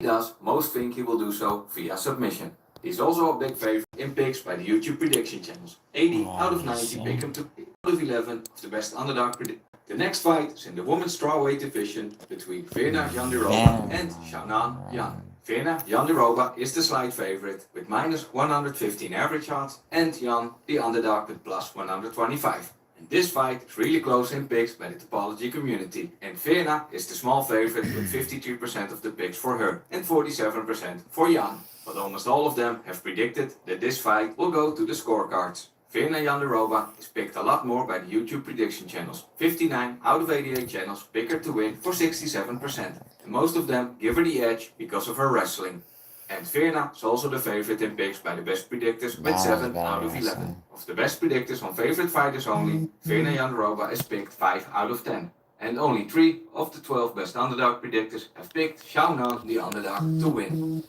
does, most think he will do so via submission. He's also a big favorite in picks by the YouTube prediction channels. 80 out of 90 pick him to 8 out of 11 of the best underdog prediction. The next fight is in the women's strawweight division between Virna Jandiroba and Shannon Yan. Virna Jandiroba is the slight favorite with minus 115 average odds, and Jan the underdog with plus 125. And this fight is really close in picks by the topology community, and Virna is the small favorite with 53% of the picks for her and 47% for Jan. But almost all of them have predicted that this fight will go to the scorecards. Virna Jandiroba is picked a lot more by the YouTube prediction channels. 59 out of 88 channels pick her to win for 67%. And most of them give her the edge because of her wrestling. And Virna is also the favorite in picks by the best predictors with 7 out of 11. Of the best predictors on favorite fighters only, Virna Jandiroba is picked 5 out of 10. And only 3 of the 12 best underdog predictors have picked Xiaonan the underdog to win.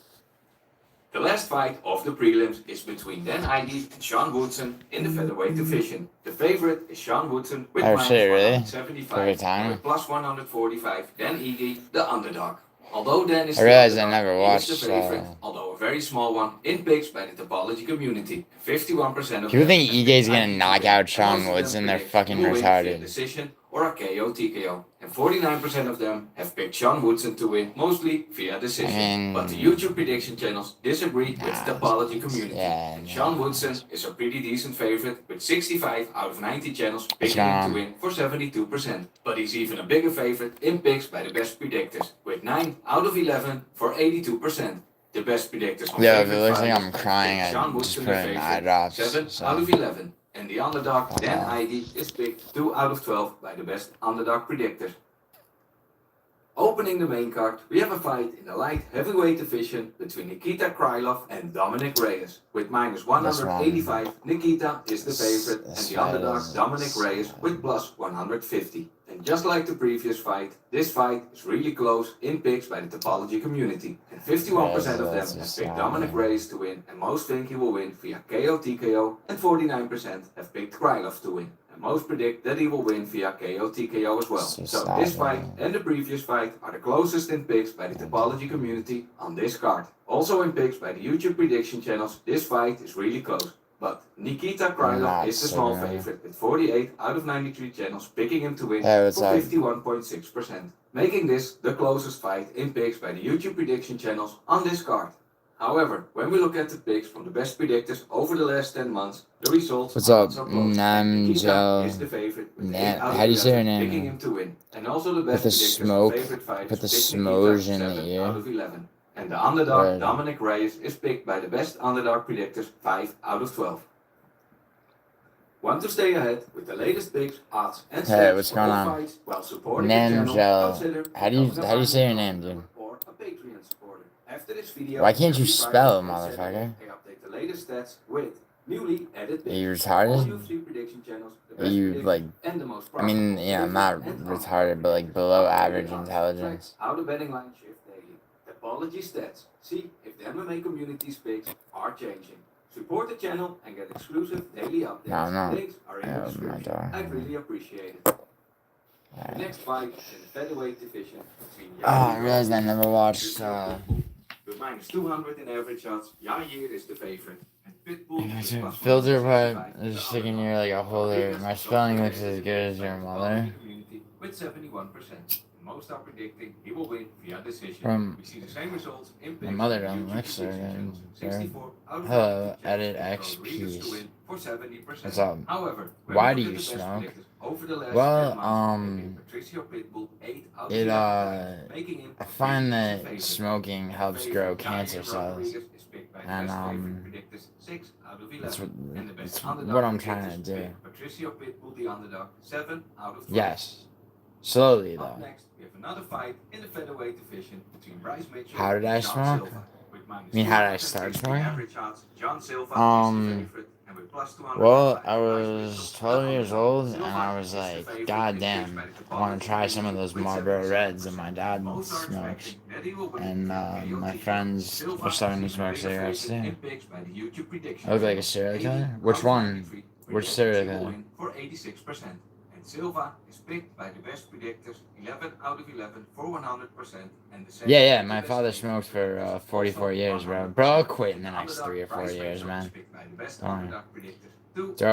The last fight of the prelims is between Dan Ige and Sean Woodson in the featherweight division. The favorite is Sean Woodson with minus 175 and with plus 145. Dan Ige, the underdog. Although Dan is the favorite, although a very small one, in picks by the topology community. 51% of people think Ige's gonna knock out Sean Woodson. They're fucking retarded. Decision or a KO TKO. And 49% of them have picked Sean Woodson to win, mostly via decision. But the YouTube prediction channels disagree with the topology community. And Sean Woodson is a pretty decent favorite, with 65 out of 90 channels picking him to win for 72%. But he's even a bigger favorite in picks by the best predictors, with 9 out of 11 for 82%. The best predictors on if it looks like I'm crying, I just put in eye drops. 7 out of 11. And the underdog, Dan Ige, is picked 2 out of 12 by the best underdog predictors. Opening the main card, we have a fight in the light heavyweight division between Nikita Krylov and Dominic Reyes. With minus 185, Nikita is the favorite, and the underdog, Dominic Reyes, with plus 150. And just like the previous fight, this fight is really close in picks by the topology community. And 51% of them have picked Dominic Reyes to win, and most think he will win via KO TKO, and 49% have picked Krylov to win. And most predict that he will win via KO TKO as well. So this fight and the previous fight are the closest in picks by the topology community on this card. Also in picks by the YouTube prediction channels, this fight is really close. But Nikita Krylov is the small favorite, with 48 out of 93 channels picking him to win for 51.6%, making this the closest fight in picks by the YouTube prediction channels on this card. However, when we look at the picks from the best predictors over the last 10 months, the results are not so close. Nikita is the favorite, with 8 out of 11 picking him to win, and also the best predictors on favorite fighters put the picked smoge Nikita in the 7 ear. out of 11. And the underdog, Dominic Reyes, is picked by the best underdog predictors 5 out of 12. Want to stay ahead with the latest picks, odds, and stats what's for going all on? fights while supporting the channel? Consider How do you say your name, dude? Or a Patreon supporter. After this video, Why can't you spell, Friday, motherfucker? I update the latest stats with newly added picks. Are you All retarded? UFC prediction channels, the Are best you predictions, like? and the most I mean, yeah, I'm not retarded, but like below average intelligence. How the betting line shift daily. Topology stats. See if the MMA community's picks are changing. Support the channel and get exclusive daily updates. No. Links are in the description. I'd really appreciate it. The next fight is in the featherweight division between I realized I never watched. With minus 200 in average odds, Yair is the favorite. And Pitbull is plus Filter 165. part is sticking here like a holder. My spelling looks as good as your mother. With 71%. Most are predicting he will win via decision. We see the same results in My mother don't like her. Hello, edit X piece. What's up? However, why do you smoke? Well, I find that smoking helps grow cancer cells, and that's what I'm trying to do. Yes, slowly though. Another fight in the featherweight division between Bryce Mitchell. How did I smoke? I mean, how did I start smoking? Well, I was 12 years old, and I was like, God damn, I want to try some of those Marlboro Reds that my dad smokes. And my friends were starting to smoke cigarettes too. I look like a serial killer? Which one? Which serial killer? and Silva is picked by the best predictors 11 out of 11 for 100%, and the Yeah, my father smoked for 44 years, bro. Bro, I'll quit in the next 3 or 4 years, man. Do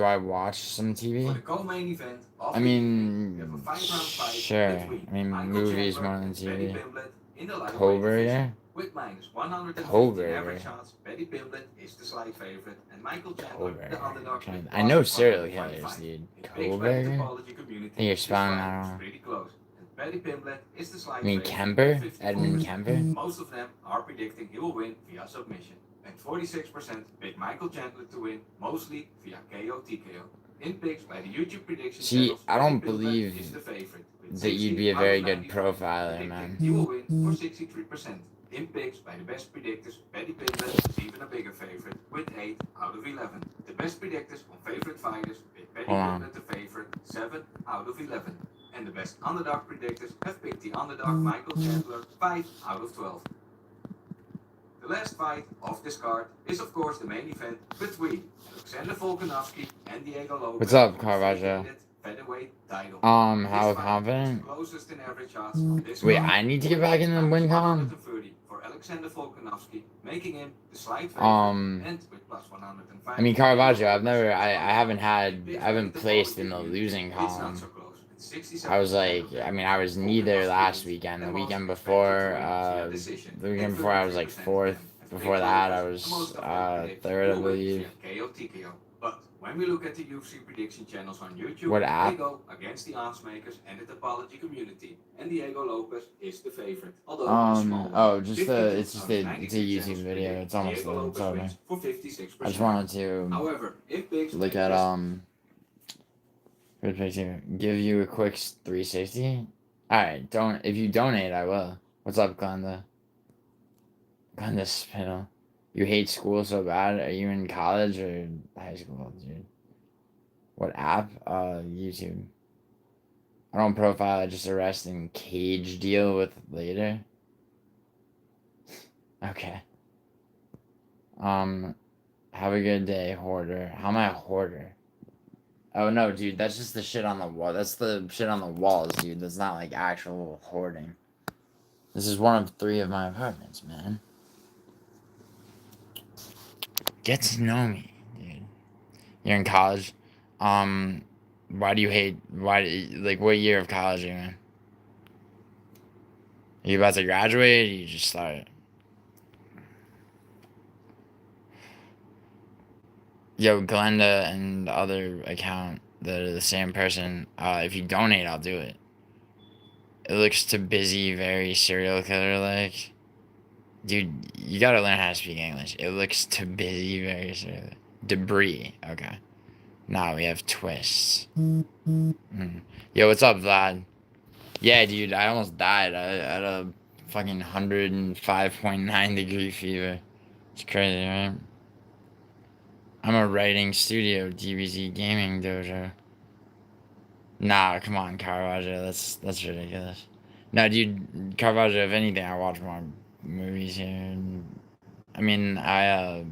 I watch some TV? For the co-main event of I the evening, we have a mean, 5-round fight sure. between I mean, Michael movies Chandler more than and Paddy TV. Pimblett in the lightweight Coburger? division. With minus 115 Coburger. average shots, Paddy Pimblett is the slight favorite, and Michael Chandler the underdog. I know serial plus killers, dude. in picks by the Coburger? topology community, I think you're this spelling fight that is wrong. pretty close. And Paddy Pimblett is the slight You mean favorite Kemper? with 54%. Edmund Kemper? Most of them are predicting he will win via submission, and 46% pick Michael Chandler to win, mostly via KO TKO. In picks by the YouTube prediction channels, I don't Paddy Pimblett believe is the favorite, with that you'd be a 60 very out of good 94 profiler, predicting man. he will win for 63%. In picks by the best predictors, Paddy Pimblett is even a bigger favorite, with 8 out of 11. The best predictors on favorite fighters pick Paddy Pimblett the favorite, 7 out of 11. And the best underdog predictors have picked the underdog Michael Chandler, 5 out of 12. The last fight of this card is of course the main event between Alexander Volkanovski and Diego Lopez. What's up, Caravaggio? Featherweight title. How confident? Closest in average shots on this Wait, card. I need to get back in the win column? 130 for Alexander Volkanovski, making him the slight favorite, and with plus 105. I mean, Caravaggio, I haven't placed in the losing It's not column. so close. I was I was neither last weekend. The weekend before I was like fourth. Before that, I was third, I believe. But when we look at the UFC prediction channels on YouTube, What app? they go against the odds makers and the topology community, and Diego Lopez is the favorite. Although it's a YouTube video. It's almost done. It's over. For 56%. I just wanted to However, if picks look at good picture. Give you a quick 360. Alright, if you donate, I will. What's up, Glenda? Glenda Spittle. You hate school so bad? Are you in college or high school, dude? What app? YouTube. I don't profile, I just arrest and cage deal with later. Okay. Have a good day, hoarder. How am I a hoarder? Oh no, dude, that's just the shit on the wall. That's the shit on the walls, dude. That's not like actual hoarding. This is one of 3 of my apartments, man. Get to know me, dude. You're in college. Why do you hate? What year of college are you in? Are you about to graduate? Or you just started? Yo, Glenda and the other account that are the same person. If you donate, I'll do it. It looks too busy, very serial killer like. Dude, you gotta learn how to speak English. It looks too busy, very serial. Debris. Okay. Now we have twists. Yo, what's up, Vlad? Yeah, dude, I almost died. I had a fucking 105.9 degree fever. It's crazy, right? I'm a writing studio, DBZ Gaming Dojo. Nah, come on, Caravaggio. That's ridiculous. No, dude, Caravaggio, if anything, I watch more movies here. I mean, I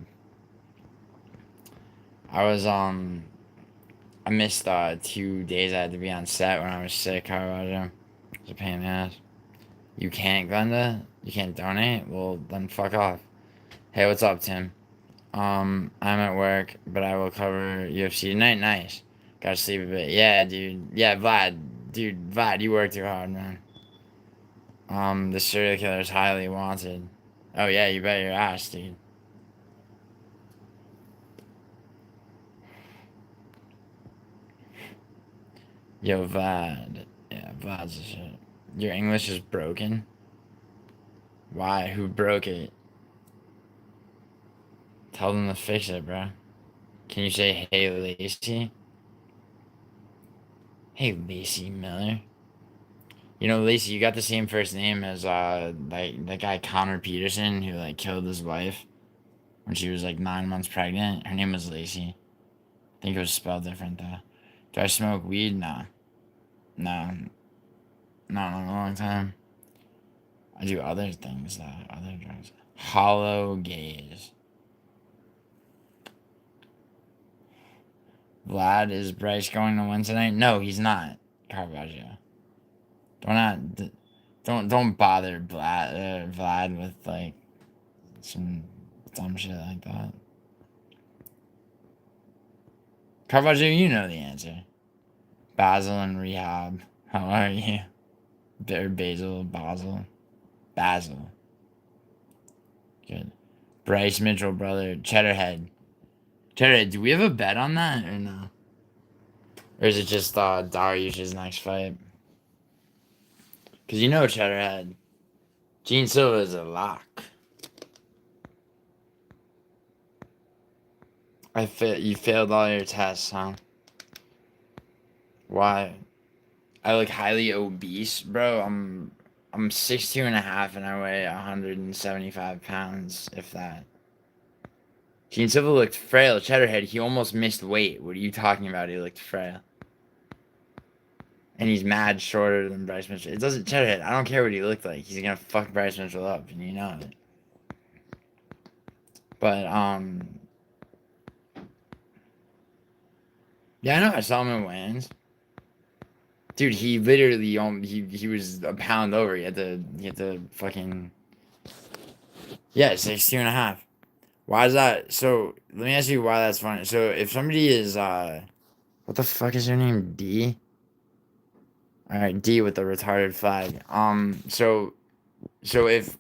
missed 2 days I had to be on set when I was sick, Caravaggio. It's a pain in the ass. You can't, Glenda? You can't donate? Well, then fuck off. Hey, what's up, Tim? I'm at work, but I will cover UFC tonight. Nice. Gotta sleep a bit. Yeah, dude. Yeah, Vlad. Dude, Vlad, you work too hard, man. The serial killer is highly wanted. Oh, yeah, you bet your ass, dude. Yo, Vlad. Yeah, Vlad's the shit. Your English is broken? Why? Who broke it? Tell them to fix it, bro. Can you say, hey, Lacey? Hey, Lacey Miller. You know, Lacey, you got the same first name as, that guy Connor Peterson who, killed his wife when she was, 9 months pregnant. Her name was Lacey. I think it was spelled different, though. Do I smoke weed? No. No. Not in a long time. I do other things, though. Other drugs. Hollow gaze. Vlad, is Bryce going to win tonight? No, he's not. Caravaggio. Don't bother Vlad with like some dumb shit like that. Caravaggio, you know the answer. Basil and rehab. How are you? Basil. Good. Bryce Mitchell, brother. Cheddarhead. Do we have a bet on that or no? Or is it just Dariush's next fight? Because you know Cheddarhead. Gene Silva is a lock. You failed all your tests, huh? Why? I look highly obese, bro. I'm 6'2" and a half and I weigh 175 pounds, if that. Gene Silva looked frail. Cheddarhead, he almost missed weight. What are you talking about? He looked frail. And he's mad shorter than Bryce Mitchell. It doesn't Cheddarhead. I don't care what he looked like. He's gonna fuck Bryce Mitchell up, and you know it. But yeah, I know. I saw him in weigh-ins. Dude, he literally he was a pound over. He had to fucking 6'2" and a half. Why is that? So let me ask you why that's funny. So if somebody is what the fuck is your name? D? Alright, D with the retarded flag. So if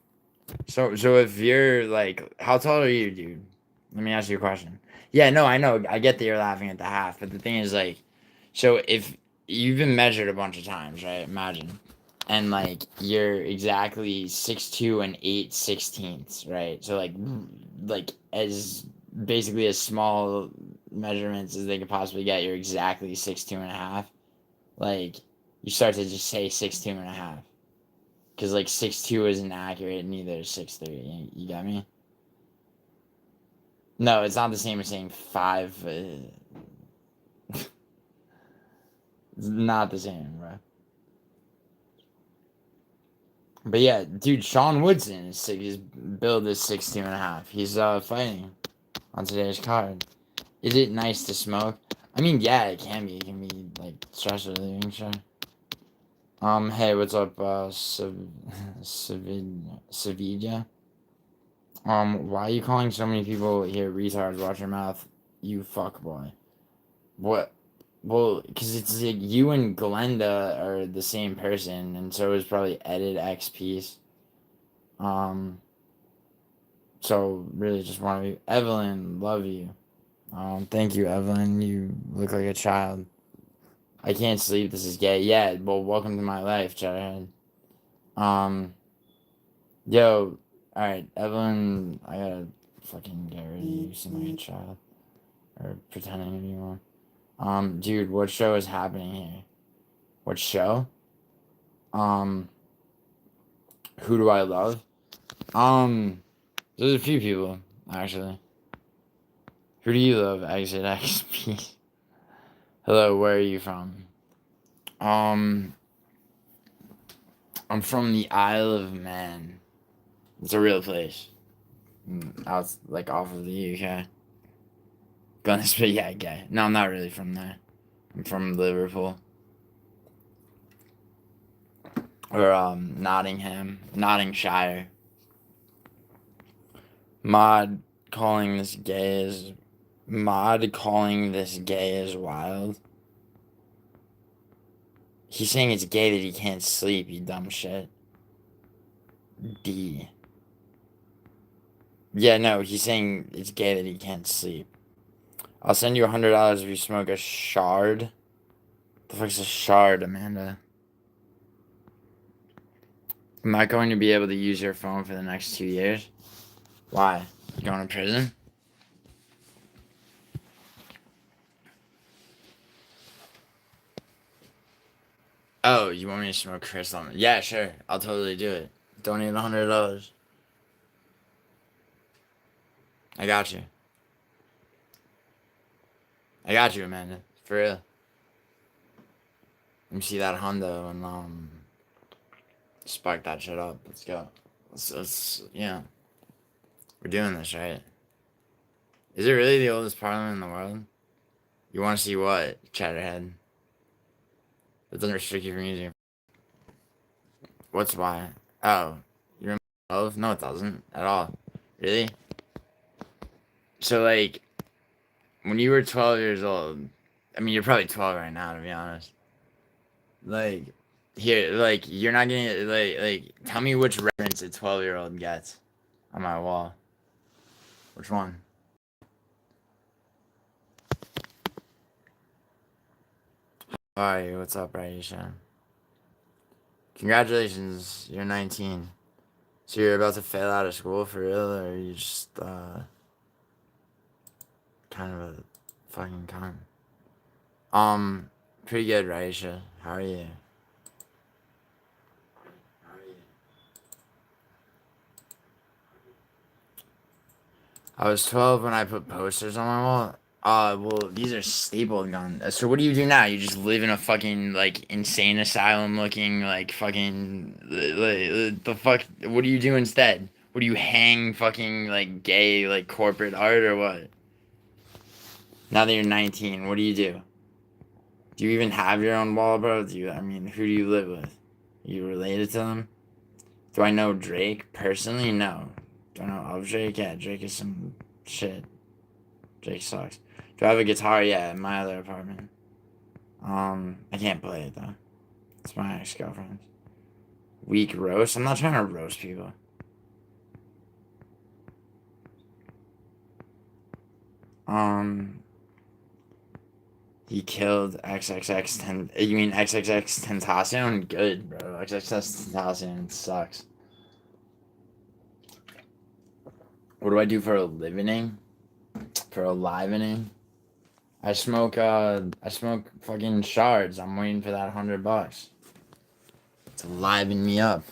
you're like, how tall are you, dude? Let me ask you a question. Yeah, no, I know. I get that you're laughing at the half, but the thing is like, so if you've been measured a bunch of times, right? Imagine. And like you're exactly 6'2" and 8/16, right? So like as basically as small measurements as they could possibly get, you're exactly 6'2" and a half. Like you start to just say 6'2" and a half. Cause like 6'2" isn't accurate, neither is 6'3". You got me? No, it's not the same as saying 5. It's not the same, bro. But yeah, dude, Sean Woodson is billed as 6'2" and a half. He's fighting on today's card. Is it nice to smoke? I mean, yeah, it can be. It can be like stress relieving, sure. Hey, what's up, Sevilla? Why are you calling so many people here retards? Watch your mouth, you fuckboy. What? Well, because it's like you and Glenda are the same person, and so is probably Edit X Piece. So really just want to Evelyn, love you. Thank you, Evelyn. You look like a child. I can't sleep. This is gay. Yeah. Well, welcome to my life, Chadhead. Yo. All right, Evelyn. I gotta fucking get rid of you. You seem like a child, or pretending to be one. Dude, what show is happening here? What show? Who do I love? There's a few people, actually. Who do you love, Exit XP? Hello, where are you from? I'm from the Isle of Man. It's a real place. Out, like, off of the UK. Gonna spit, yeah, gay. No, I'm not really from there. I'm from Liverpool. Or, Nottinghamshire. Mod calling this gay is wild. He's saying it's gay that he can't sleep, you dumb shit. D. Yeah, no, he's saying it's gay that he can't sleep. I'll send you $100 if you smoke a shard. The fuck's a shard, Amanda? I'm not going to be able to use your phone for the next 2 years. Why? You going to prison? Oh, you want me to smoke crystal? Yeah, sure. I'll totally do it. Donate $100. I got you. I got you, Amanda. For real. Let me see that Hondo and spark that shit up. Let's go. Yeah. We're doing this, right? Is it really the oldest parliament in the world? You want to see what? Chatterhead. It doesn't restrict you from using. What's why? Oh, you're in 12? No, it doesn't at all. Really? So like, when you were 12 years old, I mean, you're probably 12 right now, to be honest. Like, here, like, you're not getting like. Tell me which reference a 12-year-old gets on my wall. Which one? How are you? What's up, Raisha? Congratulations, you're 19. So you're about to fail out of school for real, or you just kind of a fucking cunt? Pretty good, Raisha. How are you? I was 12 when I put posters on my wall. Well, these are stapled guns. So what do you do now? You just live in a fucking, like, insane asylum looking, like, fucking, the fuck, what do you do instead? What do you hang fucking, like, gay, like, corporate art or what? Now that you're 19, what do you do? Do you even have your own wall, bro? I mean, who do you live with? Are you related to them? Do I know Drake personally? No. Do I know of Drake? Yeah, Drake is some shit. Drake sucks. Do I have a guitar? Yeah, in my other apartment. I can't play it though. It's my ex-girlfriend's. Weak roast? I'm not trying to roast people. He killed XXX. You mean XXX Tentacion? Good, bro. XXX Tentacion sucks. What do I do for a living? For a livening? I smoke fucking shards. I'm waiting for that $100 to liven me up.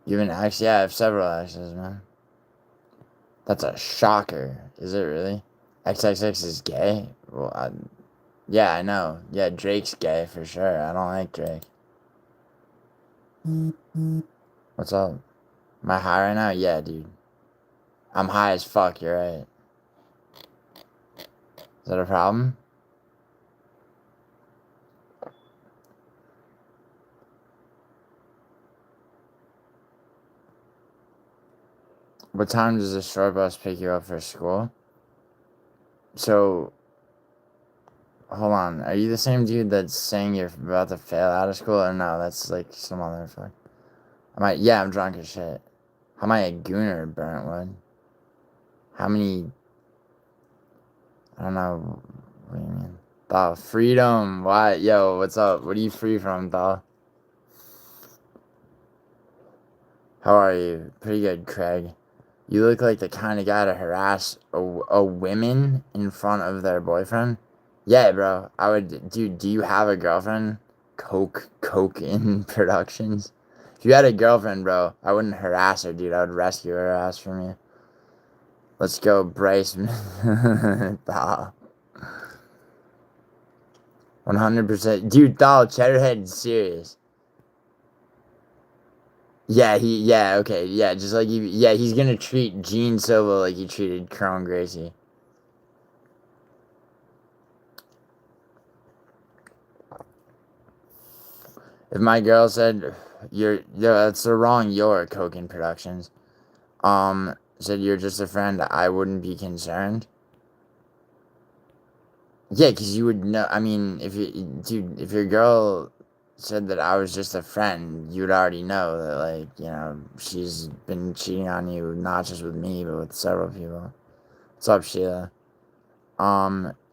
You have an ex? Yeah, I have several exes, man. That's a shocker. Is it really? XXX is gay? Well, yeah, I know. Yeah, Drake's gay for sure. I don't like Drake. What's up? Am I high right now? Yeah, dude. I'm high as fuck, you're right. Is that a problem? What time does the short bus pick you up for school? So, hold on. Are you the same dude that's saying you're about to fail out of school? Or no, that's like some other fuck. Yeah, I'm drunk as shit. How am I a gooner, Burntwood? How many... I don't know. What do you mean? Thal, freedom. Why? Yo, what's up? What are you free from, Thal? How are you? Pretty good, Craig. You look like the kind of guy to harass a women in front of their boyfriend. Yeah, bro. I would. Dude, do you have a girlfriend? Coke in productions. If you had a girlfriend, bro, I wouldn't harass her, dude. I would rescue her ass from you. Let's go, Bryce. 100%. Dude, Thal, Cheddarhead is serious. Yeah, okay, yeah, just like he's gonna treat Gene Silva like he treated Cron Gracie. If my girl said, that's the wrong Coke in productions. Said you're just a friend, I wouldn't be concerned. Yeah, because you would know, I mean, if your girl said that I was just a friend, you'd already know that, like, you know, she's been cheating on you, not just with me, but with several people. What's up, Sheila?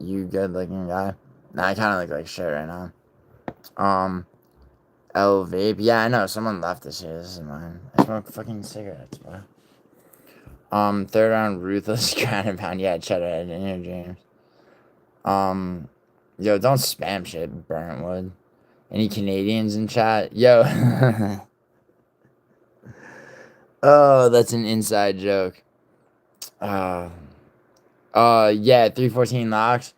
You good looking guy? Nah, I kind of look like shit right now. L vape? Yeah, I know, someone left this here, this is mine. I smoke fucking cigarettes, bro. Third round, Ruthless Ground Pound, yeah, Cheddarhead in your dreams. Yo, don't spam shit, Burntwood. Any Canadians in chat? Yo. Oh, that's an inside joke. Uh, yeah, 314 locks.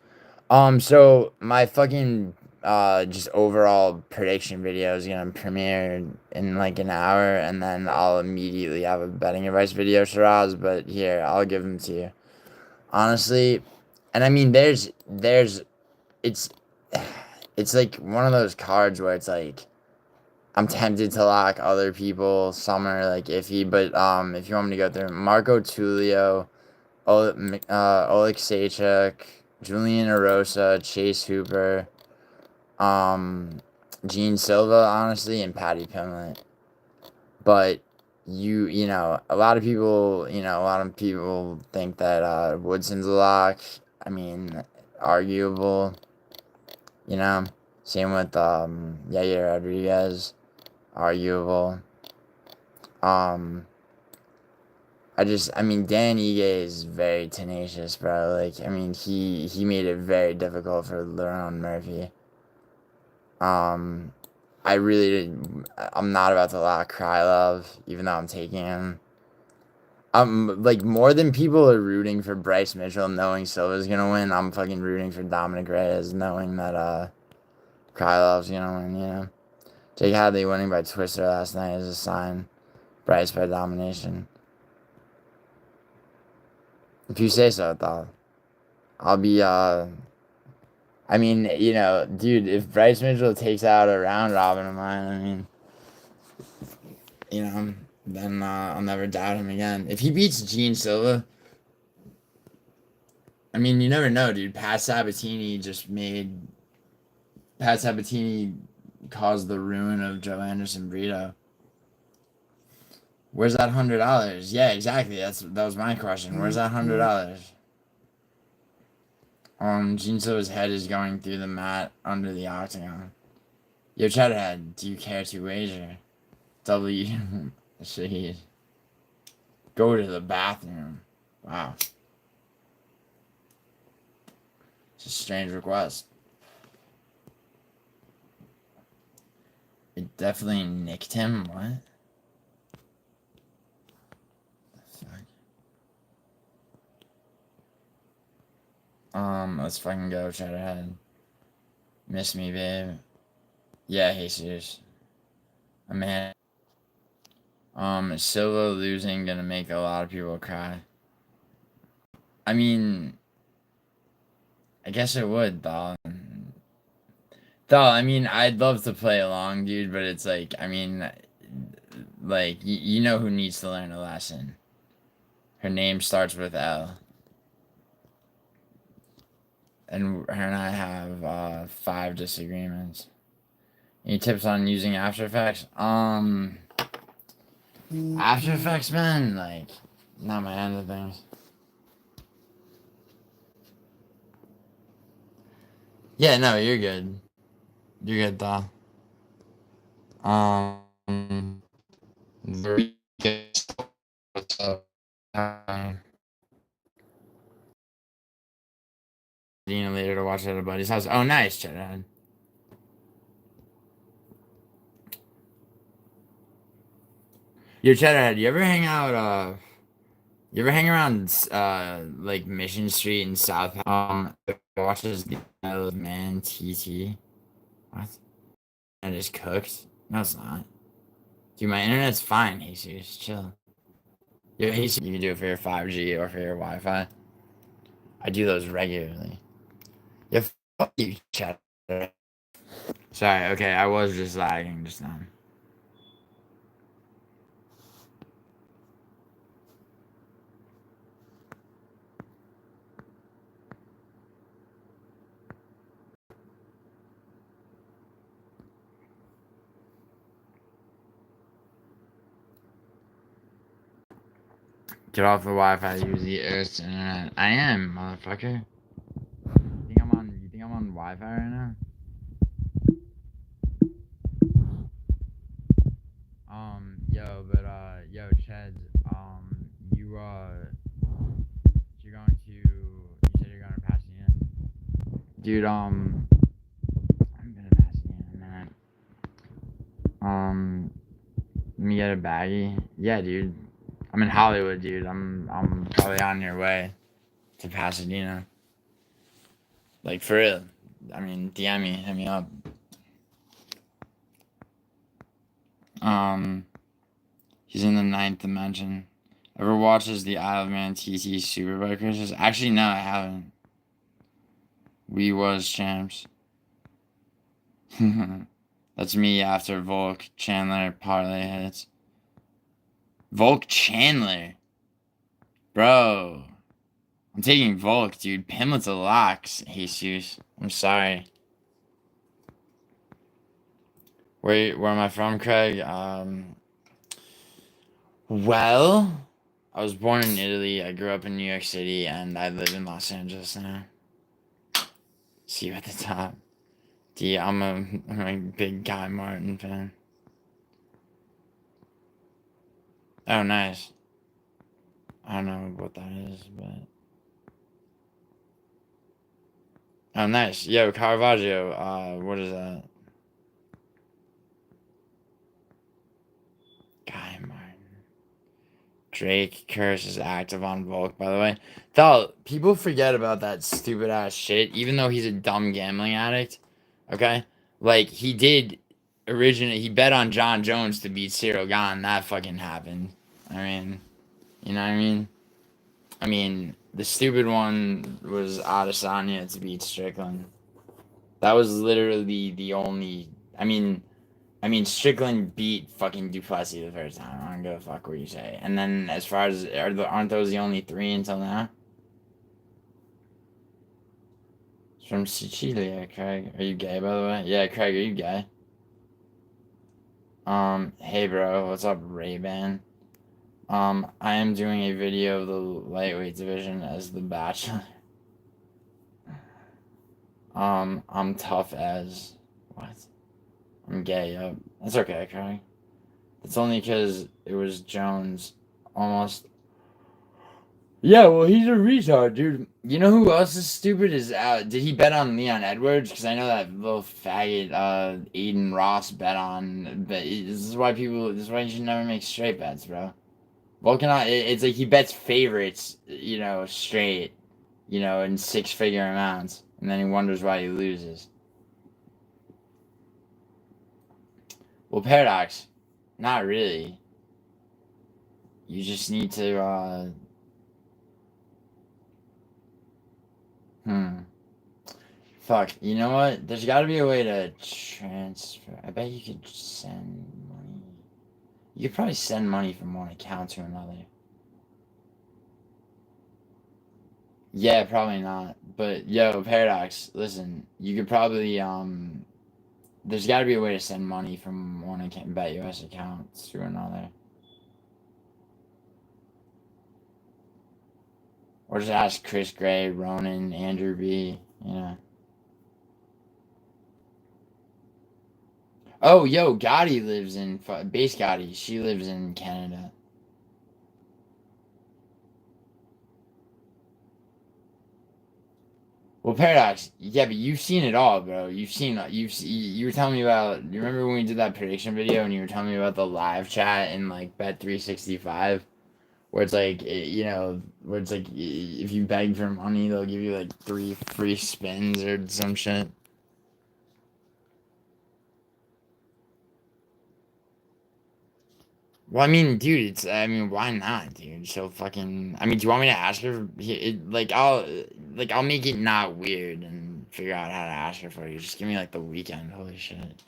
So my fucking just overall prediction video is gonna premiere in like an hour, and then I'll immediately have a betting advice video, Shiraz. But here, I'll give them to you. Honestly, and I mean, it's, it's like one of those cards where it's like I'm tempted to lock other people. Some are like iffy, but if you want me to go through Marco Tulio, Oleg Sachek, Julian Arosa, Chase Hooper, Gene Silva, honestly, and Patty Pimlet. But a lot of people, think that Woodson's a lock. I mean, arguable. Same with Yair Rodriguez, arguable. I mean, Dan Ige is very tenacious, bro. Like, I mean, he made it very difficult for Lerone Murphy. I'm not about to lock Krylov, even though I'm taking him. Like, more than people are rooting for Bryce Mitchell knowing Silva's gonna win, I'm fucking rooting for Dominic Reyes knowing that, Krylov's gonna win, Jake Hadley winning by Twister last night is a sign. Bryce by domination. If you say so, though. I'll be, I mean, dude, if Bryce Mitchell takes out a round robin of mine, I mean, then I'll never doubt him again. If he beats Gene Silva, I mean, you never know, dude. Pat Sabatini caused the ruin of Joe Anderson Brito. Where's that $100? Yeah, exactly. That was my question. Where's that $100? Gene Silva's head is going through the mat under the octagon. Yo, Cheddarhead, do you care to wager? W. Shahid. Go to the bathroom. Wow. It's a strange request. It definitely nicked him. What? The fuck? Let's fucking go, Cheddarhead. Miss me, babe. Yeah, Jesus. A man. Silva losing gonna make a lot of people cry. I mean, I guess it would, though. I mean, I'd love to play along, dude, but it's like, I mean, like, you know who needs to learn a lesson. Her name starts with L. And her and I have 5 disagreements. Any tips on using After Effects? After Effects, man, like, not my end of things. Yeah, no, you're good. You're good, though. What's up? Later to watch at a buddy's house. Oh, nice, Chad. Yo, Cheddarhead, you ever hang out, you ever hang around, like, Mission Street in South, watch this man, TT? What? And it's cooked? No, it's not. Dude, my internet's fine, Jesus, chill. Yo, Jesus, you can do it for your 5G or for your Wi-Fi. I do those regularly. Yeah, fuck you, Cheddarhead. Sorry, okay, I was just lagging just now. Get off the Wi-Fi, use the Earth's internet. I am, motherfucker. You think I'm on Wi-Fi right now? Yo, Cheds, you said you're going to pass me in? Dude, I'm gonna pass you in a minute. Let me get a baggie. Yeah, dude. I'm in Hollywood, dude. I'm probably on your way to Pasadena. Like, for real. I mean, DM me, hit me up. He's in the ninth dimension. Ever watches the Isle of Man TT Superbike races? Actually, no, I haven't. We was champs. That's me after Volk Chandler parlay hits. Volk Chandler? Bro. I'm taking Volk, dude. Pimlet's a locks, Jesus. I'm sorry. Where am I from, Craig? Well, I was born in Italy. I grew up in New York City, and I live in Los Angeles now. See you at the top. I'm a big Guy Martin fan. Oh, nice. I don't know what that is, but... Oh, nice. Yo, Caravaggio, what is that? Guy Martin. Drake Curse is active on Volk, by the way. People forget about that stupid ass shit, even though he's a dumb gambling addict. Okay? Like, he bet on John Jones to beat Cyril Gahn. That fucking happened. I mean, you know what I mean? I mean, the stupid one was Adesanya to beat Strickland. That was literally the only. I mean, Strickland beat fucking Duplessis the first time. I don't give a fuck what you say. And then, as far as aren't those the only three until now? It's from Sicilia, Craig. Are you gay, by the way? Yeah, Craig, are you gay? Hey, bro, what's up, Ray-Ban? I am doing a video of the lightweight division as the Bachelor. I'm tough as what? I'm gay. Yep. That's okay, Craig. It's only because it was Jones almost. Yeah, well, he's a retard, dude. You know who else is stupid? Did he bet on Leon Edwards? Because I know that little faggot, Aiden Ross bet on. But this is why you should never make straight bets, bro. It's like he bets favorites, straight, in six-figure amounts. And then he wonders why he loses. Well, Paradox, not really. You just need to, Fuck, you know what? There's gotta be a way to transfer. I bet you could send money. You could probably send money from one account to another. Yeah, probably not. But, yo, Paradox, listen, you could probably, there's gotta be a way to send money from one BetUS account to another. Or just ask Chris Gray, Ronan, Andrew B, Oh, yo, Gotti lives in Base Gotti. She lives in Canada. Well, Paradox, yeah, but you've seen it all, bro. You were telling me about. You remember when we did that prediction video, and you were telling me about the live chat in like Bet365, where it's like, where it's like if you beg for money, they'll give you like 3 free spins or some shit. Well, I mean, dude, why not, dude? So fucking. I mean, do you want me to ask her? I'll make it not weird and figure out how to ask her for you. Just give me like the weekend. Holy shit.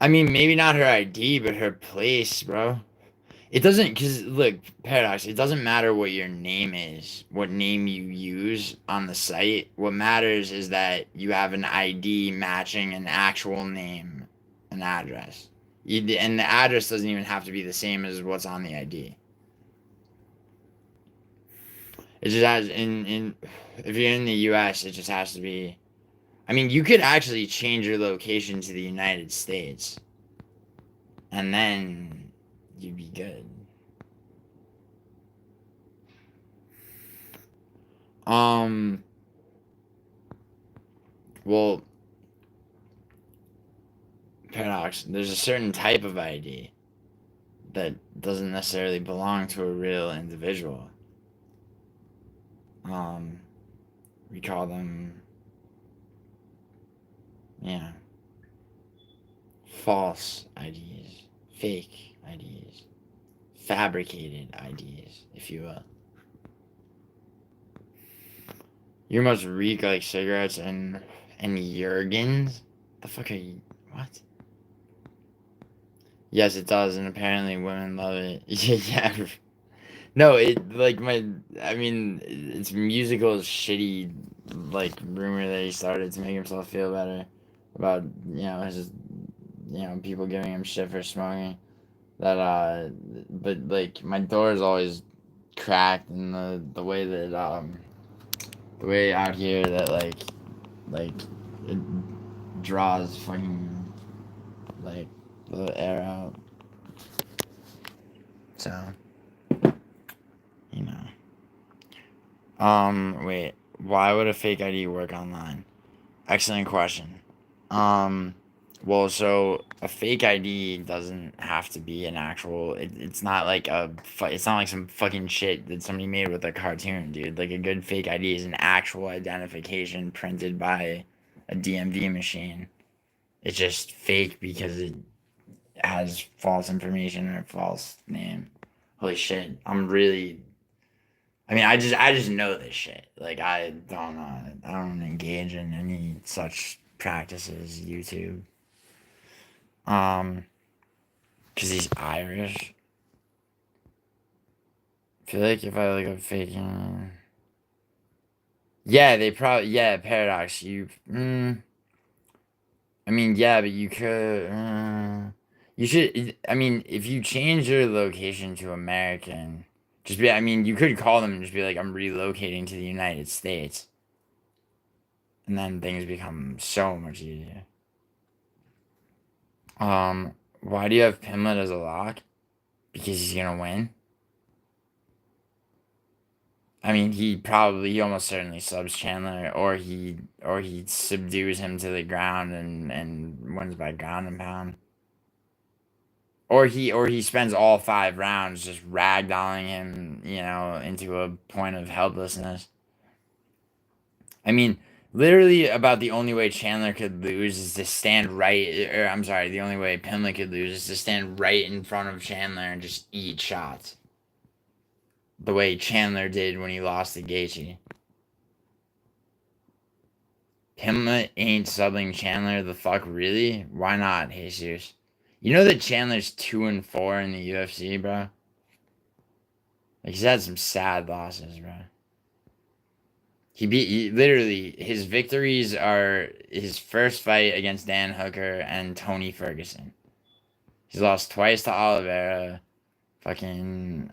I mean, maybe not her ID, but her place, bro. It doesn't, because, look, Paradox, it doesn't matter what your name is, what name you use on the site. What matters is that you have an ID matching an actual name and address. And the address doesn't even have to be the same as what's on the ID. It just has, if you're in the US, it just has to be. I mean, you could actually change your location to the United States. And then you'd be good. Well, Paradox. There's a certain type of ID that doesn't necessarily belong to a real individual. We call them, yeah, false IDs, fake IDs, fabricated IDs, if you will. You must reek like cigarettes and Jergens? The fuck are you? What? Yes, it does, and apparently women love it. Yeah. No, I mean, it's musical shitty, like, rumor that he started to make himself feel better about, people giving him shit for smoking. But, like, my door is always cracked, and the way the way out here that, like, it draws fucking, like, the air out. So, you know. Wait. Why would a fake ID work online? Excellent question. Well, so a fake ID doesn't have to be an actual. It's not like it's not like some fucking shit that somebody made with a cartoon, dude. Like a good fake ID is an actual identification printed by a DMV machine. It's just fake because it has false information or a false name. Holy shit! I just know this shit. Like I don't engage in any such practices. YouTube. Cause he's Irish. I feel like if I like a fake, yeah, they probably Paradox. I mean, yeah, but you could. You should. I mean, if you change your location to American. Just be, I mean, you could call them and just be like, I'm relocating to the United States. And then things become so much easier. Why do you have Pimlet as a lock? Because he's gonna win? I mean, he almost certainly subs Chandler, or he subdues him to the ground and wins by ground and pound. Or he spends all 5 rounds just ragdolling him, into a point of helplessness. I mean, literally about the only way Chandler could lose is to stand right, or I'm sorry, the only way Pimlet could lose is to stand right in front of Chandler and just eat shots. The way Chandler did when he lost to Gaethje. Pimlet ain't subbing Chandler, the fuck, really? Why not, Jesus? You know that Chandler's 2-4 in the UFC, bro? Like, he's had some sad losses, bro. Literally, his victories are his first fight against Dan Hooker and Tony Ferguson. He's lost twice to Oliveira, fucking,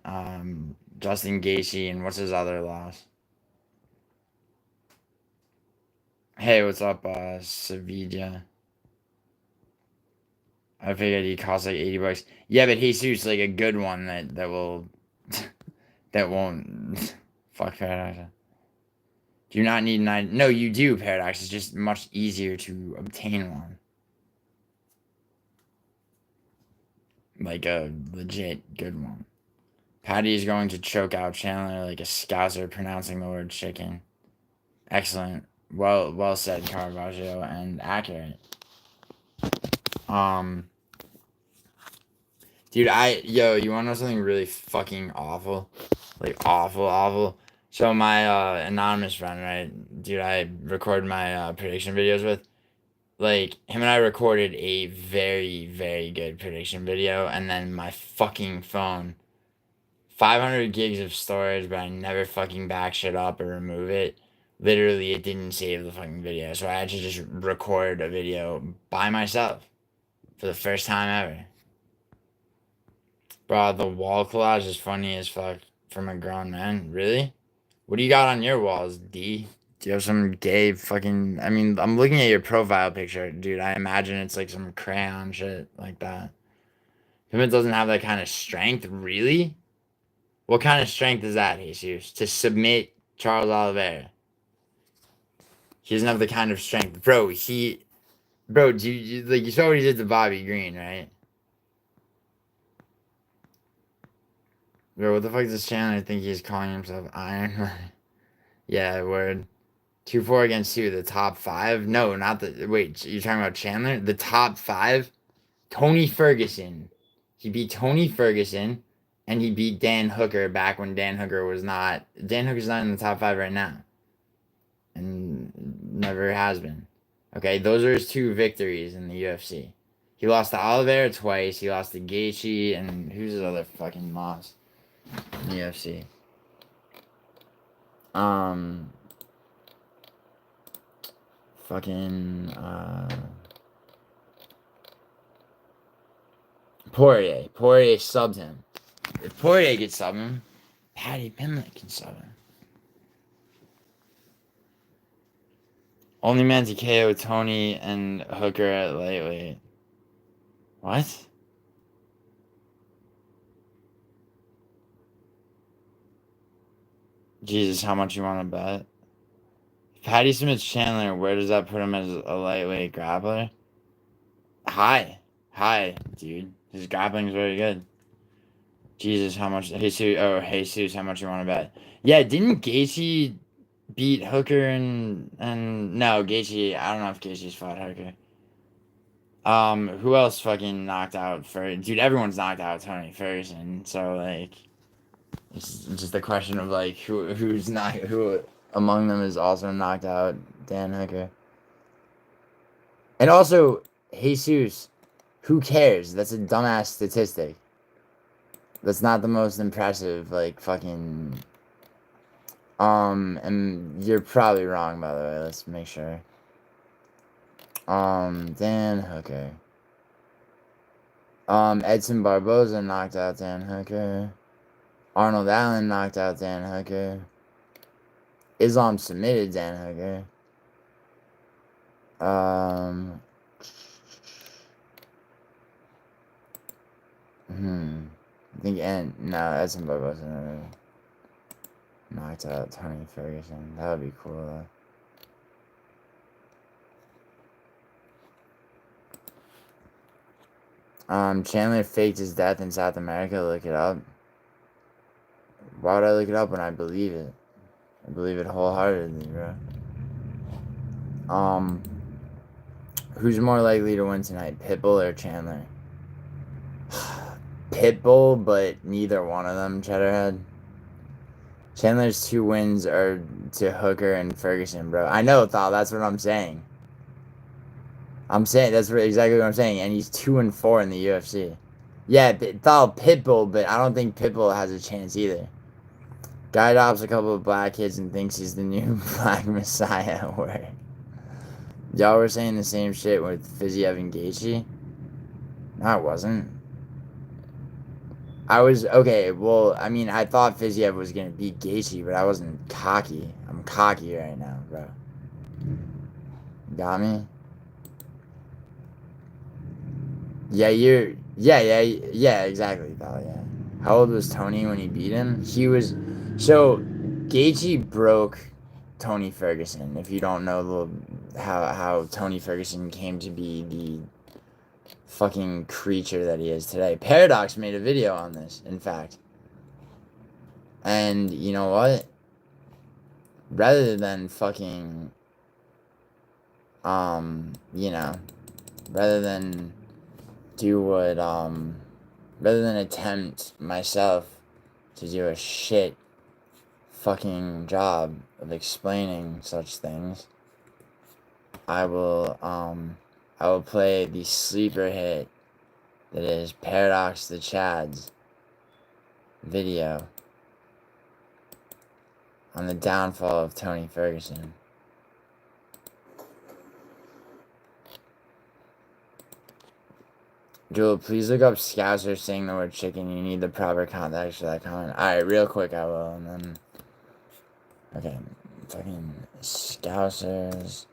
Justin Gaethje, and what's his other loss? Hey, what's up, Sevilla? I figured he costs like $80. Yeah, but Jesus, like a good one that will, that won't, fuck Paradox. Do you not need an ID? No, you do, Paradox. It's just much easier to obtain one. Like a legit good one. Patty is going to choke out Chandler like a scouser pronouncing the word chicken. Excellent. Well said, Caravaggio, and accurate. Dude, you wanna know something really fucking awful? Like awful. So my anonymous friend, right, dude, I record my prediction videos with. Like, him and I recorded a very, very good prediction video, and then my fucking phone, 500 gigs of storage, but I never fucking back shit up or remove it. Literally, it didn't save the fucking video, so I had to just record a video by myself for the first time ever. Bro, the wall collage is funny as fuck from a grown man. Really? What do you got on your walls, D? Do you have some gay fucking... I mean, I'm looking at your profile picture, dude. I imagine it's like some crayon shit like that. If it doesn't have that kind of strength, really? What kind of strength is that, Jesus? To submit Charles Oliveira. He doesn't have the kind of strength. Bro, Bro, you saw what he did to Bobby Green, right? Bro, what the fuck does Chandler think he's calling himself Iron Man? Yeah, word. 2-4 against who? The top 5? No, not the. Wait, you're talking about Chandler? The top 5? Tony Ferguson. He beat Tony Ferguson, and he beat Dan Hooker back when Dan Hooker was not. Dan Hooker's not in the top 5 right now. And never has been. Okay, those are his 2 victories in the UFC. He lost to Oliveira twice. He lost to Gaethje, and who's his other fucking loss in the UFC? Fucking Poirier. Poirier subbed him. If Poirier could sub him, Paddy Pimblett can sub him. Only man to KO Tony and Hooker at lightweight. What? Jesus, how much you want to bet? Patty Smith Chandler, where does that put him as a lightweight grappler? High. High, dude. His grappling's very good. Jesus, how much? Jesus, how much you want to bet? Yeah, didn't Gaethje beat Hooker and no, Gaethje, I don't know if Gaethje's fought Hooker. Who else fucking knocked out dude, everyone's knocked out Tony Ferguson, so like it's just a question of like who among them is also knocked out Dan Hooker. And also, Jesus, who cares? That's a dumbass statistic. That's not the most impressive, like, fucking... and you're probably wrong, by the way. Let's make sure. Dan Hooker. Edson Barboza knocked out Dan Hooker. Arnold Allen knocked out Dan Hooker. Islam submitted Dan Hooker. I think, Edson Barboza knocked out Tony Ferguson. That would be cool, though. Chandler faked his death in South America. Look it up. Why would I look it up when I believe it? I believe it wholeheartedly, bro. Who's more likely to win tonight, Pitbull or Chandler? Pitbull, but neither one of them, Cheddarhead. Chandler's 2 wins are to Hooker and Ferguson, bro. I know, Thal, that's what I'm saying. That's exactly what I'm saying, and he's 2-4 in the UFC. Yeah, Thal, Pitbull, but I don't think Pitbull has a chance either. Guy adopts a couple of black kids and thinks he's the new Black Messiah. Where y'all were saying the same shit with Fiziev and Gaethje? No, I wasn't. I was, okay, well, I mean, I thought Fiziev was going to beat Gaethje, but I wasn't cocky. I'm cocky right now, bro. Got me? Yeah, yeah, exactly, pal, yeah. How old was Tony when he beat him? So, Gaethje broke Tony Ferguson, if you don't know how Tony Ferguson came to be the fucking creature that he is today. Paradox made a video on this, in fact. And you know what? Rather than fucking, rather than do what, rather than attempt myself to do a shit fucking job of explaining such things, I will play the sleeper hit that is Paradox the Chad's video on the downfall of Tony Ferguson. Jewel, please look up Scouser saying the word chicken. You need the proper context for that comment. Alright, real quick I will, and then... Okay, fucking Scousers...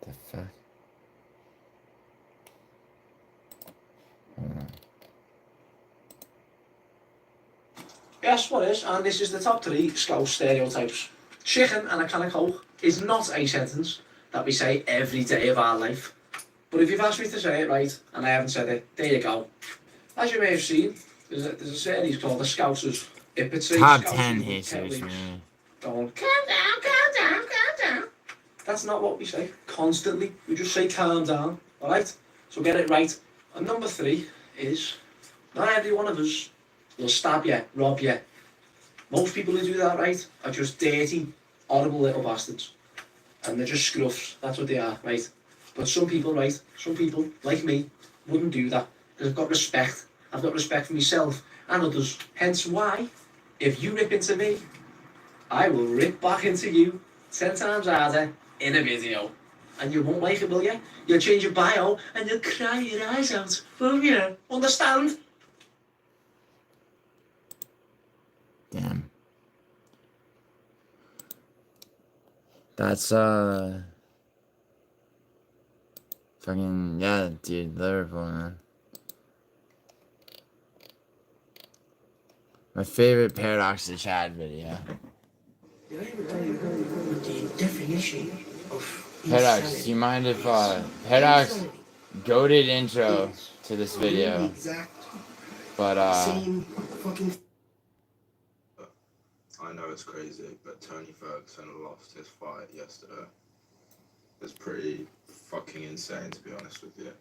The fuck? Yes, what is? And this is the top 3 Scouse stereotypes. Chicken and a can of Coke is not a sentence that we say every day of our life. But if you've asked me to say it right, and I haven't said it, there you go. As you may have seen, there's a series called The Scousers. If it's a Top Scousers 10 with Jesus, 10 weeks man. going, calm down, calm down, calm down. That's not what we say constantly. We just say calm down, alright? So get it right. And number 3 is, not every one of us will stab you, rob you. Most people who do that, right, are just dirty, horrible little bastards. And they're just scruffs. That's what they are, right? But some people, right, some people, like me, wouldn't do that. Because I've got respect. I've got respect for myself and others. Hence why, if you rip into me, I will rip back into you 10 times harder in a video. And you won't like it, will you? You'll change your bio and you'll cry your eyes out. Won't you? Understand? Damn. That's, fucking, yeah, dude, Liverpool, man. My favorite Paradox the Chad video. Did I ever tell you the definition of Paradox, do you mind if, Paradox goated intro to this video, but, I know it's crazy, but Tony Ferguson lost his fight yesterday. It's pretty fucking insane, to be honest with you.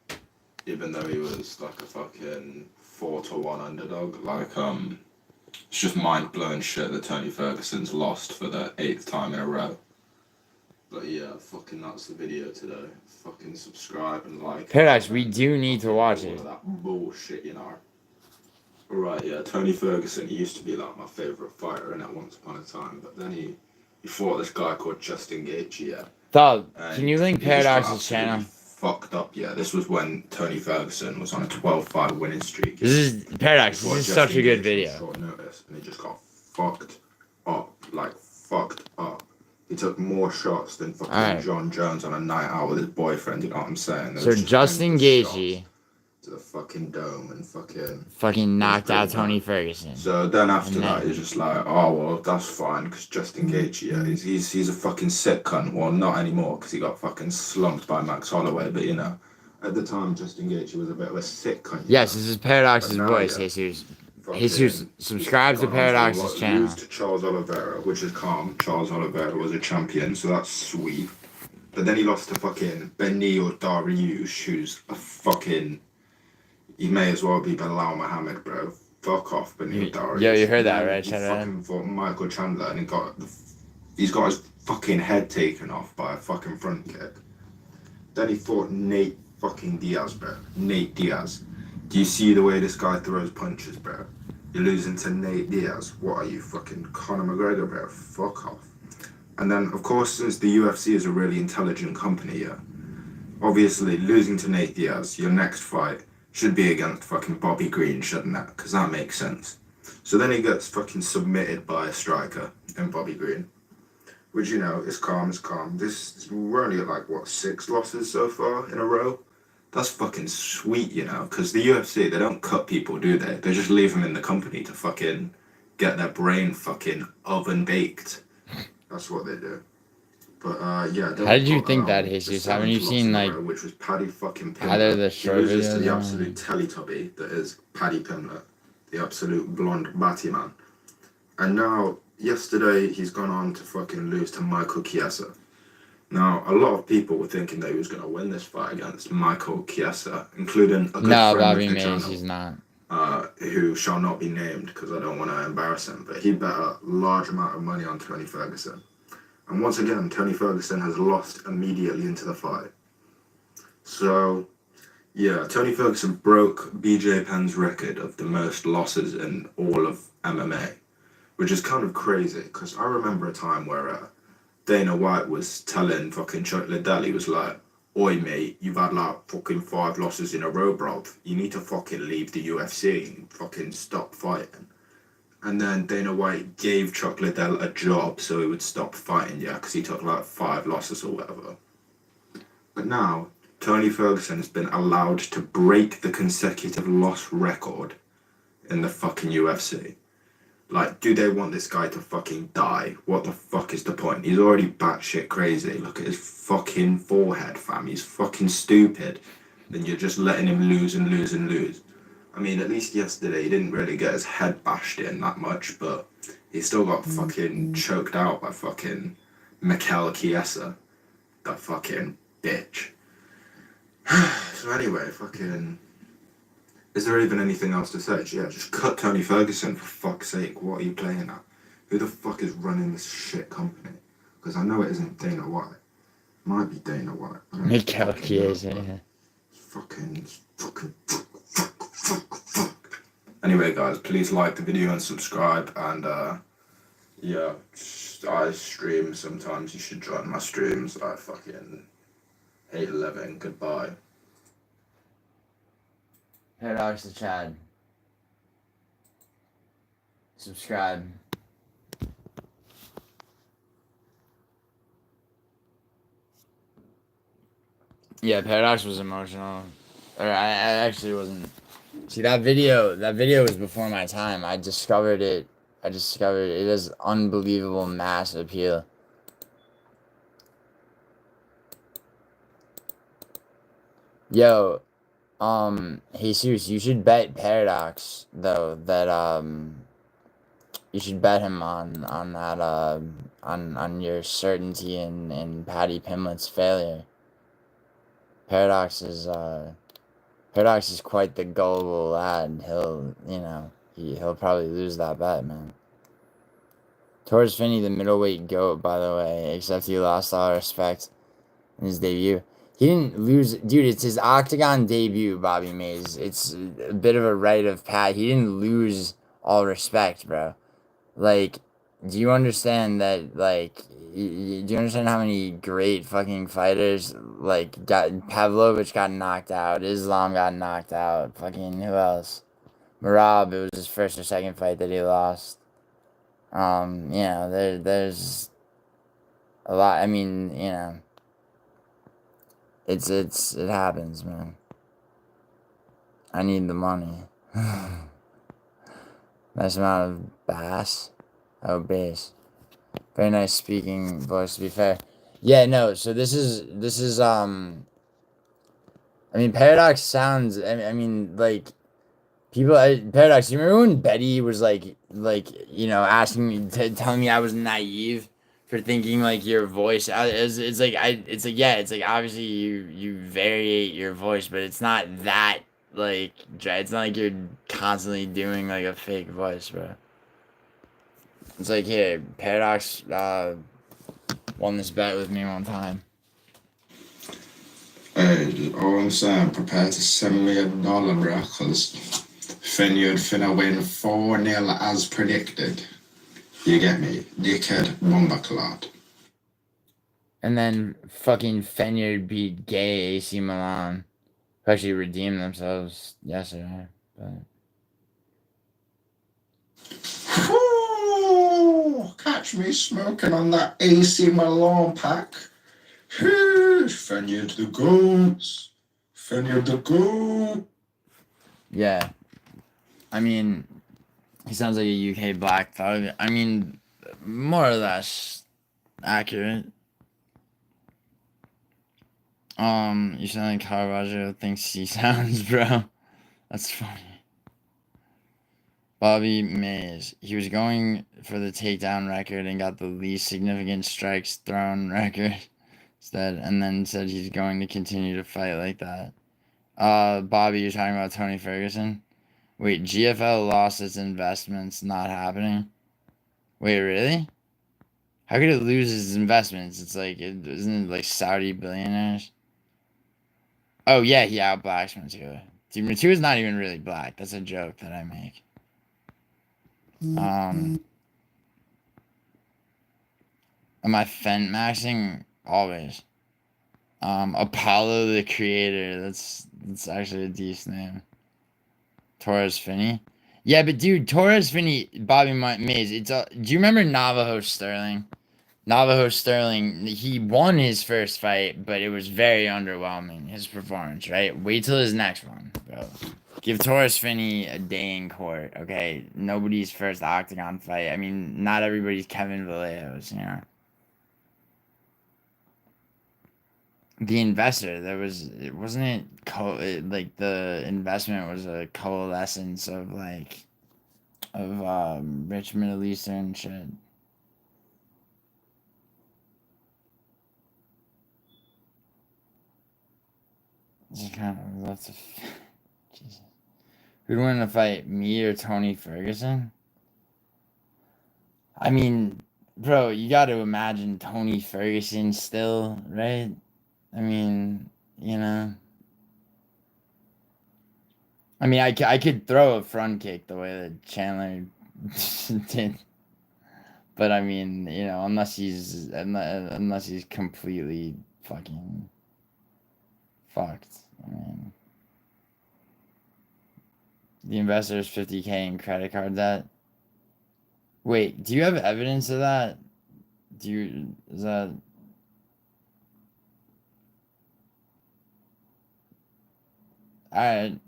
Even though he was like a fucking 4-1 underdog, like, it's just mind-blowing shit that Tony Ferguson's lost for the 8th time in a row. But yeah, fucking that's the video today. Fucking subscribe and like. Paradox, we do need to watch it. All of that bullshit, you know. Right, yeah, Tony Ferguson, he used to be like my favourite fighter in it once upon a time, but then he fought this guy called Justin Gaethje, yeah. Thug, can you link He just got Paradox's channel? fucked up, yeah. This was when Tony Ferguson was on a 12-fight winning streak. This is, Paradox, this is such a good video. Short notice, and he just got fucked up, like fucked up. He took more shots than fucking John Jones on a night out with his boyfriend, you know what I'm saying? So Justin Gaethje to the fucking dome and fucking knocked out Tony Ferguson. So then after that, he's just like, oh well, that's fine, because Justin Gaethje, yeah, he's a fucking sick cunt. Well, not anymore, because he got fucking slumped by Max Holloway. But you know, at the time, Justin Gaethje was a bit of a sick cunt. Yes, this is Paradox's voice, Jesus. Jesus, subscribe to Paradox's channel. Lose to Charles Oliveira, which is calm. Charles Oliveira was a champion, so that's sweet. But then he lost to fucking Benil Dariush, who's a fucking. He may as well be Bilal Muhammad, bro. Fuck off, Benil Dariush. Yo, you heard that, right? He fucking fought Michael Chandler, and he's got his fucking head taken off by a fucking front kick. Then he fought Nate fucking Diaz, bro. Nate Diaz. Do you see the way this guy throws punches, bro? You're losing to Nate Diaz. What are you, fucking Conor McGregor, bro? Fuck off. And then, of course, since the UFC is a really intelligent company, yeah, obviously losing to Nate Diaz, your next fight should be against fucking Bobby Green, shouldn't it? Because that makes sense. So then he gets fucking submitted by a striker in Bobby Green, which, you know, is calm, it's calm. We're only at like, what, 6 losses so far in a row? That's fucking sweet, you know, because the UFC, they don't cut people, do they? They just leave them in the company to fucking get their brain fucking oven baked. That's what they do. But, yeah. How did you think that, Jesus? Haven't you seen, like, which was Paddy fucking Pimblett. Tyler the short videos? He loses to the videos? absolute Teletubby that is Paddy Pimblett, the absolute blonde batty man. And now, yesterday, he's gone on to fucking lose to Michael Chiesa. Now, a lot of people were thinking that he was going to win this fight against Michael Chiesa, including a good friend Bobby of the Mays, channel, he's not. who shall not be named because I don't want to embarrass him, but he bet a large amount of money on Tony Ferguson. And once again, Tony Ferguson has lost immediately into the fight. So, yeah, Tony Ferguson broke BJ Penn's record of the most losses in all of MMA, which is kind of crazy, because I remember a time where Dana White was telling fucking Chuck Liddell, he was like, oi mate, you've had like fucking 5 losses in a row, bro. You need to fucking leave the UFC and fucking stop fighting. And then Dana White gave Chuck Liddell a job so he would stop fighting, yeah, because he took like 5 losses or whatever. But now, Tony Ferguson has been allowed to break the consecutive loss record in the fucking UFC. Like, do they want this guy to fucking die? What the fuck is the point? He's already batshit crazy. Look at his fucking forehead, fam. He's fucking stupid. Then you're just letting him lose and lose and lose. I mean, at least yesterday he didn't really get his head bashed in that much, but he still got fucking choked out by fucking Mikel Chiesa. That fucking bitch. So anyway, fucking... Is there even anything else to say? Yeah, just cut Tony Ferguson, for fuck's sake. What are you playing at? Who the fuck is running this shit company? Because I know it isn't Dana White. It might be Dana White. Mikel Chiesa, yeah. Fucking. Anyway, guys, please like the video and subscribe. And, yeah, I stream sometimes. You should join my streams. I fucking hate living. Goodbye. Paradox to Chad. Subscribe. Yeah, Paradox was emotional. Or I actually wasn't. See, that video was before my time. I discovered it has unbelievable mass appeal. Yo, Jesus, you should bet Paradox though that you should bet him on that on your certainty in Paddy Pimlet's failure. Paradox is quite the gullible lad. He'll probably lose that bet, man. Torres Finney, the middleweight GOAT, by the way, except he lost all respect in his debut. He didn't lose, dude. It's his octagon debut, Bobby Mays. It's a bit of a rite of passage. He didn't lose all respect, bro. Like, do you understand that? Like, do you understand how many great fucking fighters Pavlovich got knocked out, Islam got knocked out, fucking who else? Merab, it was his first or second fight that he lost. There's a lot. I mean, it happens, man. I need the money. Nice amount of bass. Oh, bass. Very nice speaking voice, to be fair. Yeah, no, so this is Paradox sounds, Paradox, you remember when Betty was asking me, telling me I was naive for thinking your voice, it's obviously you variate your voice, but it's not that, it's not like you're constantly doing a fake voice, bro. It's here, Paradox won this bet with me one time. Hey, all I'm saying, prepare to send me $1, bro, because Finyard finna win 4-0 as predicted. You get me? Dickhead Bombaclad. And then fucking Fenyard beat gay AC Milan, who actually redeemed themselves yesterday, but... Catch me smoking on that AC Milan pack. Fenyard the goats. Fenyard the goat. Yeah. He sounds like a UK Black Thug. More or less accurate. You sound like Caravaggio thinks he sounds, bro. That's funny. Bobby Mays. He was going for the takedown record and got the least significant strikes thrown record instead, and then said he's going to continue to fight like that. Bobby, you're talking about Tony Ferguson? Wait, GFL lost its investments, not happening? Wait, really? How could it lose its investments? It's isn't it Saudi billionaires? Oh, yeah, he outblacks Matua. Dude, Matua's not even really black. That's a joke that I make. Am I fent maxing? Always. Apollo the Creator. That's actually a decent name. Torres Finney. Yeah, but dude, Torres Finney, Bobby Mays. Do you remember Navajo Sterling? Navajo Sterling, he won his first fight, but it was very underwhelming, his performance, right? Wait till his next one, bro. Give Taurus Finney a day in court, okay? Nobody's first octagon fight. I mean, not everybody's Kevin Vallejos, you know. The investor, wasn't it like the investment was a coalescence of like rich Middle Eastern shit. Just kind of lots of Jesus. Who'd win in a fight, me or Tony Ferguson? I mean, bro, you got to imagine Tony Ferguson still, right? I mean, you know. I mean, I could throw a front kick the way that Chandler did. But I mean, you know, unless he's completely fucking fucked. I mean, the investor's 50K in credit card debt. Wait, do you have evidence of that? Is that? Alright.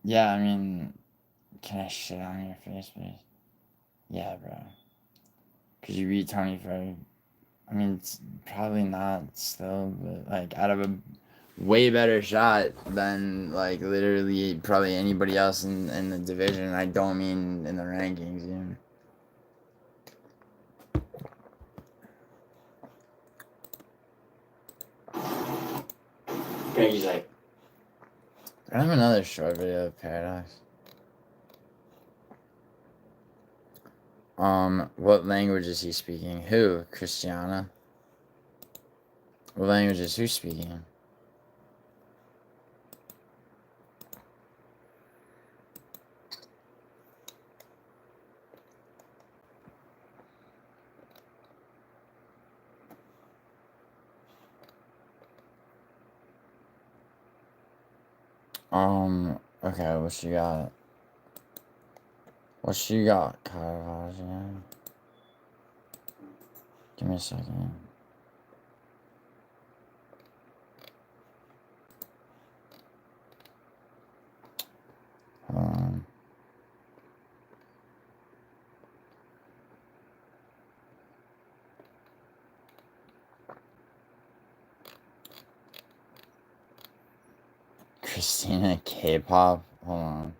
Yeah, I mean, can I shit on your face, please? Yeah, bro. Could you beat Tony Ferg? I mean, it's probably not still, but like out of a way better shot than like literally probably anybody else in the division. I don't mean in the rankings, you know. He's like, I have another short video of Paradox. What language is he speaking? Who? Cristiano? What language is who speaking? Okay, what she got? What she got, Caravaggio? Give me a second. Hold on. Christina K-pop? Hold on.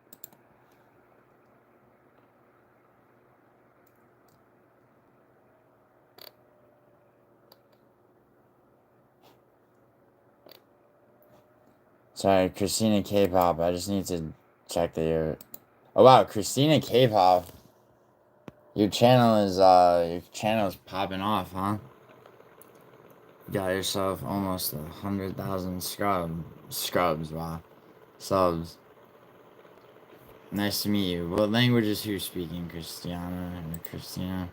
Sorry, Christina K-pop. I just need to check that you're... Oh wow, Christina K-pop. Your channel is popping off, huh? You got yourself almost 100,000 scrubs, wow. Subs. Nice to meet you. What language is who speaking? Christiana or Christina?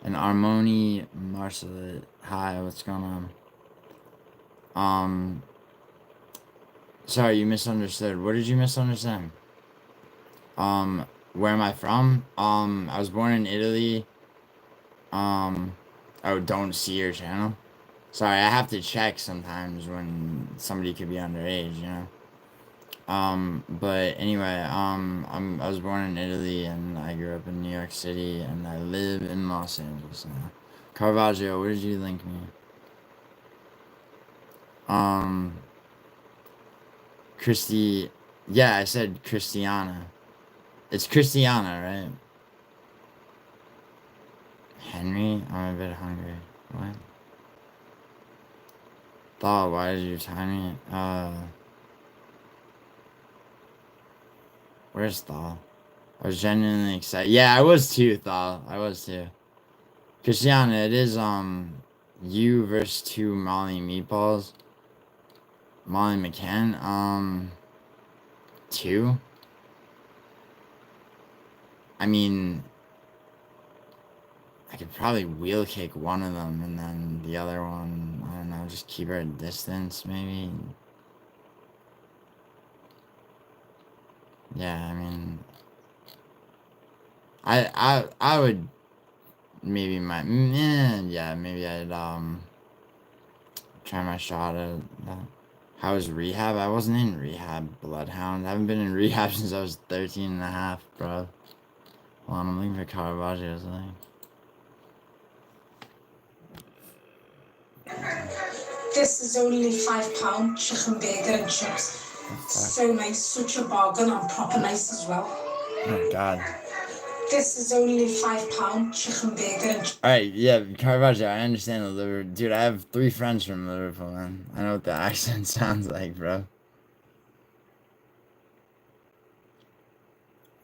And Armoni Marcelet. Hi, what's going on? Sorry, you misunderstood. What did you misunderstand? Where am I from? I was born in Italy. Oh, don't see your channel. Sorry, I have to check sometimes when somebody could be underage, you know. But anyway, I was born in Italy and I grew up in New York City and I live in Los Angeles now. Caravaggio, where did you link me? Christy, yeah, I said Christiana. It's Christiana, right? Henry, I'm a bit hungry. What? Thought, why did you time me? Where's Thal? I was genuinely excited. Yeah, I was too, Thal. I was too. Christiana, it is, you versus 2 Molly Meatballs. Molly McCann, 2? I mean, I could probably wheel kick one of them and then the other one, I don't know, just keep her at distance, maybe. Yeah, I mean, I would maybe yeah, maybe I'd try my shot at how was rehab? I wasn't in rehab, Bloodhound. I haven't been in rehab since I was 13 and a half, bro. Hold on, I'm looking for Caravaggio or something. This is only £5 chicken burger and chips. So nice, such a bargain and proper nice as well. Oh god. This is only £5 chicken burger and chips. Alright, yeah, Caravaggio, I understand the Liverpool. Dude, I have 3 friends from Liverpool, man. I know what the accent sounds like, bro.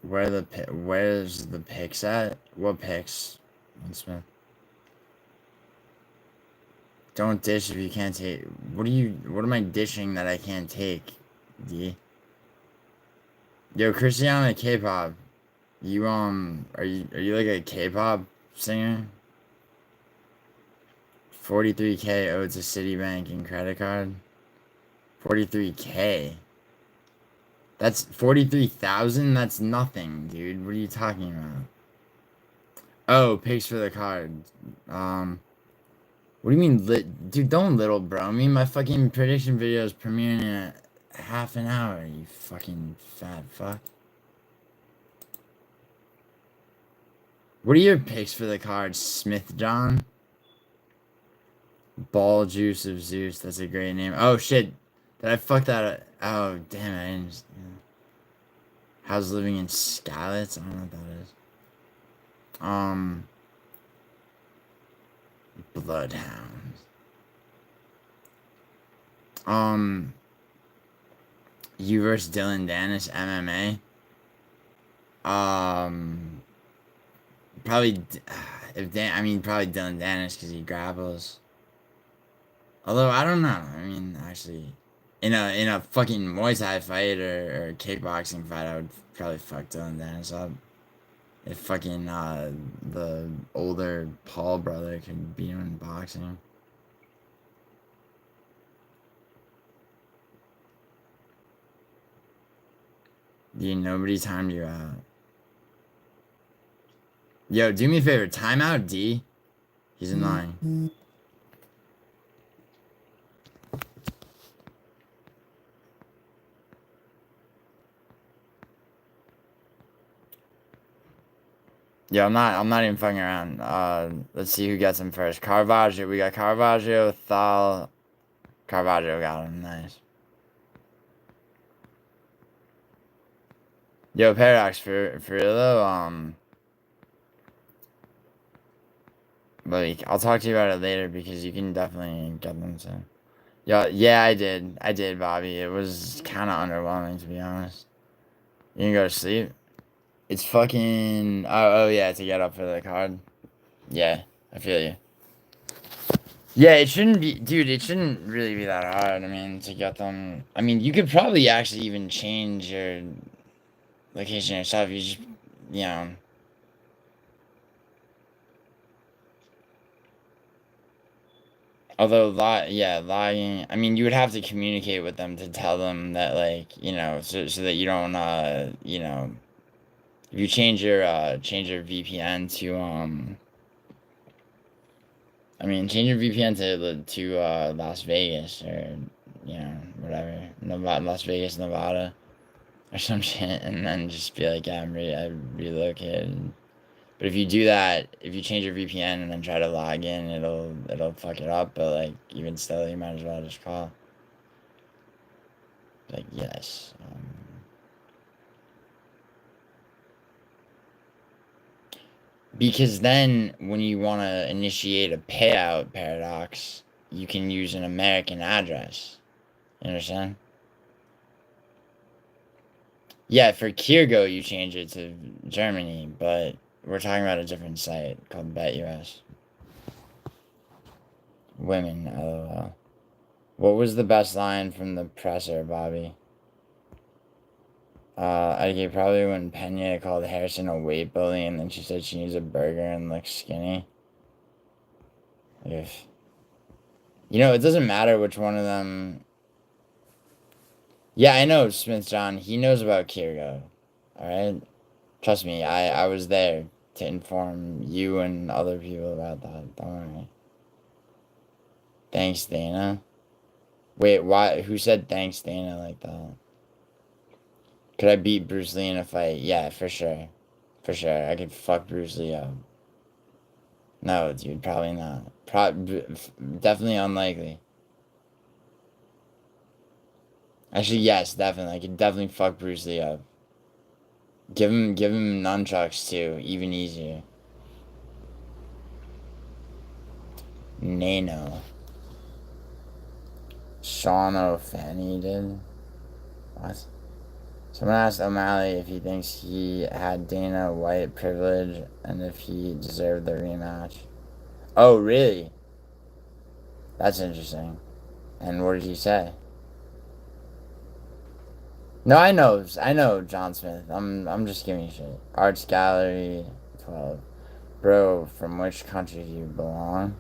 Where's the pics at? What pics? Smith. Don't dish if you can't take. What am I dishing that I can't take? D. Yo, Cristiano K-pop. You are you like a K-pop singer? 43K owed to Citibank and credit card. 43K. That's 43,000. That's nothing, dude. What are you talking about? Oh, pics for the card. What do you mean, dude? Don't little, bro. I mean, my fucking prediction video is premiering in half an hour. You fucking fat fuck. What are your picks for the card, Smith John? Ball Juice of Zeus. That's a great name. Oh shit, did I fuck that up? Oh damn, I didn't. How's living in Skylets? I don't know what that is. Bloodhound. You versus Dylan Dennis MMA. Probably probably Dylan Dennis because he grapples. Although I don't know. I mean, actually, in a fucking Muay Thai fight or kickboxing fight, I would probably fuck Dylan Dennis up. If fucking the older Paul brother could beat him in boxing. Yeah, nobody timed you out. Yo, do me a favor, time out D. He's annoying. Yeah, I'm not even fucking around. Let's see who gets him first. Caravaggio, we got Caravaggio, Thal. Caravaggio got him, nice. Yo, Paradox, for real though, but I'll talk to you about it later because you can definitely get them to. Yeah, I did, Bobby. It was kind of underwhelming, to be honest. You can go to sleep. It's fucking. Oh yeah, to get up for the card. Yeah, I feel you. Yeah, it shouldn't be, dude. It shouldn't really be that hard. I mean, to get them. I mean, you could probably actually even change your location yourself. You just, you know. Although, lying, I mean, you would have to communicate with them to tell them that, like, you know, so that you don't, you know, if you change your VPN to, I mean, change your VPN to Las Vegas or, you know, whatever, Las Vegas, Nevada, or some shit, and then just be like, yeah, I relocated. But if you do that, if you change your VPN and then try to log in, it'll fuck it up. But like even still, you might as well just call. Like yes. Because then when you want to initiate a payout, Paradox, you can use an American address. You understand? Yeah, for Kirgo you change it to Germany, but we're talking about a different site called BetUS. Women, LOL. What was the best line from the presser, Bobby? Okay, probably when Pena called Harrison a weight bully and then she said she needs a burger and looks skinny. If you know, it doesn't matter which one of them. Yeah, I know Smith John. He knows about Kirgo. Alright? Trust me, I was there to inform you and other people about that. Don't worry. Thanks, Dana. Wait, why? Who said thanks, Dana, like that? Could I beat Bruce Lee in a fight? Yeah, for sure. For sure. I could fuck Bruce Lee up. No, dude, probably not. Definitely unlikely. Actually, yes, definitely. I could definitely fuck Bruce Lee up. Give him nunchucks too, even easier. Nano. Sean O'Fanny did? What? Someone asked O'Malley if he thinks he had Dana White privilege and if he deserved the rematch. Oh, really? That's interesting. And what did he say? No, I know John Smith. I'm just giving you shit. Arts Gallery 12. Bro, from which country do you belong?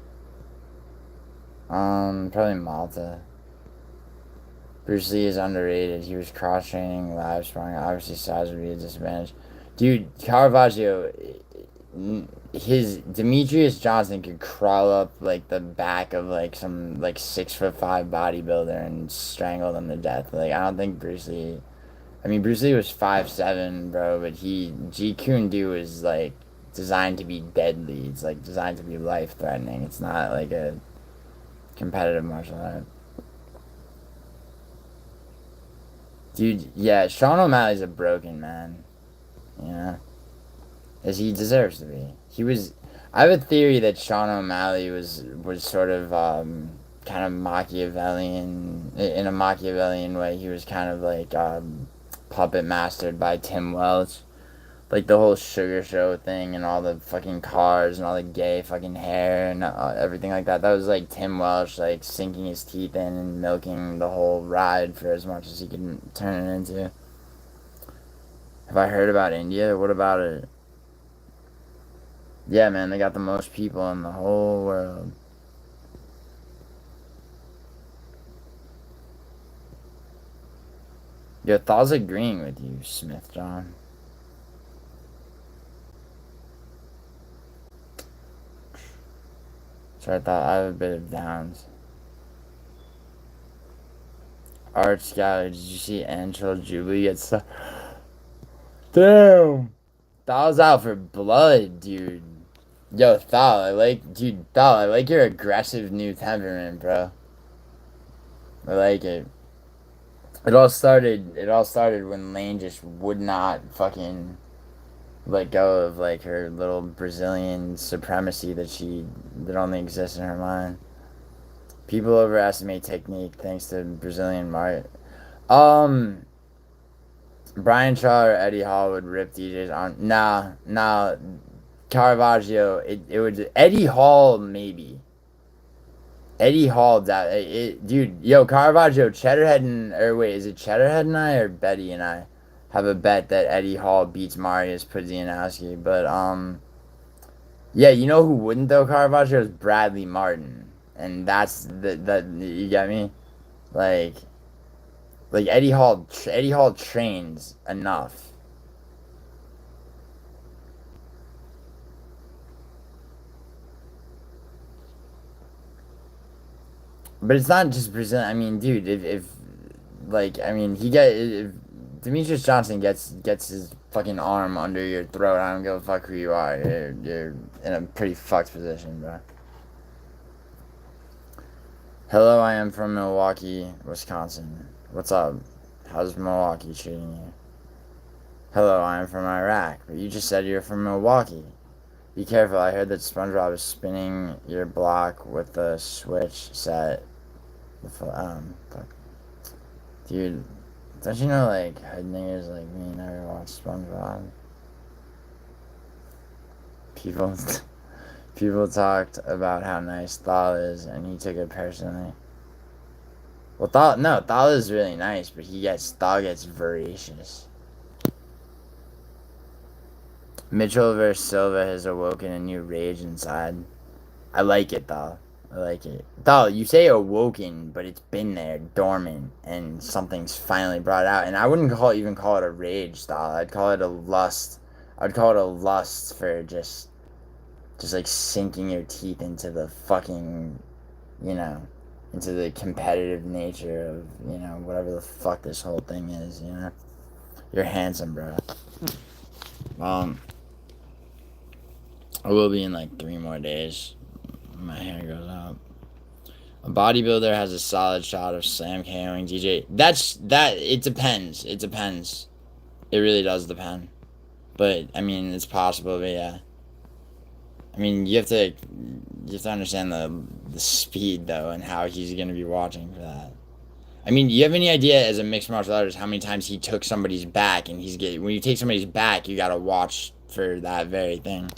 Probably Malta. Bruce Lee is underrated. He was cross-training, live sparring. Obviously, size would be a disadvantage. Dude, Caravaggio, his Demetrius Johnson could crawl up like the back of like some like 6'5" bodybuilder and strangle them to death. Like I don't think Bruce Lee. I mean, Bruce Lee was 5'7", bro, but Jeet Kune Do is like designed to be deadly. It's like designed to be life-threatening. It's not like a competitive martial art. Dude, yeah, Sean O'Malley's a broken man. You know? As he deserves to be. I have a theory that Sean O'Malley was sort of, kind of Machiavellian, in a Machiavellian way. He was kind of like, puppet mastered by Tim Welch. Like the whole sugar show thing and all the fucking cars and all the gay fucking hair and everything like that. That was like Tim Welch like sinking his teeth in and milking the whole ride for as much as he could turn it into. Have I heard about India? What about it? Yeah, man, they got the most people in the whole world. Your thoughts agreeing with you, Smith John. So I thought I have a bit of downs. Arts Gallery, did you see Angel Jubilee get stuck? Damn! Thal's out for blood, dude. Yo, Thal, I like your aggressive new temperament, bro. I like it. It all started when Lane just would not fucking let go of like her little Brazilian supremacy that only exists in her mind. People overestimate technique thanks to Brazilian market. Brian Shaw or Eddie Hall would rip DJ's arm. Nah. Caravaggio, it would Eddie Hall maybe. Eddie Hall, dude, yo, Caravaggio, is it Cheddarhead and I or Betty and I have a bet that Eddie Hall beats Mariusz Pudzianowski, but, yeah, you know who wouldn't though, Caravaggio, is Bradley Martin, and that's, you get me? Like Eddie Hall trains enough. But it's not just Brazil. I mean, dude, if Demetrius Johnson gets his fucking arm under your throat, I don't give a fuck who you are. You're in a pretty fucked position, bro. Hello, I am from Milwaukee, Wisconsin. What's up? How's Milwaukee treating you? Hello, I am from Iraq, but you just said you're from Milwaukee. Be careful, I heard that SpongeBob is spinning your block with the switch set. Fuck. Dude, don't you know, like, hood niggas like me never watch SpongeBob? People talked about how nice Thal is, and he took it personally. Well, Thal is really nice, but Thal gets voracious. Mitchell vs. Silva has awoken a new rage inside. I like it, Thal. I like it. Thal, you say awoken, but it's been there, dormant, and something's finally brought out. And I wouldn't even call it a rage, Thal. I'd call it a lust. I'd call it a lust for just like sinking your teeth into the fucking, into the competitive nature of, you know, whatever the fuck this whole thing is, you know? You're handsome, bro. I will be in like 3 more days. My hair goes out. A bodybuilder has a solid shot of slam KOing DJ. It depends. It depends. It really does depend. But, I mean, it's possible, but yeah. I mean, you have to understand the speed, though, and how he's going to be watching for that. I mean, do you have any idea, as a mixed martial artist, how many times he took somebody's back, and when you take somebody's back, you gotta watch for that very thing.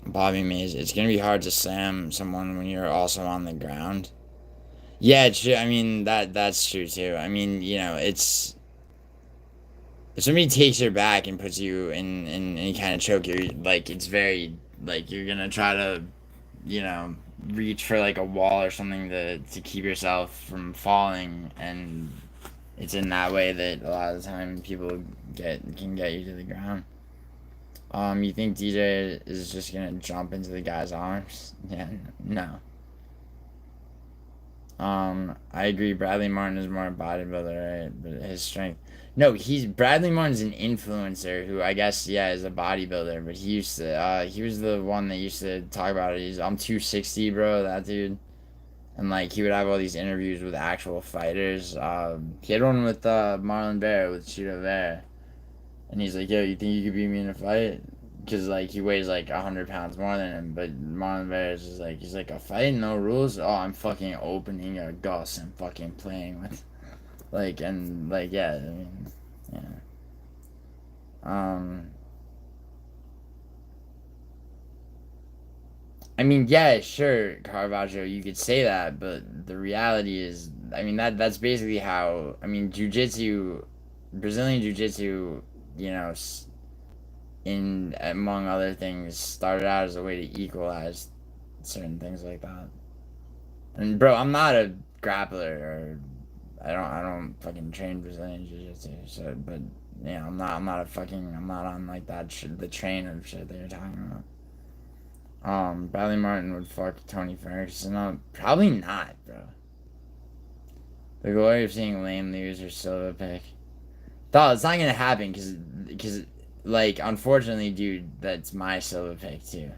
Bobby Mays, it's gonna be hard to slam someone when you're also on the ground. Yeah, true. I mean, that's true, too. I mean, you know, it's... If somebody takes your back and puts you in any kind of choke, you're, like, it's very... Like, you're gonna try to, you know, reach for like a wall or something to keep yourself from falling, and it's in that way that a lot of the time people can get you to the ground. You think DJ is just gonna jump into the guy's arms? Yeah, no. I agree. Bradley Martin is more a bodybuilder, right? But his strength. No, Bradley Martin's an influencer who I guess is a bodybuilder, but he was the one that used to talk about it. I'm 260, bro, that dude. And like he would have all these interviews with actual fighters. He had one with Marlon Bear, with Cheeto Bear. And he's like, yo, you think you could beat me in a fight? Because like he weighs like 100 pounds more than him, but Marlon Bear is just like, he's like, a fight, no rules? Oh, I'm fucking opening a Gus and fucking playing with, like, and like, yeah, I mean, yeah. I mean, yeah, sure, Caravaggio, you could say that, but the reality is, I mean, that's basically how, I mean, jiu-jitsu, Brazilian jiu-jitsu, you know, among other things, started out as a way to equalize certain things like that. And bro, I'm not a grappler, or I don't fucking train Brazilian jiu-jitsu, so, but you know, I'm not on like that the train of shit that you're talking about. Bradley Martin would fuck Tony Ferguson. No, probably not, bro. The glory of seeing lame lose or Silva pick. Dog, it's not gonna happen, because like, unfortunately, dude, that's my Silva pick, too.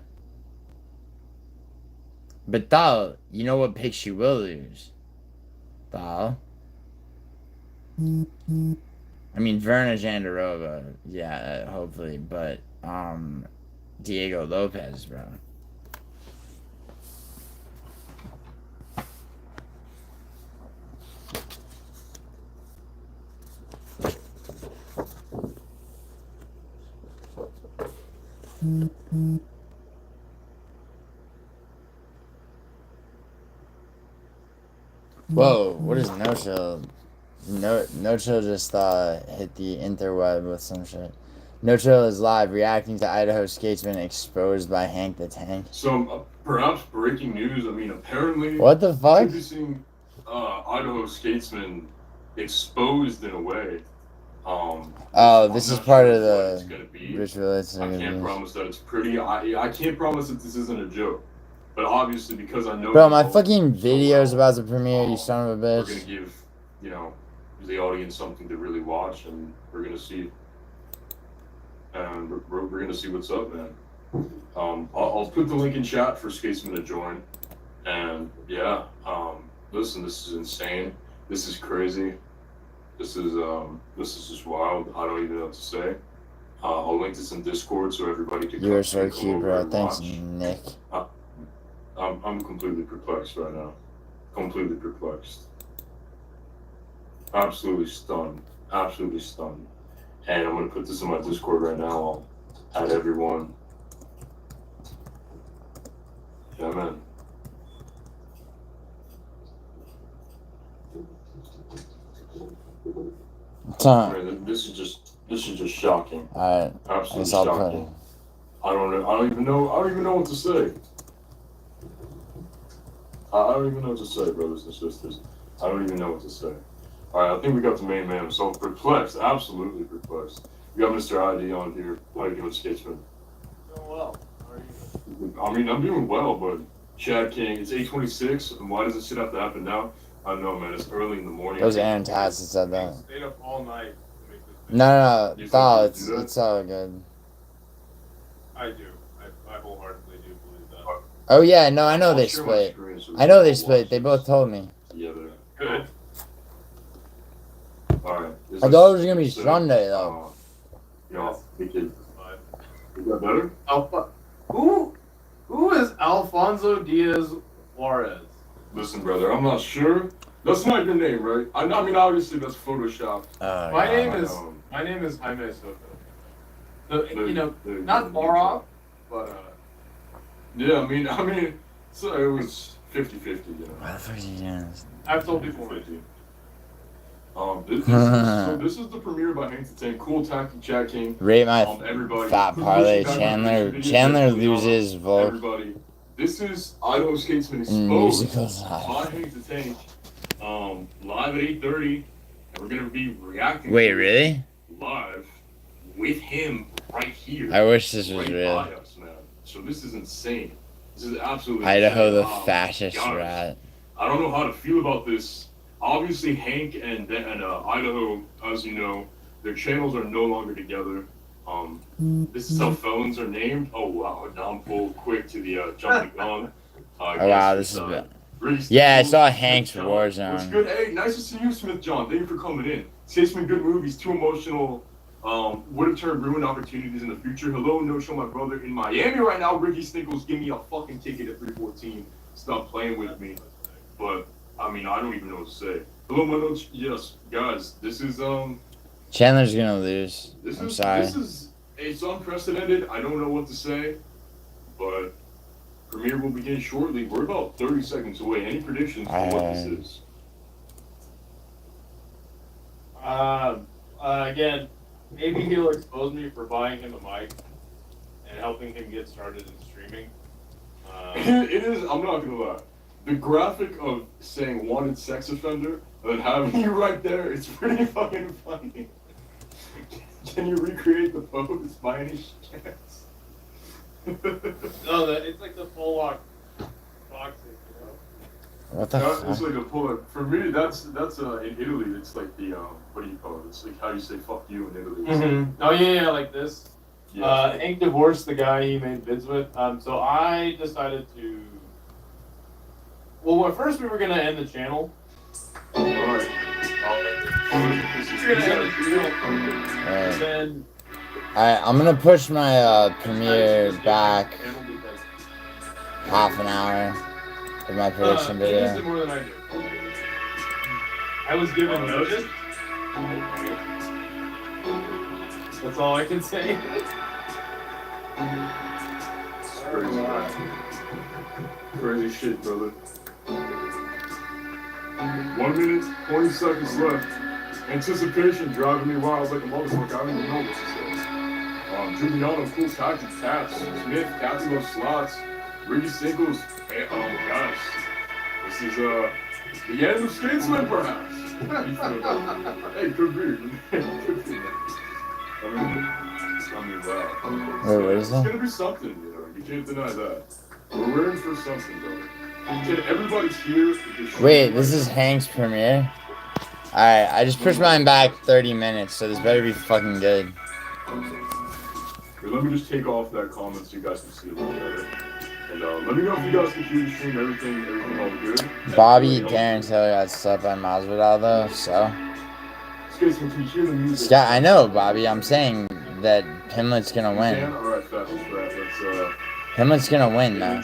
But, Dal, you know what picks you will lose? Dal? I mean, Verna Jandarova, yeah, hopefully, but, Diego Lopez, bro. Whoa, what is no chill? No chill just hit the interweb with some shit. No chill is live, reacting to Idaho Skatesman exposed by Hank the Tank. So perhaps breaking news. I mean, apparently, what the fuck? Introducing Idaho Skatesman exposed in a way. Oh, this is part of the ritual. I can't promise that it's pretty. I can't promise that this isn't a joke. But obviously, because I know. Bro, my fucking video's about to premiere, you son of a bitch. We're gonna give, you know, the audience something to really watch, and we're gonna see. And we're gonna see what's up, man. I'll put the link in chat for Skatesman to join. And yeah, listen, this is insane. This is crazy. This is just wild. I don't even know what to say. I'll link this in Discord so everybody can. You're so cute, bro. Thanks, Nick. I'm completely perplexed right now. Completely perplexed. Absolutely stunned. Absolutely stunned. And I'm gonna put this in my Discord right now. I'll add everyone. Yeah, man. Man, this is just shocking. Alright. Absolutely shocking. I don't even know what to say. I don't even know what to say, brothers and sisters. I don't even know what to say. Alright, I think we got the main man himself. Perplexed, absolutely perplexed. We got Mr. ID on here. How you doing, Skatesman? well. How are you? I mean, I'm doing well, but Chad King, it's 8:26, and why does this shit have to happen now? I don't know, man. It's early in the morning. It was Aaron Tass that said that. Stayed up all night to make this. No, You Thal, think you do that? it's all good. I do. I wholeheartedly do believe that. Oh yeah, no, I know I'll they share my split. screen so we I know can they all split. watch They this both told me. together. Good. Alright. I thought it was gonna be Sunday though. Yeah, we could. Is that better? Who is Alfonso Diaz Juarez? Listen, brother, I'm not sure. That's not your name, right? I mean, obviously that's Photoshop. Oh, My yeah. name is Jaime Soto. There- You know, there- not far off, but Yeah, I mean, so it was 50-50, you know. Why the fuck are you doing this? I've told people. 50. This is the premiere by Hank the Tank. Cool tactic, Chad King. Rate my Everybody. fat parlay. Pushing back on Chandler. this video, Chandler Giuliano, loses Volk Everybody. This is Idaho Skatesman in Exposed musicals by live. Hank the Tank. Live at 8:30, and we're gonna be reacting. Wait, to it really? Live with him right here. I wish this was right real. by us, man. So this is insane. This is absolutely Idaho, insane. the fascist guys, rat. I don't know how to feel about this. Obviously, Hank and Idaho, as you know, their channels are no longer together. This is how felons are named. Oh wow! Now I'm full quick to the jump the gun. Oh wow, this is bad. Really Yeah, I cool. saw Smith Hank's John. Warzone. What's good? Hey, nice to see you, Smith John. Thank you for coming in. Statesman, good movies, too emotional. Would have turned ruined opportunities in the future. Hello, no show, my brother in Miami right now. Ricky Stinkles, give me a fucking ticket at 314. Stop playing with me. But I mean, I don't even know what to say. Hello, my notes. Yes, guys, this is Chandler's gonna lose. this I'm is sorry. it's unprecedented. I don't know what to say, but premiere will begin shortly. We're about 30 seconds away. Any predictions for what this is? Again, maybe he'll expose me for buying him a mic and helping him get started in streaming. It is. I'm not gonna lie. The graphic of saying wanted sex offender and then having you right there, it's pretty fucking funny. Can you recreate the pose by any chance? No, it's like the full lock boxing, you know? What the It's fuck? like a pull-up. For me, that's in Italy. It's like the what do you call it? It's like how you say "fuck you" in Italy. Mm-hmm. Oh yeah, like this. Yeah. Hank divorced the guy he made vids with. So I decided to. Well, at first we were gonna end the channel. All right. We were gonna end the channel, and Alright, then I'm gonna push my premiere back channel because half an hour of my prediction he missed it video. more than I did. I was given notice. That's all I can say. Crazy shit, brother. 1 minute, 20 seconds left. Anticipation driving me wild like a motherfucker. I don't even know what to say. Giuliano, cool tactic, Taps, Smith, Captain of Slots, Ricky Sinkles. Hey, gosh. This is the end of Statesman, perhaps. Hey, could be. Could be. I mean, wow. Wait, what is It's that? gonna be something, you know. You can't deny that. We're in for something, brother. Everybody's here. Wait, this is Hank's premiere? Alright, I just pushed mine back 30 minutes, so this better be fucking good. Here, let me just take off that comment so you guys can see a little better. And let me know if you guys can hear the stream, everything all good. Bobby Darren Taylor got slept by Masvidal though, so. Statesman, can you hear the music? Yeah, I know, Bobby. I'm saying that Pimlet's gonna You win. can? Alright, fast as crap. Let's Pimlet's gonna win though.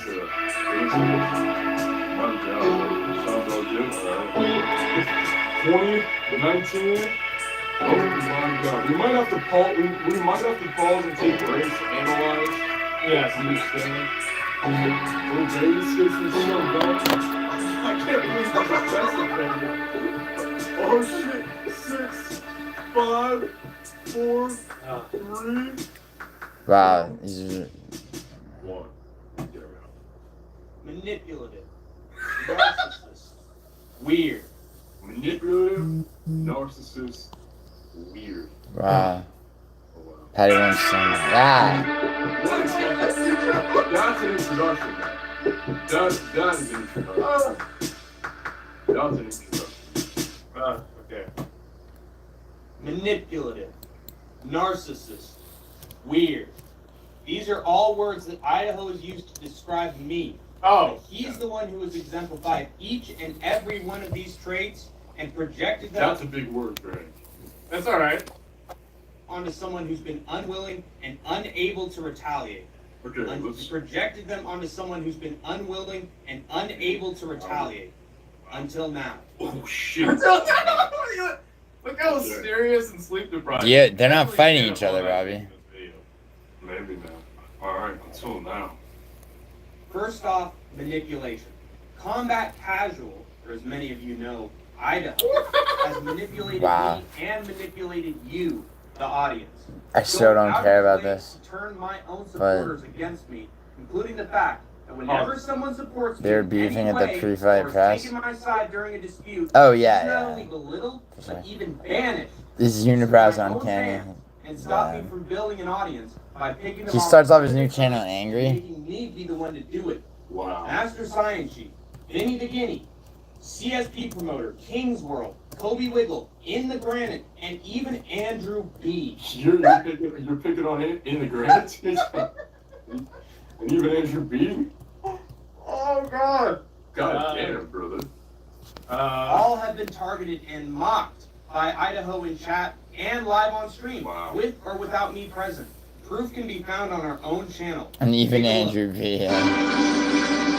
Sounds all good. Alright. 20, 19. Oh my god. We might have to pause. We might have to pause and take breaks to analyze. Yes. Understand. Little baby Statesman so dumb. I can't believe that's a best offender. Oh shit. 6, 5, 4, 3, Wow, he's 1. Manipulative. Narcissist. Weird. Manipulative, narcissist, weird. wow. Oh, wow. Patty Winston. Yeah. What is That's an introduction, man. That is an introduction. That's an introduction. Okay. Manipulative, narcissist, weird. These are all words that Idaho has used to describe me. Oh. He's the one who has exemplified each and every one of these traits and projected them That's a big word, Greg. That's all right. onto someone who's been unwilling and unable to retaliate. Okay, let's. Projected them onto someone who's been unwilling and unable to retaliate until now. Oh shit. Look how serious and sleep deprived. Yeah, they're not fighting each other, Robbie. Maybe now. Alright, until now. First off, manipulation. Combat casual, or as many of you know, Idaho, has manipulated Wow. me and manipulated you, the audience. I still don't care about Going out of this. place to turn my own supporters against me, including the fact that whenever someone supports me, They're in beefing any at the way pre-fight or is press. taking my side during a dispute, Oh, he's yeah, not yeah. only belittled, For sure. but even banished. This is Unibrows my own Uncanny. fans and stop me Yeah. from building an audience by picking them He off starts off his new channel angry. making me be the one to do it. Wow. Master Science Chief, Vinny the Guinea, CSP promoter, King's World, Kobe Wiggle, In the Granite, and even Andrew B. You're picking on him in the grant? And even Andrew B? Oh God. God damn, brother. All have been targeted and mocked by Idaho in chat and live on stream, Wow. with or without me present. Proof can be found on our own channel. And even Take a look. Andrew V. Yeah.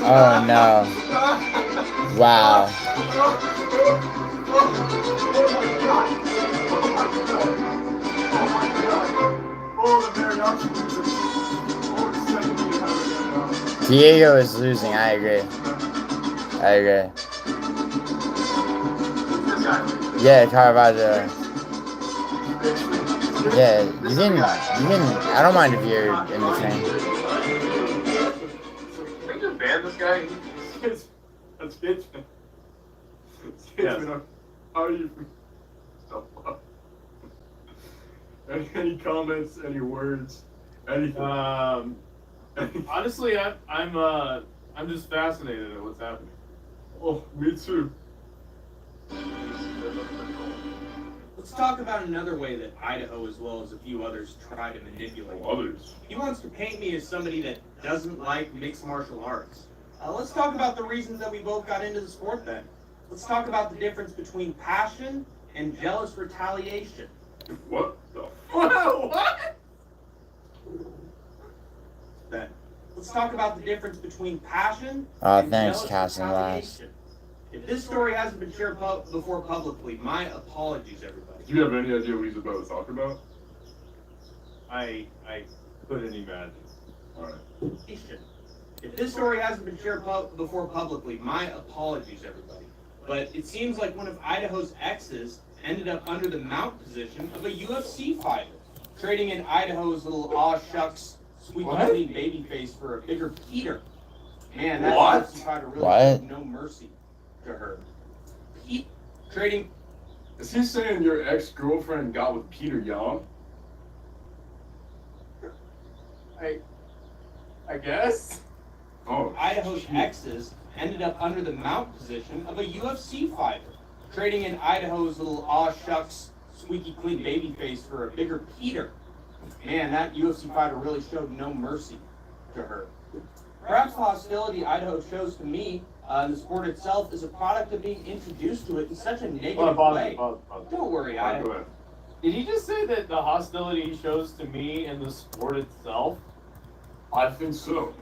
Oh no. Wow. Diego is losing, I agree. I agree. Yeah, Caravaggio. Yeah, you can, I don't mind if you're in the train. Can we just ban this guy? That's it. Yes. How are you? Any comments? Any words? Anything? Honestly, I'm just fascinated at what's happening. Oh, me too. Let's talk about another way that Idaho, as well as a few others, try to manipulate. Others. He wants to paint me as somebody that doesn't like mixed martial arts. Let's talk about the reasons that we both got into the sport then. Let's talk about the difference between passion and jealous retaliation. What the What? Then, let's talk about the difference between passion Oh, and thanks, jealous Castle retaliation. If this story hasn't been shared before publicly, my apologies, everybody. Do you have any idea what he's about to talk about? I couldn't imagine. Alright. If this story hasn't been shared before publicly, my apologies, everybody. But it seems like one of Idaho's exes ended up under the mount position of a UFC fighter, trading in Idaho's little aw shucks, squeaky clean baby face for a bigger Peter. Man, that What? UFC fighter really What? showed no mercy to her. Trading. Is he saying your ex-girlfriend got with Peter Young? I guess. Oh, Idaho's shit. exes ended up under the mount position of a UFC fighter, trading in Idaho's little aw shucks, squeaky clean baby face for a bigger Peter. Man, that UFC fighter really showed no mercy to her. Perhaps the hostility Idaho shows to me and the sport itself is a product of being introduced to it in such a negative way. Pause. Don't worry, Alright, go Idaho. ahead. Did he just say that the hostility he shows to me and the sport itself? I think so.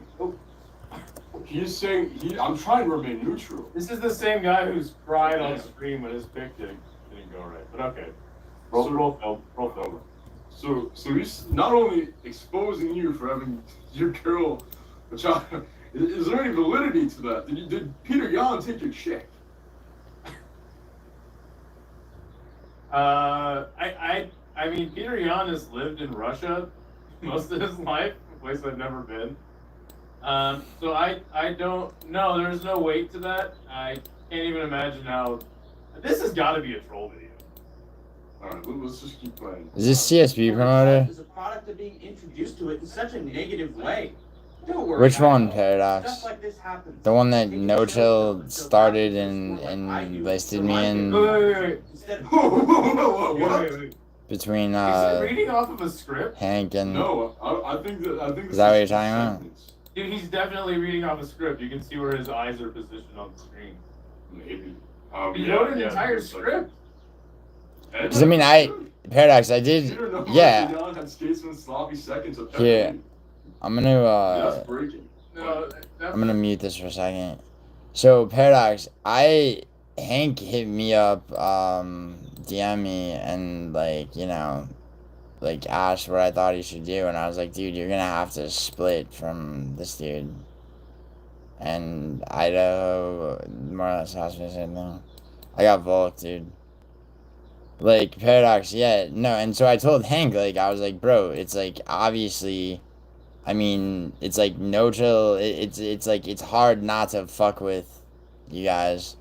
He's saying I'm trying to remain neutral. This is the same guy who's cried on screen when his pick didn't go right. But okay. Roll film. So he's not only exposing you for having your girl, a child. Is there any validity to that? Did Peter Yan take your chick? I mean, Peter Yan has lived in Russia most of his life, a place I've never been. So I don't know. There's no weight to that. I can't even imagine how. This has got to be a troll video. Alright, let's just keep playing. Is this CSB promoter? Is a product of being introduced to it in such a negative way. Don't worry. Which one, Idaho. Paradox? Stuff like this happens. The one that Take a No chill Chill pill, so started that and is what I do. listed So me I in Wait. Instead of What? between Is he reading off of a script? Hank and No, I think that. Is that what you're talking about? Dude, he's definitely reading off a script. You can see where his eyes are positioned on the screen. Maybe. He wrote an entire script. Because I mean Paradox I did yeah. Here, I'm gonna That's breaking. No, I'm gonna mute this for a second. So Paradox, Hank hit me up, DM me and like, you know, like asked what I thought he should do, and I was like, dude, you're gonna have to split from this dude. And Idaho more or less asked me the same thing. I got Volk, dude. Like Paradox, yeah, no, and so I told Hank, like, I was like, bro, it's like obviously, I mean, it's like No Chill. It's like it's hard not to fuck with you guys,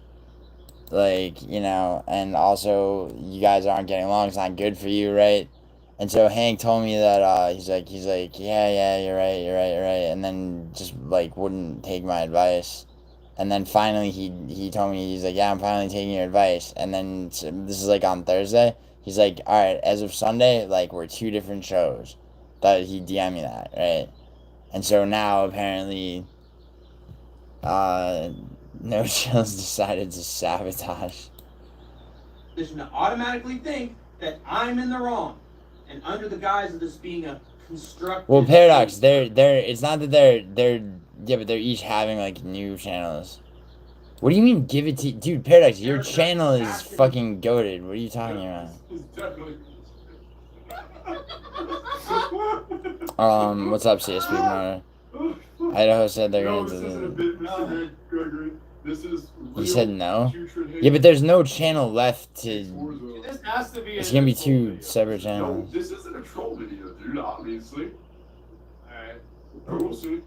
like, you know, and also you guys aren't getting along. It's not good for you, right? And so Hank told me that he's like, yeah, you're right, and then just like wouldn't take my advice. And then finally he told me, he's like, yeah, I'm finally taking your advice. And then this is like on Thursday. He's like, all right, as of Sunday, like we're two different shows. That he DM'd me that, right? And so now apparently No Chill's decided to sabotage. to automatically think that I'm in the wrong, and under the guise of this being a constructive. Well, Paradox, they're it's not that they're yeah, but they're each having like new channels. What do you mean give it to dude, Paradox, your channel is fucking goated. What are you talking about? What's up, CSP Promoter? Idaho said they're gonna do it. He said no? Yeah, but there's no channel left to. This has to be. It's gonna be two separate channels. This isn't a troll video, dude, obviously. Alright. We'll see.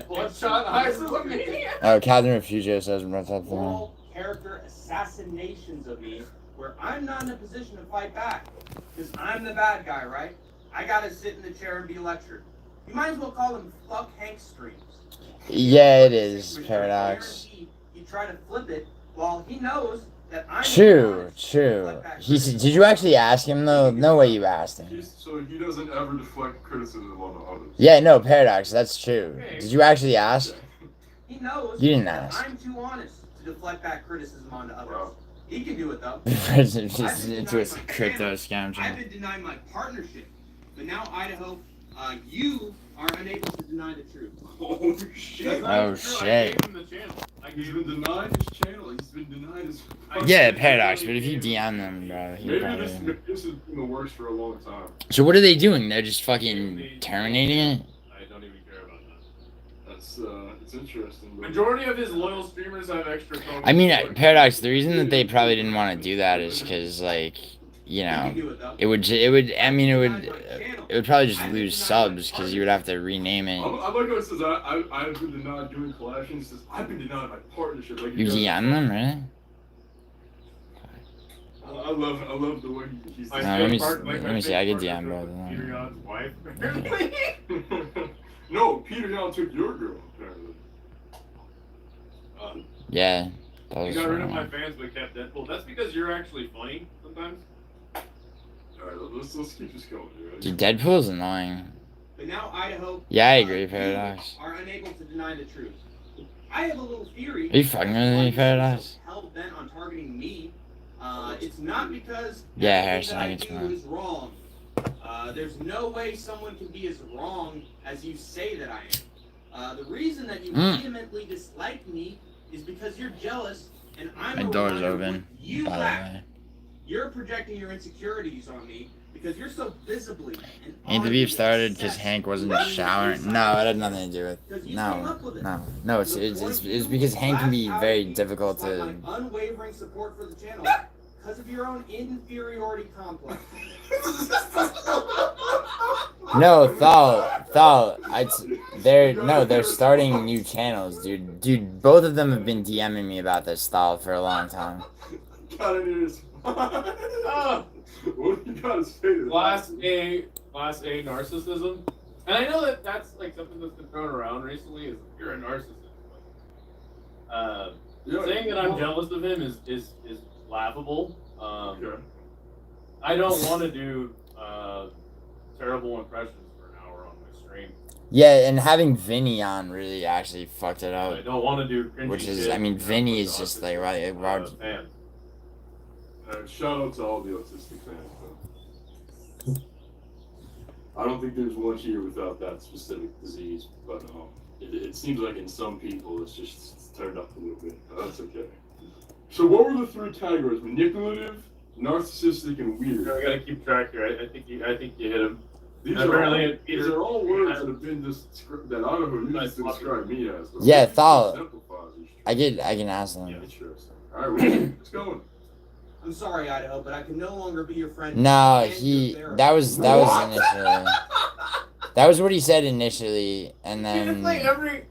Bloodshot eyes of a maniac. Oh, Captain Refugio says what's up there. Moral character assassinations of me, where I'm not in a position to fight back, because I'm the bad guy, right? I gotta sit in the chair and be lectured. You might as well call them fuck Hank streams. Yeah, it is, Paradox. He tried to flip it while he knows that I'm True. Did you actually ask him though? No way you asked him. So he doesn't ever deflect criticism on others. Yeah, no, Paradox, that's true. Did you actually ask? He knows You didn't that ask. I'm too honest to deflect back criticism onto others. Bro. He can do it though. It's into a crypto scam I've channel. been denied my partnership, but now Idaho, you are unable to deny the truth. Oh shit. Oh shit. He's been denied his channel. He's been denied his. Yeah, Paradox, but if you DM them, bro, he Maybe probably. this has been the worst for a long time. So what are they doing? They're just fucking terminating it? I don't even care about that. That's it's interesting. But Majority of his loyal streamers have extra phone. I mean, Paradox, the reason that they probably didn't want to do that is because, like, you He can know, do it though. it would probably just lose subs because you would have to rename it. I like how it says I've been denied doing collections. It says I've been denied my partnership. Like You DM them, really? I love the way he's. My let me favorite let my me see, I favorite could DM partner both of Peter them. Yan's wife, apparently. No, Peter Yan took your girl apparently. Yeah. That I was got rid of my fun. fans but kept Deadpool. That's because you're actually funny sometimes. Alright, let's keep this going, dude. Dude, Deadpool's annoying. But now Idaho. Yeah, I agree, you Paradox. Are unable to deny the truth. I have a little theory. Are you fucking with me, Paradox? Hell bent on targeting me. It's not because Yeah, everything Harrison, that I I get you, do man. is wrong. There's no way someone can be as wrong as you say that I am. The reason that you vehemently dislike me is because you're jealous, and I'm My a door's reminder of open, what you by the lack. way. You're projecting your insecurities on me because you're so visibly and Ain't the beef audibly started because obsessed Hank wasn't with showering? being No, it had nothing to do with. Because you came up with it. No. It's because Hank can be very difficult Despite to. my unwavering support for the channel because of your own inferiority complex. No, Thal, they're starting new channels, dude. Dude, both of them have been DMing me about this, Thal, for a long time. Got it is. What do you gotta say to Class A narcissism. And I know that that's like something that's been thrown around recently is you're a narcissist. Saying that I'm jealous of him is laughable. Okay. I don't want to do terrible impressions for an hour on my stream. Yeah, and having Vinny on really actually fucked it I up. don't want to do cringy Which is, shit, I mean, you know, Vinny with is just autistic, like, right, fans. Shout out to all the autistic fans, though. I don't think there's one here without that specific disease, but it seems like in some people it's turned up a little bit. That's okay. So what were the three categories? Manipulative, narcissistic, and weird. I gotta keep track here. I think you hit him. These are all words that have been that Idaho uses to describe me as. Yeah, Thal. I can ask them. Yeah, sure. All right, let's go. I'm sorry, Idaho, but I can no longer be your friend. No, and he your that was therapist. initially. That was what he said initially, and It's then like every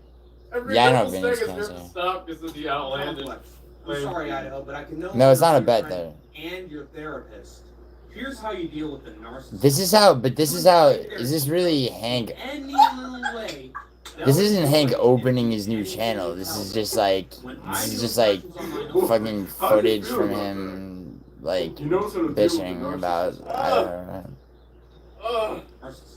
Yeah, I know couple Vinny's seconds you have gonna to say. stop because of the outlandish. I'm sorry, Idaho, but I can no longer No, it's not be a your bet friend and your therapist. Here's how you deal with the narcissist. this is this really Hank? Any little way. This isn't Hank opening his new channel. This is just like fucking footage from him like bitching about I don't know. Narcissists.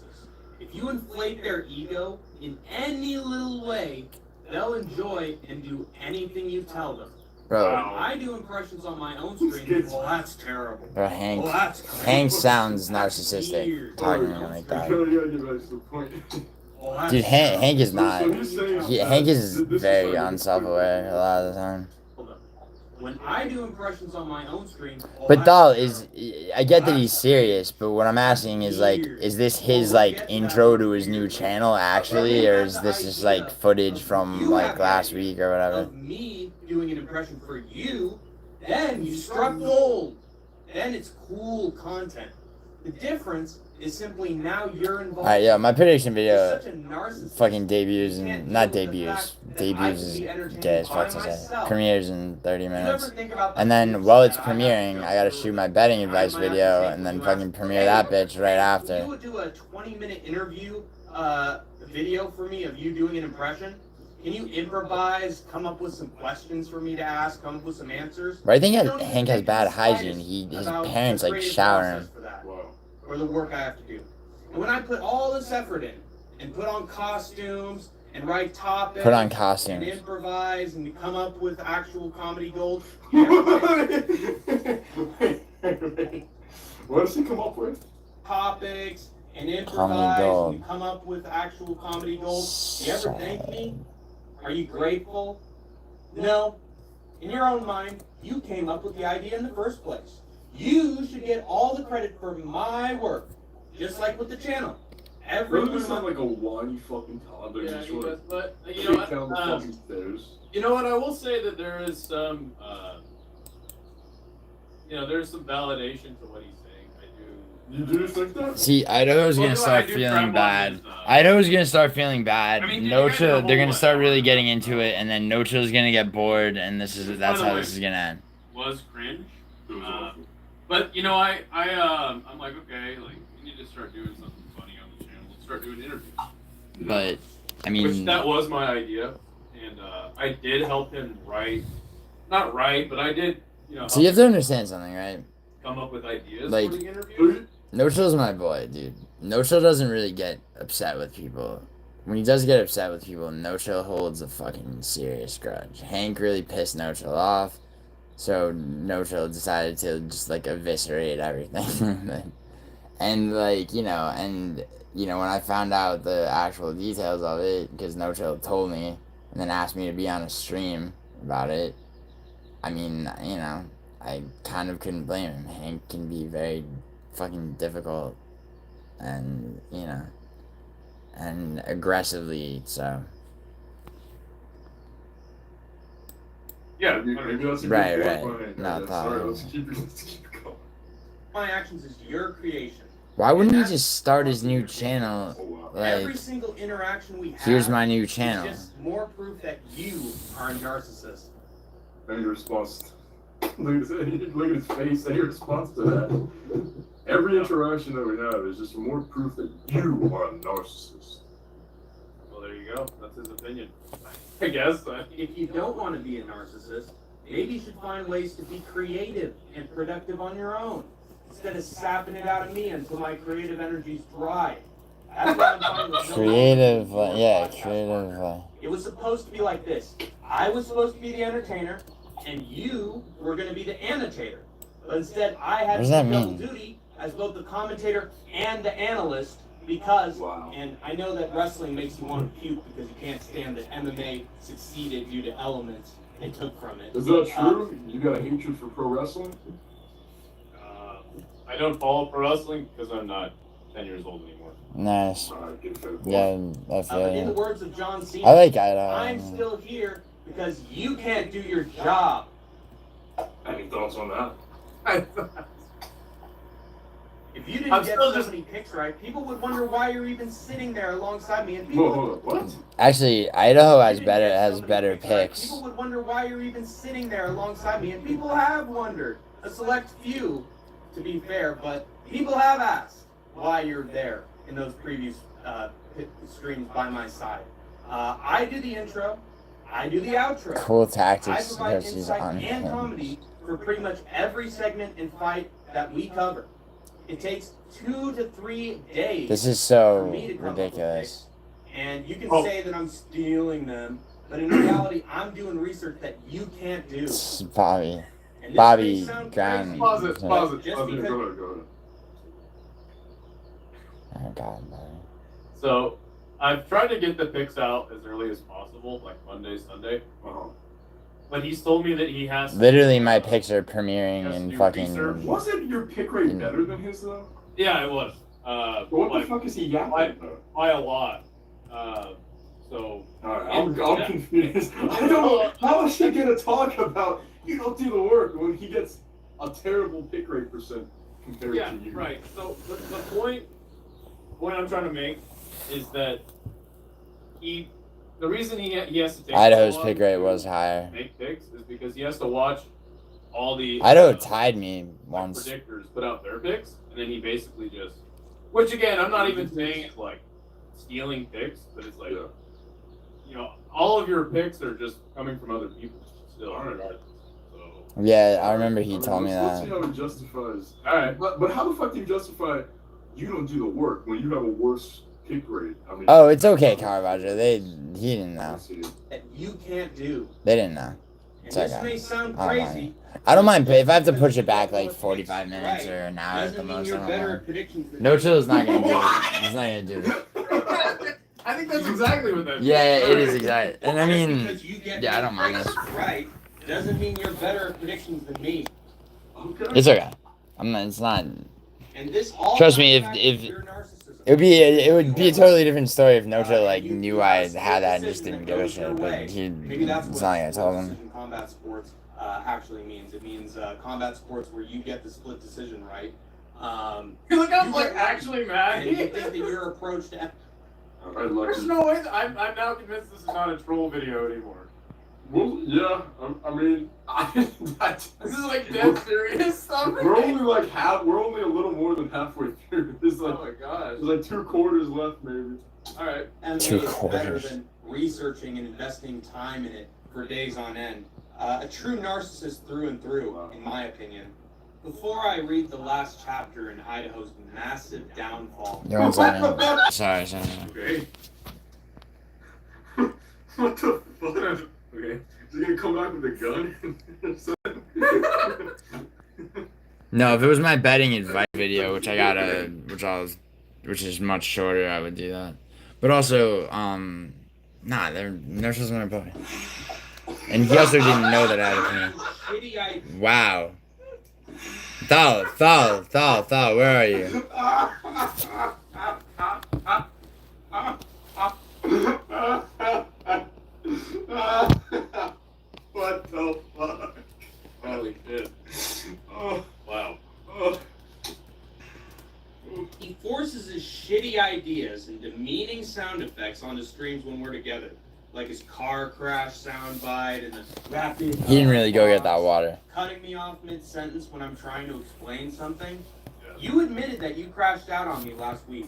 If you inflate their ego in any little way, they'll enjoy and do anything you tell them. Bro, I do impressions on my own screen. Well, that's terrible. bro, Hank Well, that's crazy. Hank sounds narcissistic Weird. talking to him like that. Well, that's Dude, Hank is So not. you're saying Hank is this very like- unself-aware a lot of the time. When I do impressions on my own screen, well, But that's Dahl terrible. I get that he's serious, but what I'm asking is like, is this his like intro to his new channel actually, or is this just like footage from like last week or whatever? Of me doing an impression for you, then you struck gold. Then it's cool content. The difference is simply now you're involved. Alright, yeah, my prediction You're video such a narcissist. fucking debuts You and can't not deal with the debuts. fact that I Debuts can is be entertained gay as by fuck to say. myself. Premieres in 30 You minutes. ever think about the And then tips while it's that I have premiering, I gotta shoot my betting advice video and then fucking premiere that bitch right You after. would do a 20-minute interview video for me of you doing an impression. Can you improvise, come up with some questions for me to ask, come up with some answers? But I think You don't even Hank has think bad the slightest hygiene. His about parents the like creative shower process him. for that, Wow. or the work I have to do. And when I put all this effort in, and put on costumes, and write topics, Put on and costumes. improvise, and come up with actual comedy gold, What does he come up with? topics, and Comedy improvise, gold. and come up with actual comedy gold, do you ever thank me? Are you grateful? No. In your own mind, you came up with the idea in the first place. You should get all the credit for my work, just like with the channel. Really, Everyone you sound like a whiny fucking toddler. Yeah, just he sort does, of but you kick know what? down the fucking stairs. You know what? I will say that there is some, there's some validation to what he's saying. I do. You do think that? See, Idaho's Well, gonna no, I start do feeling tremble bad. on his, Idaho's gonna start feeling bad. I mean, No you guys Chill, know they're gonna what? start really getting into it, and then No Chill's gonna get bored, and that's By the how way, this is gonna end. Was cringe. It was awful. But you know, I'm like, okay, like we need to start doing something funny on the channel. Let's start doing interviews. But I Which mean, that was my idea, and I did help him write, not write, but I did, so you have to understand something, right? come up with ideas Like- for the interviews. No Chill's my boy, dude. No Chill doesn't really get upset with people. When he does get upset with people, No Chill holds a fucking serious grudge. Hank really pissed No Chill off, so No Chill decided to just like eviscerate everything. And like, when I found out the actual details of it, because No Chill told me, and then asked me to be on a stream about it, I mean, I kind of couldn't blame him. Hank can be very fucking difficult and and aggressively, so Yeah, maybe that's a Right, good right. point, Hank. No, Yeah, thought- sorry, let's keep it going. My actions is your creation. why wouldn't he just start his new channel Oh, wow. Every like, single interaction we have here's my new is channel? just more proof that you are a narcissist. Any response Look at his face. Any response to that? Every interaction that we have is just more proof that you are a narcissist. Well, there you go. That's his opinion. I guess. If you don't want to be a narcissist, maybe you should find ways to be creative and productive on your own, instead of sapping it out of me until my creative energy's dry. That's why I'm fine with no Creative, longer yeah, podcast creative. partner. It was supposed to be like this. I was supposed to be the entertainer, and you were going to be the annotator. But instead, I had What to does do that double mean? duty as both the commentator and the analyst because, and I know that wrestling makes you want to puke because you can't stand that MMA succeeded due to elements they took from it. Is that true? You got a hatred for pro wrestling? I don't follow pro wrestling because I'm not 10 years old anymore. Nice. Good fair point. Yeah, I feel In the you. words of John Cena, I like Idaho. I'm still here because you can't do your job. Any thoughts on that? If you didn't I'm get still so just- many picks right, people would wonder why you're even sitting there alongside me. And people Whoa, hold up, what? Actually, Idaho If has you didn't better get so has many better picks right, picks. people would wonder why you're even sitting there alongside me, and people have wondered. A select few, to be fair, but people have asked why you're there in those previous screens by my side. I do the intro, I do the outro. Cool I tactics provide versus insight on and him. comedy for pretty much every segment and fight that we cover. It takes 2 to 3 days. This is for so me to come up with ridiculous. picks. And you can Oh. say that I'm stealing them, but in reality, I'm doing research that you can't do. It's Bobby. And this Bobby may sound Graham. crazy, Pause it. but Pause it. just Pause it. because- Go ahead, go ahead. Oh God, Bobby. So I've tried to get the picks out as early as possible, like Monday, Sunday. But he's told me that he has to, Literally, my picks are premiering Yes, in do fucking. research. Wasn't your pick rate better than his, though? Yeah, it was. What like, the fuck is he yapping Why- about? by a lot. So Alright, I'm Yeah. confused. I don't. How is he gonna talk about you don't do the work when he gets a terrible pick rate percent compared yeah, to you? right. So the point I'm trying to make is that the reason he has to take Idaho's so long pick rate to was higher. make picks is because he has to watch all the Idaho tied me like, once. predictors put out their picks, and then he basically just, which again, I'm not even saying it's like stealing picks, but it's like, you know, all of your picks are just coming from other people still. Regardless. So, Yeah, I remember he I mean, told me let's see that. how it justifies. all right. But how the fuck do you justify you don't do the work when you have a worse pick rate? I mean, Oh, it's okay, Caravaggio. He didn't know. that you can't do. They didn't know. And It's this okay. may sound I don't mind crazy. I don't mind if I have to push it back like 45 minutes or an hour at the Doesn't mean most. I you're don't better know. at predictions than No me. Chill's not gonna do it. He's not gonna do it. I think that's exactly what that means. Yeah, it is exactly. And I Just mean, because you get yeah, I don't mind picks this. right doesn't mean you're better at predictions than me. Okay. It's okay. I'm not. It's not. And this all Trust me, comes back if- to your narcissism. It would be a totally different story if No Chill like knew I had that and just didn't give a shit. But Maybe that's it's what not like I told him. split decision combat sports actually means. It means combat sports where you get the split decision right. You look, I'm You like get- actually mad. And you think that your approach to Alright, There's lucky. no way. I'm now convinced this is not a troll video anymore. Well, yeah. I mean, This is like dead serious stuff. we're only like we're only a little more than halfway through. There's like Oh my gosh. there's like 2 quarters left, maybe. All right. MMA Two is better quarters. than researching and investing time in it for days on end. A true narcissist through and through, in my opinion. Before I read the last chapter in Idaho's massive downfall, You're on second. Sorry. Okay. What the fuck? Okay. Is he gonna come back with a gun? No, if it was my betting advice video, which is much shorter, I would do that. But also, nah, they're supposed to play. And he also didn't know that I had a shitty idea. Wow. Thal, where are you? What the fuck? Holy shit. Oh, Wow. oh. He forces his shitty ideas and demeaning sound effects onto streams when we're together. like his car crash soundbite and the rapid. He didn't really go get that water. Cutting me off mid-sentence when I'm trying to explain something. You admitted that you crashed out on me last week.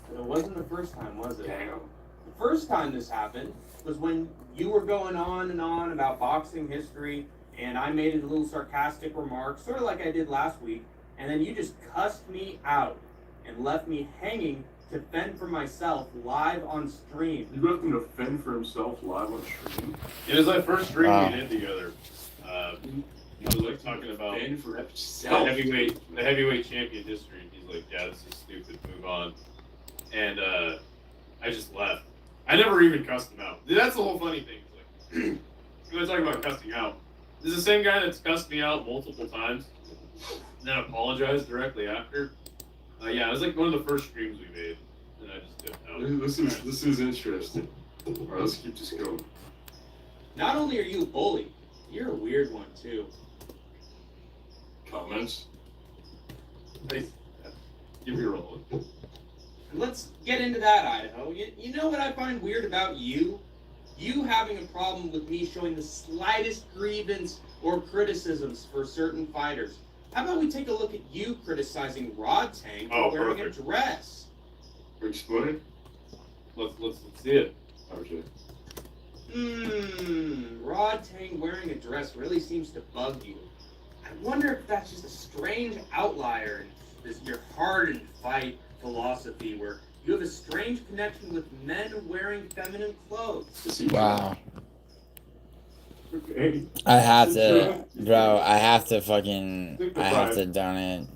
But it wasn't the first time, was it? Damn. The first time this happened was when you were going on and on about boxing history, and I made a little sarcastic remark, sort of like I did last week, and then you just cussed me out and left me hanging to fend for myself live on stream. You left him to fend for himself live on stream? It was my first stream Wow. we did together. He was like talking about Fend for the himself. heavyweight champion history. He's like, yeah, this is stupid, move on. And I just left. I never even cussed him out. That's the whole funny thing. It's like, when I talk about cussing out, this is the same guy that's cussed me out multiple times, and then apologized directly after. Yeah, it was like one of the first streams we made, and I just dipped out. This is interesting. Alright, let's keep this going. Not only are you a bully, you're a weird one too. Comments? Give me a roll. Let's get into that, Idaho. You know what I find weird about you? You having a problem with me showing the slightest grievance or criticisms for certain fighters. How about we take a look at you criticizing Rod Tank for wearing perfect. a dress? Explain? Let's see it. Okay. Rod Tank wearing a dress really seems to bug you. I wonder if that's just a strange outlier in your hardened fight philosophy where you have a strange connection with men wearing feminine clothes. Wow. Okay. I have to, bro. I have to donate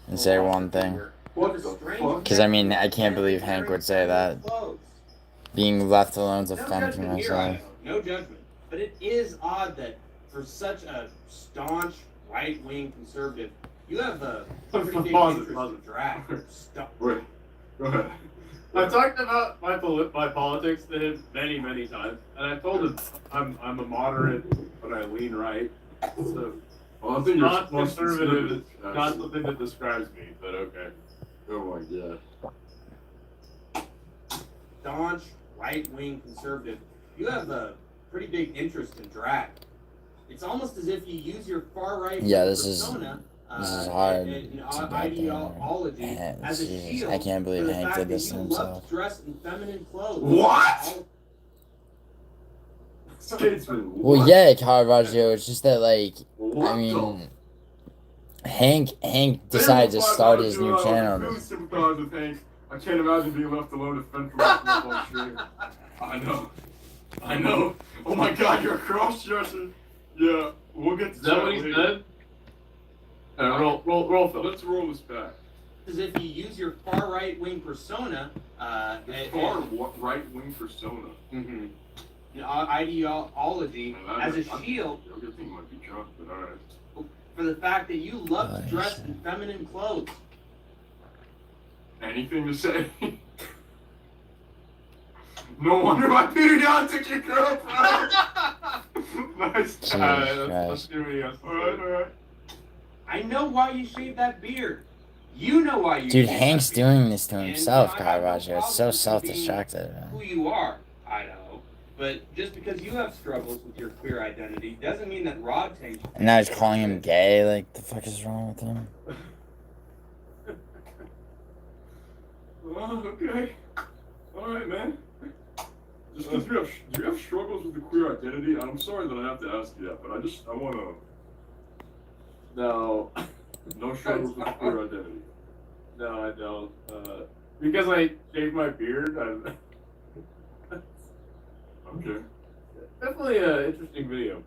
and say one thing. What the fuck? Because I mean, I can't believe Hank would say that. Being left alone to No fend for judgment here, myself. Idaho. No judgment. But it is odd that for such a staunch right-wing conservative, you have a pretty big Pause it, interest pause in it. drag. Stop. Wait. Go ahead. I've talked about my politics to him many, many times, and I told him I'm a moderate, but I lean right. So Well, I think not you're conservative is not actually. something that describes me, but okay. Oh my god. Staunch right-wing conservative, you have a pretty big interest in drag. It's almost as if you use your far-right Yeah, this is persona, hard and to get ideology there. as a Jesus, shield I can't for believe the Hank fact did this that to you love himself. to dress in feminine clothes. What? Statesman. Well, what? yeah, Caravaggio. It's just that, like, What I the mean, Hank decided to start his new I channel. really sympathize with Hank. I can't imagine being left alone to fend for myself on stream. I know. Oh my god, you're a cross-dresser. Yeah, we'll get to Is that what he later. said? Roll, Phil. Let's roll this back. As if you use your far right-wing persona, Far right-wing persona. mm-hmm, ideology as a shield You're good thing you might be drunk, but alright. for the fact that you love to Oh, dress shit. in feminine clothes. Anything to say? No wonder my Peter Down took your girlfriend. Nice. Jesus Let's Christ. do what he has to say. Alright. I know why you shaved that beard. You know why you Dude, shaved Hank's that beard. doing this to And, himself, I have no Caravaggio. It's so problem with self-destructive, being man. Who you are, Idaho. But just because you have struggles with your queer identity doesn't mean that Rod Tank. And now he's calling him gay. Like, the fuck is wrong with him? Oh, okay. Alright, man. Just because do you have struggles with the queer identity? And I'm sorry that I have to ask you that, but I want to. No, No struggles with queer identity. no, I don't. Because I shaved my beard. Okay. Definitely an interesting video.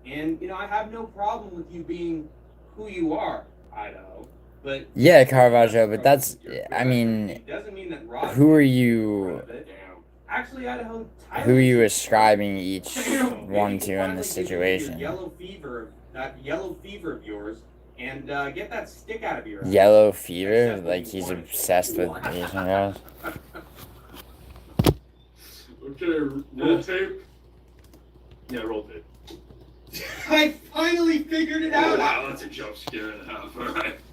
And, I have no problem with you being who you are, Idaho. But Yeah, Caravaggio, but that's, I mean, it doesn't mean that Rod who are you, Damn. Actually, Idaho. who are you ascribing each Damn, one maybe to in this finally give you situation? that yellow fever of yours, and get that stick out of your eye. Yellow fever? Like, he's obsessed with Asian girls? Okay, roll tape. Yeah, roll tape. I finally figured it out. Oh, wow, that's a jump scare and a half.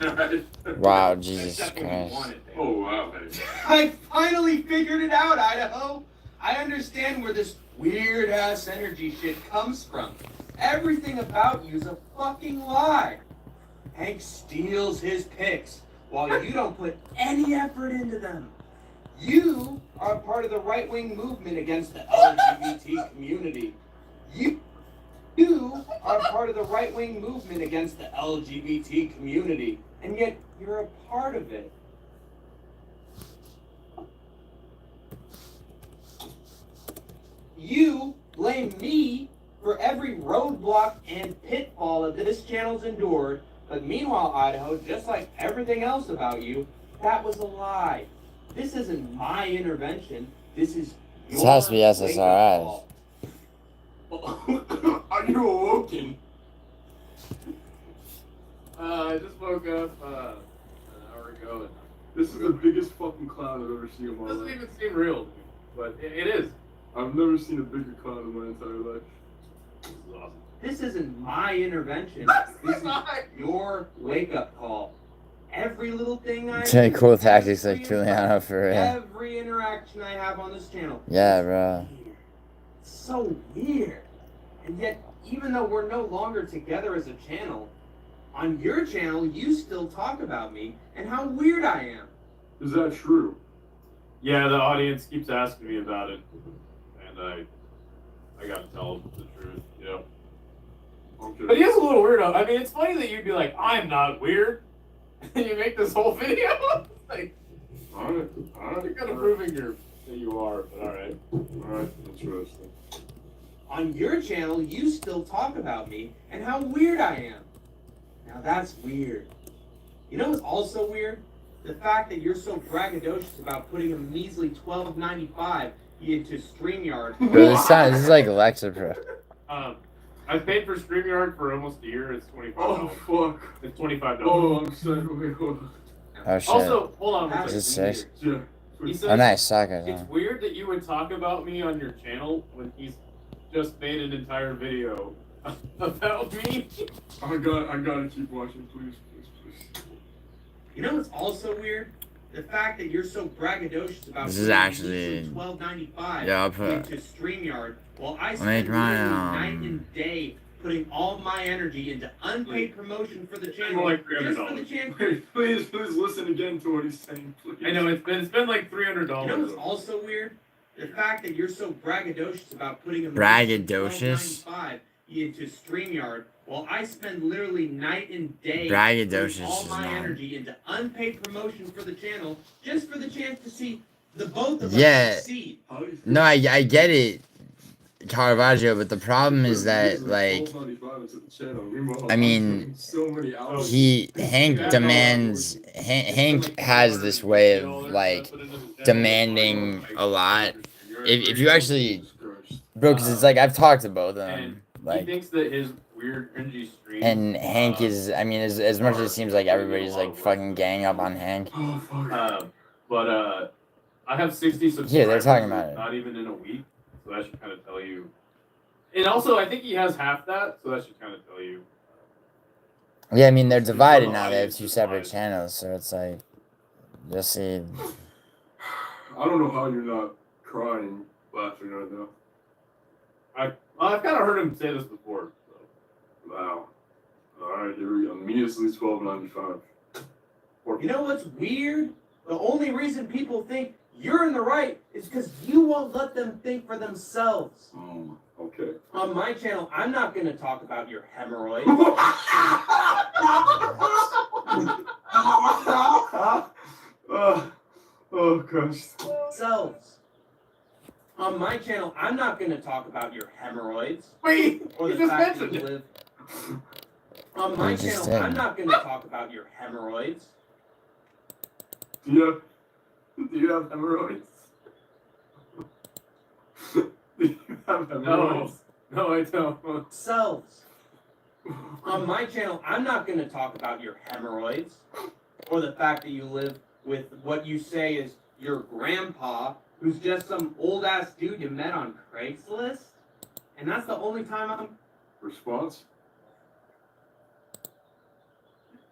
Alright. Wow, That's Jesus what you Christ. wanted, baby. Oh, wow, hey. I finally figured it out, Idaho. I understand where this weird ass energy shit comes from. Everything about you's a fucking lie. Hank steals his picks while you don't put any effort into them. You are a part of the right-wing movement against the LGBT community. You are a part of the right-wing movement against the LGBT community, and yet you're a part of it. You blame me for every roadblock and pitfall that this channel's endured, but meanwhile, Idaho, just like everything else about you, that was a lie. This isn't my intervention. This is This has to be your SSRIs. wake-up Are you awoken? I just woke up an hour ago. And This is the biggest fucking clown I've ever seen in it my doesn't life. even seem real to me, but it is. I've never seen a bigger clown in my entire life. This is awesome. This isn't my intervention. This is your wake-up call. Every little thing I Take do, cool tactics every like Giuliano for real. every interaction I have on this channel. Yeah, is bro. weird. It's so weird. And yet, even though we're no longer together as a channel, on your channel, you still talk about me and how weird I am. Is that true? Yeah, the audience keeps asking me about it, and I gotta tell them the truth, you know. Okay. But he is a little weirdo. I mean, it's funny that you'd be like, I'm not weird, and you make this whole video. Like, Alright. you're kind of proving that you are, but alright. Alright. Interesting. On your channel, you still talk about me and how weird I am. Now that's weird. You know what's also weird? The fact that you're so braggadocious about putting a measly $12.95 into StreamYard. Bro, this is like Alexa, bro. I've paid for StreamYard for almost a year. It's $25. Oh, fuck. It's $25. Oh, I'm sorry. Wait, hold on. Oh shit. Also, hold on. That's Is it six? Yeah. He Oh says nice, soccer. it's weird that you would talk about me on your channel when he's just made an entire video about me. I gotta keep watching, please. You know what's also weird? The fact that you're so braggadocious about This is putting a actually- measly $12.95 Yeah, I'll put- into StreamYard while I Make spend my, literally night and day putting all my energy into unpaid promotion for the channel Like just for the $300. chance. Please listen again to what he's saying, please. I know it's been like $300. You know what's also weird? The fact that you're so braggadocious about putting a Braggadocious? $12.95 into StreamYard while I spend literally night and day Braggadocious putting all is my not- energy into unpaid promotion for the channel just for the chance to see the both of Yeah. us succeed. How do you feel? No, I get it, Caravaggio, but the problem is that like I mean, so many hours. Hank demands Hank has this way of like demanding a lot. If you actually, bro, because it's like I've talked to both of them, he like, thinks that his weird cringy stream. and Hank is, I mean, as much as it seems like everybody's like fucking gang up on Hank. Oh, fuck. But I have 60 subscribers. Yeah, they're talking about it. Not even in a week, so that should kind of tell you. And also, I think he has half that, so that should kind of tell you. Yeah, I mean they're divided now. They have two separate channels, so it's like, you'll see. I don't know how you're not crying, laughing right now. I've kind of heard him say this before. So. Wow. Alright, here we go. Immediately $12.95. You know what's weird? The only reason people think you're in the right is because you won't let them think for themselves. Okay. On my channel, I'm not going to talk about your hemorrhoids. Oh gosh. Selves. On my channel, I'm not going to talk about your hemorrhoids. Wait, Or you the just fact that mentioned you it. live. On my You just channel, said. I'm not going to talk about your hemorrhoids. Do you have hemorrhoids? Do you have hemorrhoids? No, I don't. Selves. On my channel, I'm not going to talk about your hemorrhoids or the fact that you live with what you say is your grandpa, who's just some old ass dude you met on Craigslist. And that's the only time I'm. Response?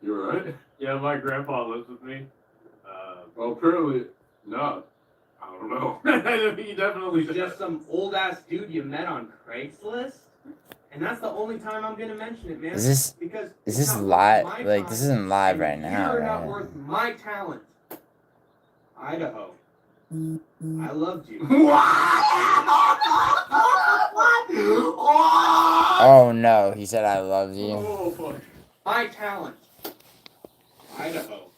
You alright? Yeah, my grandpa lives with me. Well, apparently not. don't know. I mean, you definitely He's just some old ass dude you met on Craigslist. And that's the only time I'm gonna mention it, man. Is this because is this it's not live? worth my Like time, this isn't live right and now, you're not right? worth my talent. Idaho. I loved you. Oh no, he said I love you. Oh, fuck. My talent. Idaho.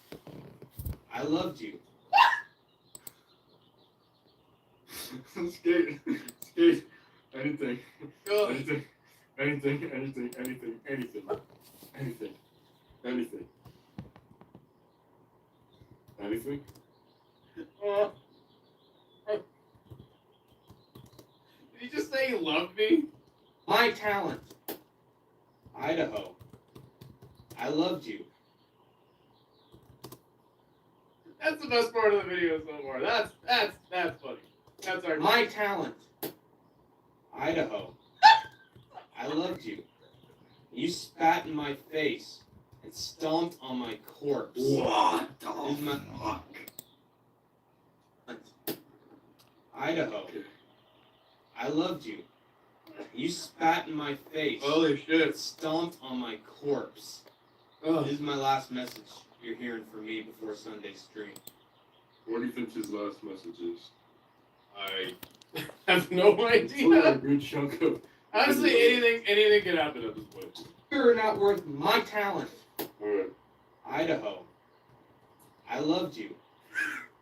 I loved you. Skate. Skate. Anything. Anything. Anything. Anything. Anything. Anything. Anything. Anything. Anything. Did he just say he loved me? My talent. Idaho. I loved you. That's the best part of the video so far. That's funny. That's our My talent. Idaho. I loved you. You spat in my face and stomped on my corpse. What the This is my fuck? Idaho. I loved you. You spat in my face Holy and shit. stomped on my corpse. Oh. This is my last message you're hearing from me before Sunday's stream. What do you think his last message is? I have no For a idea. good chunk of. Honestly, anything can happen at this point. You're not worth my talent. Alright. Idaho. I loved you.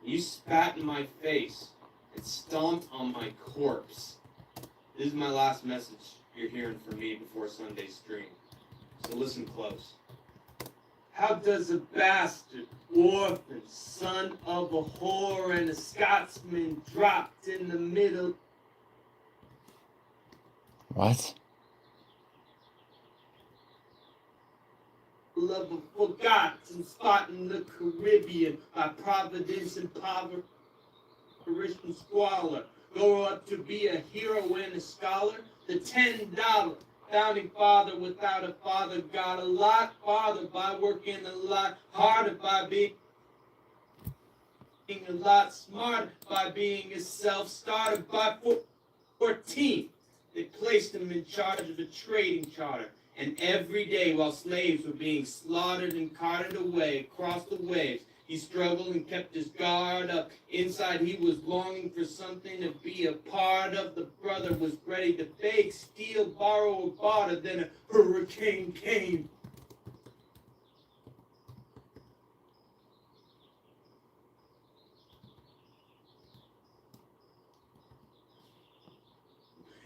You spat in my face and stomped on my corpse. This is my last message you're hearing from me before Sunday's stream. So listen close. How does a bastard, orphan, son of a whore and a Scotsman dropped in the middle What? of a forgotten spot in the Caribbean by providence and poverty and squalor grow up to be a hero and a scholar? The $10 founding father without a father got a lot farther by working a lot harder, by being a lot smarter, by being a self-starter. By 14, they placed him in charge of a trading charter. And every day while slaves were being slaughtered and carted away across the waves, he struggled and kept his guard up. Inside he was longing for something to be a part of. The brother was ready to beg, steal, borrow, or barter. Then a hurricane came.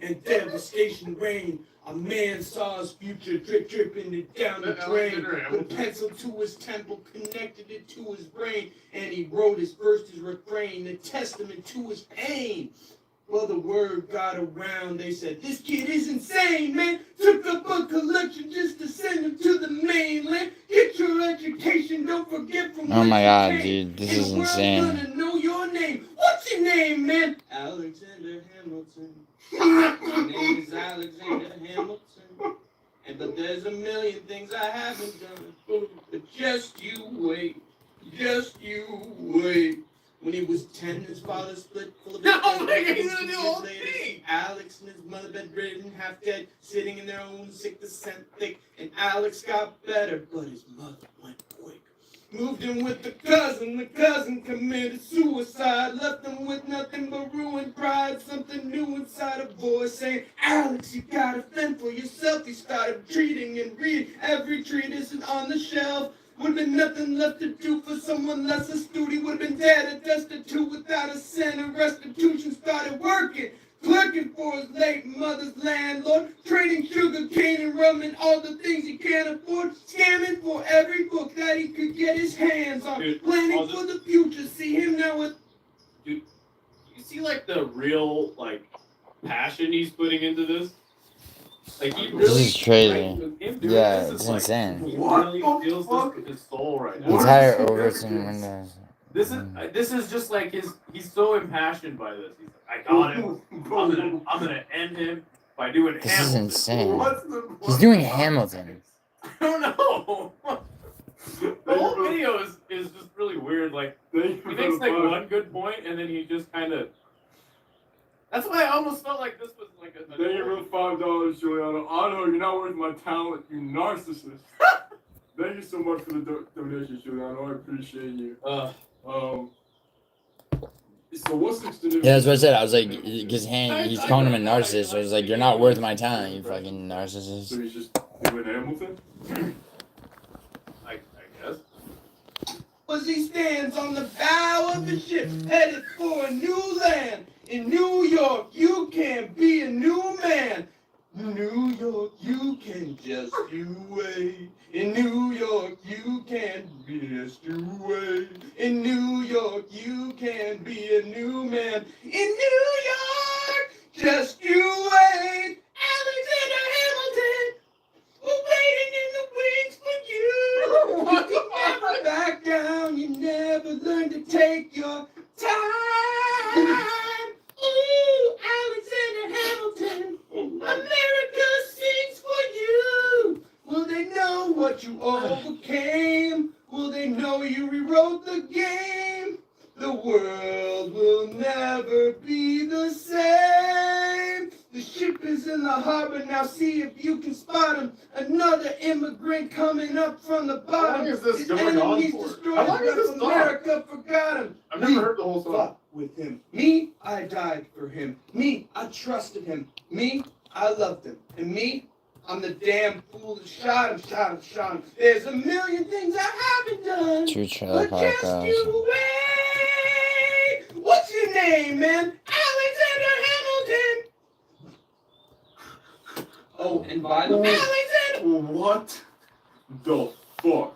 And devastation reigned. A man saw his future dripping it down the drain. With a pencil to his temple, connected it to his brain, and he wrote his verse, his refrain, a testament to his pain. Well, the word got around. They said, this kid is insane, man. Took up a collection just to send him to the mainland. Get your education, don't forget from Oh my god, where you came. dude, this And is the world's insane. gonna know your name. What's your name, man? Alexander Hamilton. My name is Alexander Hamilton. But there's a million things I haven't done. But just you wait. Just you wait. When he was 10, his father split full of No, nigga, he's gonna do the whole later, thing. Alex and his mother bedridden, half dead, sitting in their own sick descent thick. And Alex got better, but his mother went quick. Moved in with the cousin committed suicide. Left him with nothing but ruined pride. Something new inside a voice saying, Alex, you gotta fend for yourself. He started treating and reading every treatise on the shelf. Would've been nothing left to do for someone less astute. He would've been dead and destitute without a cent of restitution. Started working, clerking for his late mother's landlord, trading sugar cane and rum and all the things he can't afford, scamming for every book that he could get his hands on, Dude, planning for the future. See him now with You see, like, the real, like, passion he's putting into this? Like, he really... This is crazy. like, him doing Yeah, this is, it's like, insane. He What really the feels fuck? this with his soul right The now. What? entire is he Overton evidence? windows. This is just like he's so impassioned by this. He's like, I got him. I'm gonna end him by doing This is Hamilton. insane. What's the He's doing Hamilton. I don't know. The whole video is just really weird. Like, he makes like one good point, and then he just kind of. That's why I almost felt like this was like a. Thank you for the $5, Giuliano. I know you're not worth my talent, you narcissist. Thank you so much for the donation, Giuliano. I appreciate you. So what's the extent? Yeah, that's what I said. I was like, because he's calling him a narcissist. So I was like, you're not worth my talent, you fucking narcissist. So he's just doing Hamilton? I guess. As he stands on the bow of a ship headed for a new land. In New York, you can be a new man. New York, you can just you wait. In New York, you can be just you wait. In New York, you can be a new man. In New York, just you wait. Alexander Hamilton, we're waiting in the wings for you. You never back down, you never learn to take your time. Ooh, Alexander Hamilton, America sings for you. Will they know what you overcame? Will they know you rewrote the game? The world will never be the same. The ship is in the harbor, now see if you can spot him. Another immigrant coming up from the bottom. How long is this His going on enemies for? destroyed, How long is but this song? America forgot him. I've never heard the whole song. Fuck with him. Me, I died for him. Me, I trusted him. Me, I loved him. And me, I'm the damn fool that shot him. There's a million things I haven't done. True trailer But park just guys. you wait. What's your name, man? Alexander Hamilton. Oh, and by the way, Alexander. What the fuck?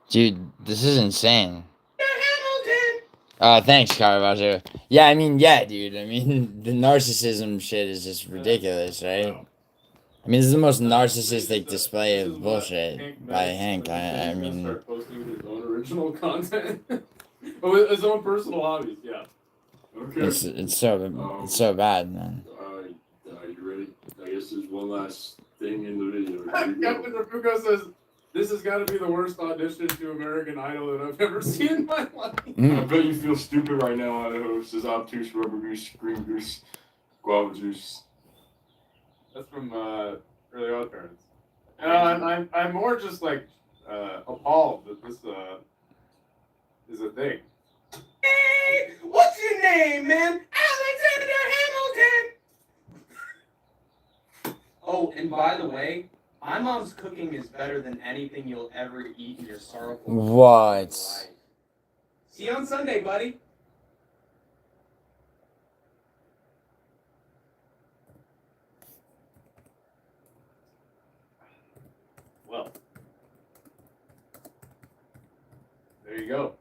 Dude, this is insane. Hamilton. Thanks, Caravaggio. Yeah, I mean, yeah, dude. I mean, the narcissism shit is just ridiculous, right? I mean, this is the most narcissistic display of bullshit by Hank. I mean, Start posting his own original content. Oh, his own personal hobbies, yeah. Okay. it's so bad, man. Are you ready? I guess there's one last thing in the video. Captain Rapuko says, this has got to be the worst audition to American Idol that I've ever seen in my life. I bet you feel stupid right now, Idaho. Says obtuse, rubber goose, green goose, guava juice. That's from Early Odd Parents. I'm more just like appalled that this is a thing. Hey, what's your name, man? Alexander Hamilton. Oh, and by the way, my mom's cooking is better than anything you'll ever eat in your sorrowful What? life. See you on Sunday, buddy. Well, there you go.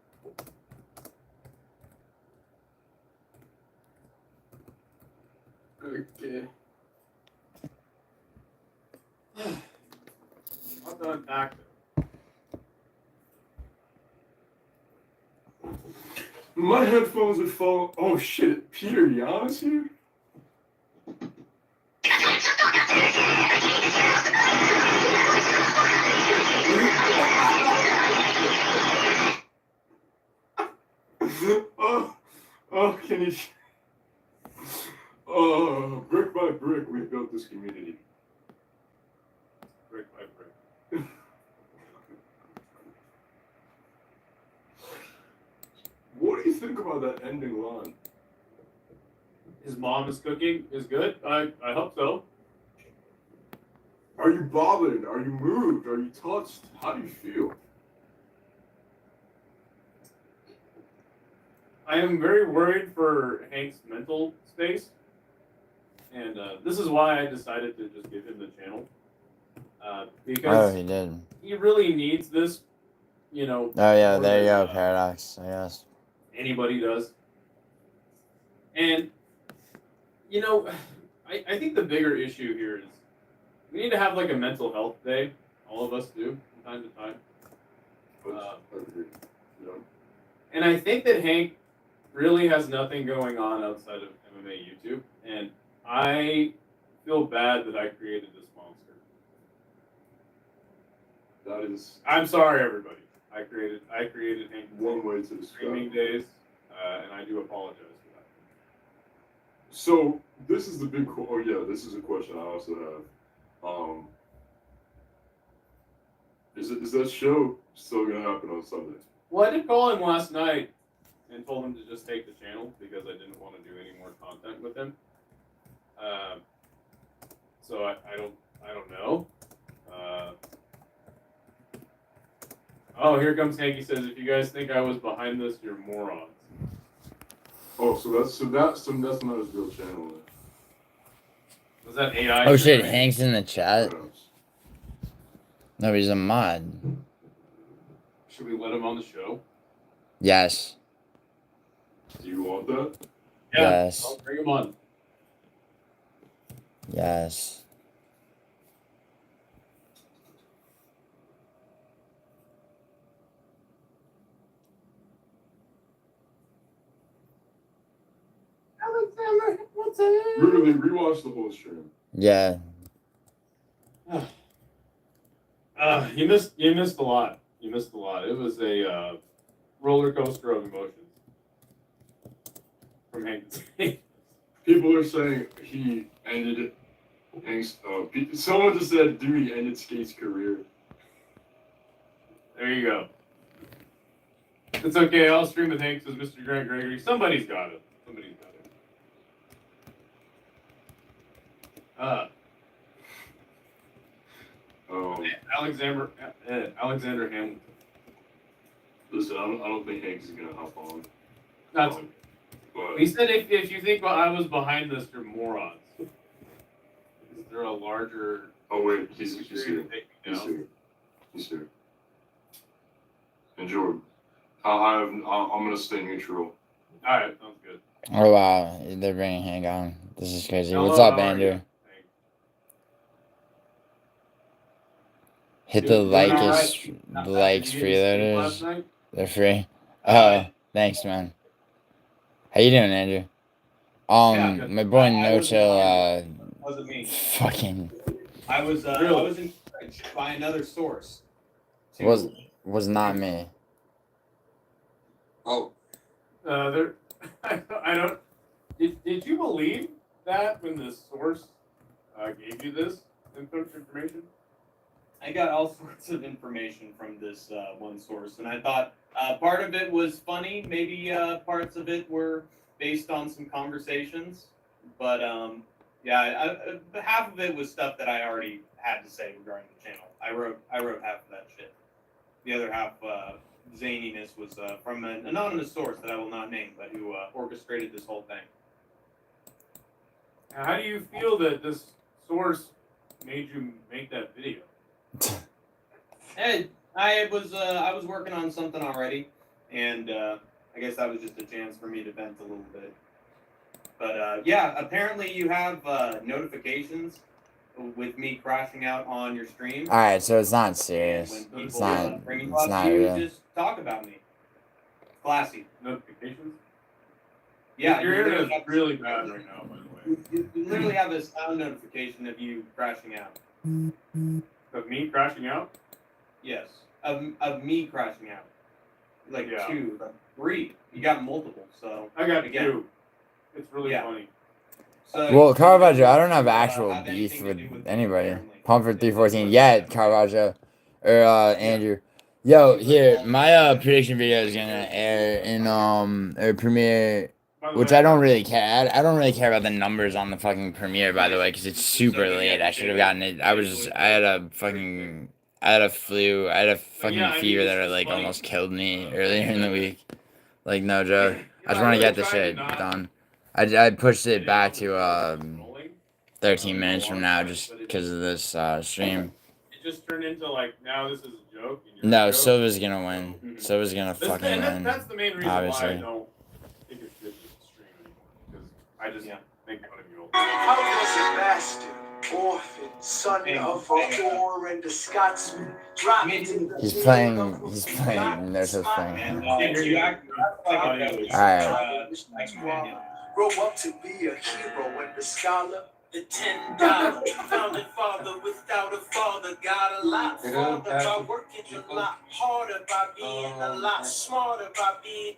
Okay. Not to unpack it. My headphones would fall. Oh shit, Peter Giannis here? Oh, can you? Oh, brick by brick, we built this community. Brick by brick. What do you think about that ending line? His mom is cooking is good. I hope so. Are you bothered? Are you moved? Are you touched? How do you feel? I am very worried for Hank's mental space, and this is why I decided to just give him the channel. Because Oh, he did. he really needs this, you know. Oh yeah, more there you than, go, Paradox. I guess. Anybody does. And, you know, I think the bigger issue here is we need to have like a mental health day. All of us do from time to time. And I think that Hank really has nothing going on outside of MMA YouTube. And I feel bad that I created this monster. That is I'm sorry, everybody. I created Hank one way to describe streaming it. days, and I do apologize for that. So this is the big. Oh yeah, this is a question I also have. Is that show still gonna happen on Sunday? Well, I did call him last night and told him to just take the channel because I didn't want to do any more content with him. So I don't know. Oh, here comes Hank. He says, "If you guys think I was behind this, you're morons." Oh, so that's not his real channel. Then. Was that AI? Oh shit, Hank's in the chat. Perhaps. No, he's a mod. Should we let him on the show? Yes. Do you want that? Yeah. Yes. I'll bring him on. Yes. Alexander, what's up? Really, rewatch the whole stream. Yeah. You missed a lot. You missed a lot. It was a roller coaster of emotions from Hank. People are saying he ended Hank's. Someone just said, "Dude, he ended Skate's career." There you go. It's okay. I'll stream with Hank, says Mr. Grant Gregory. Somebody's got it. Somebody's got it. Alexander Hamilton. Listen, I don't think Hank is gonna hop on. That's. But He said, if you think I was behind this, you're morons. Is there a larger? oh wait, he's here. He's No. here. He's here. And Jordan, I'm gonna stay neutral. All right, sounds good. Oh wow, they're bringing Hank on. This is crazy. Hello, What's up, how are Andrew? you? Hank. Hit the Doing like all is right? the likes Did you get to sleep last freeloaders. night? They're free. Oh, thanks, man. How you doing, Andrew? Yeah, good. My boy I No wasn't Chill, Wasn't me. fucking I was encouraged by another source. to- was not me. Oh, There. I don't. Did you believe that when the source gave you this information? I got all sorts of information from this one source, and I thought part of it was funny. Maybe parts of it were based on some conversations, but half of it was stuff that I already had to say regarding the channel. I wrote half of that shit. The other half, zaniness, was from an anonymous source that I will not name, but who orchestrated this whole thing. How do you feel that this source made you make that video? Hey, I was working on something already, and I guess that was just a chance for me to vent a little bit. But yeah, apparently you have notifications with me crashing out on your stream. All right, so it's not And serious. when It's people not. bring It's up not you, real. just talk about me. Classy. Notifications? Yeah, Your you literally internet's have- really bad right now, by the way. You literally have a sound notification of you crashing out. Of me crashing out? Yes, of me crashing out. Like Yeah. 2, like 3. You got multiple, so. I got Again. 2. It's really Yeah. funny. So Well, Caravaggio, I don't have uh, actual have beef anything to with do with anybody. apparently. Pump for 314 yet, Caravaggio. Or Andrew. Yo, here, my prediction video is gonna air in or premiere, By the which way, I don't really care. I don't really care about the numbers on the fucking premiere, by the way, because it's super late. I should have gotten it. I had a flu. I had a fucking fever that like almost killed me earlier in the week. Like no joke. I just want to get the shit done. I pushed it back to 13 minutes from now just because of this stream. It just turned into like, now this is a joke. And you're No, a joke. Silva's gonna win. Silva's gonna This- fucking and win. that's the main reason why I obviously. don't think it's good to stream anymore. Because I just make fun of you all. I was a bastard, orphan, son Hey, of a whore and a Scotsman. Dropped in the He's jail playing. of He's a playing. forgotten There's his spot. thing. And Andrew, you act like a Alright. like Grow up to be a hero and a scholar. The $10 founding father without a father got a lot farther by working a lot harder, by being a lot smarter, by being.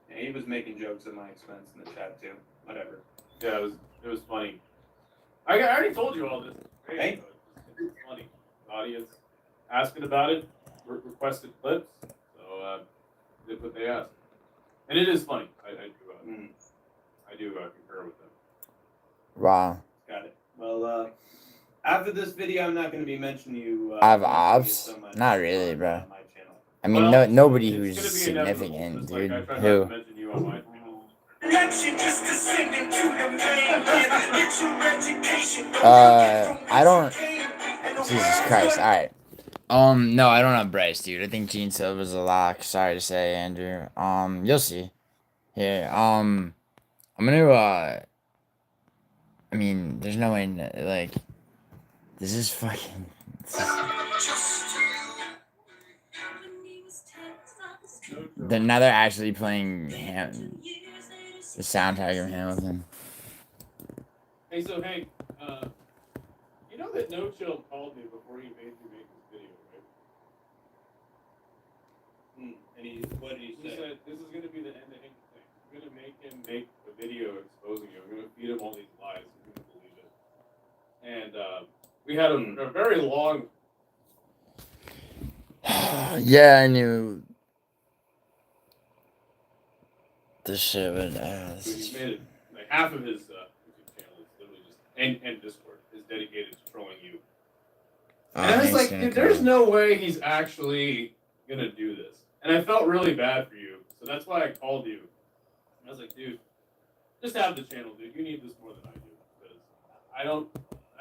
Yeah, he was making jokes at my expense in the chat too. Whatever. Yeah, it was funny. I already told you all this. Hey. It's funny. The audience asking about it, requested clips, so did what they asked, and it is funny. I do concur with them. Wow. Got it. Well, after this video, I'm not going to be mentioning you. I've ops? Not really, bro. On my channel. I mean, Well, nobody it's who's gonna be inevitable, significant, just dude. like I try not Who? to mention you on my channel. Election just descending to the mainland. Get your education. I don't. Jesus Christ. All right. No, I don't have Bryce, dude. I think Gene Silva's a lock. Sorry to say, Andrew. You'll see. Here. I'm gonna. I mean, there's no way. Like, this is fucking. Now they're actually playing the soundtrack of Hamilton. Hey, so Hank, you know that No Chill called me before he made you make this video, right? And what did he He say? said this is gonna be the end of Hank thing. I'm gonna make him make a video exposing you. I'm gonna feed him all these lies. He's gonna believe it. And we had a very long. Yeah, I knew. This shit would. He's made it like half of his YouTube channel is literally just and Discord is dedicated to trolling you. And I was like, dude, there's no way he's actually gonna do this. And I felt really bad for you, so that's why I called you. And I was like, dude, just have the channel, dude. You need this more than I do because I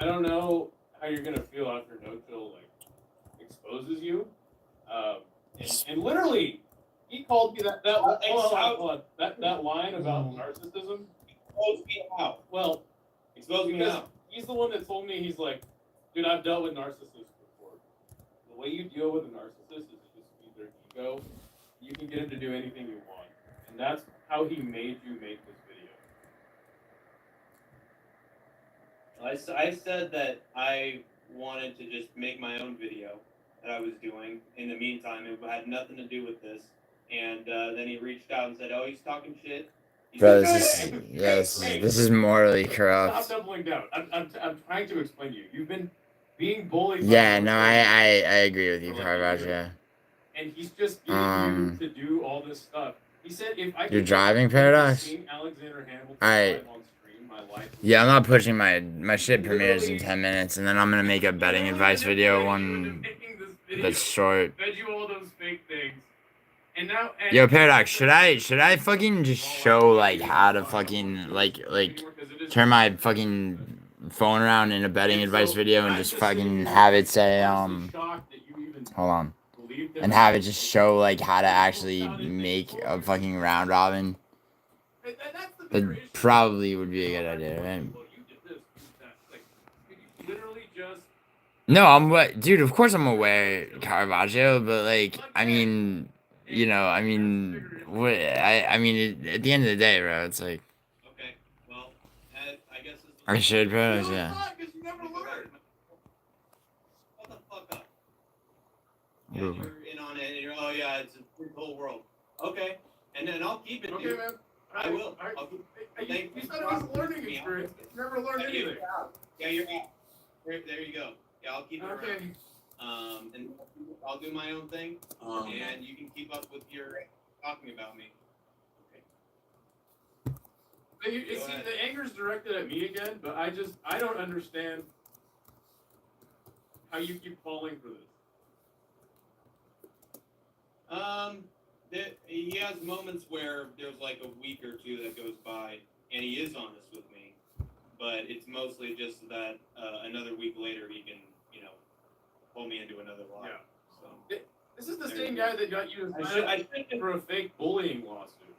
don't know how you're gonna feel after No Chill like exposes you. And literally. He called me that line about narcissism. Expose me how? Well, Expose me because how? he's the one that told me, he's like, dude, I've dealt with narcissists before. The way you deal with a narcissist is just feed their ego. You can get him to do anything you want. And that's how he made you make this video. I said that I wanted to just make my own video that I was doing. In the meantime, it had nothing to do with this. And then he reached out and said, "Oh, he's talking shit." Bro, this is morally corrupt. Stop doubling down. I'm trying to explain to you. You've been being bullied. Yeah, no, I agree with you, Caravaggio. And he's just getting you to do all this stuff. He said, "If I You're driving, Paradox? Alexander Hamilton Alright. on stream, my life." Yeah, I'm not pushing my shit premieres in 10 minutes, and then I'm gonna make a betting advice video one that's short. Fed you all those fake things. And now, Yo, Paradox, should I fucking just show like how to fucking like turn my fucking phone around in a betting advice video and just fucking have it say hold on, and have it just show like how to actually make a fucking round robin? That probably would be a good idea, right? No, dude, of course I'm aware, Caravaggio, but like, I mean, you know, I mean, I mean, at the end of the day, bro, it's like. Okay, well, I guess it's. I should, bro, yeah. Shut the fuck up. Yeah, you're in on it, and you're, oh yeah, it's the whole world. Okay, and then I'll keep it, Okay, dude. man. I will. You said it was a learning experience. You never learned anything. Yeah, you're out. There you go. Yeah, I'll keep it Okay. around. And I'll do my own thing, and you can keep up with your talking about me. Okay. But you see, the anger's directed at me again, but I don't understand how you keep falling for this. He has moments where there's like a week or two that goes by, and he is honest with me, but it's mostly just that another week later he can, pull me into another lie. Yeah. So This is the same guy that got you I should for a fake bullying lawsuit,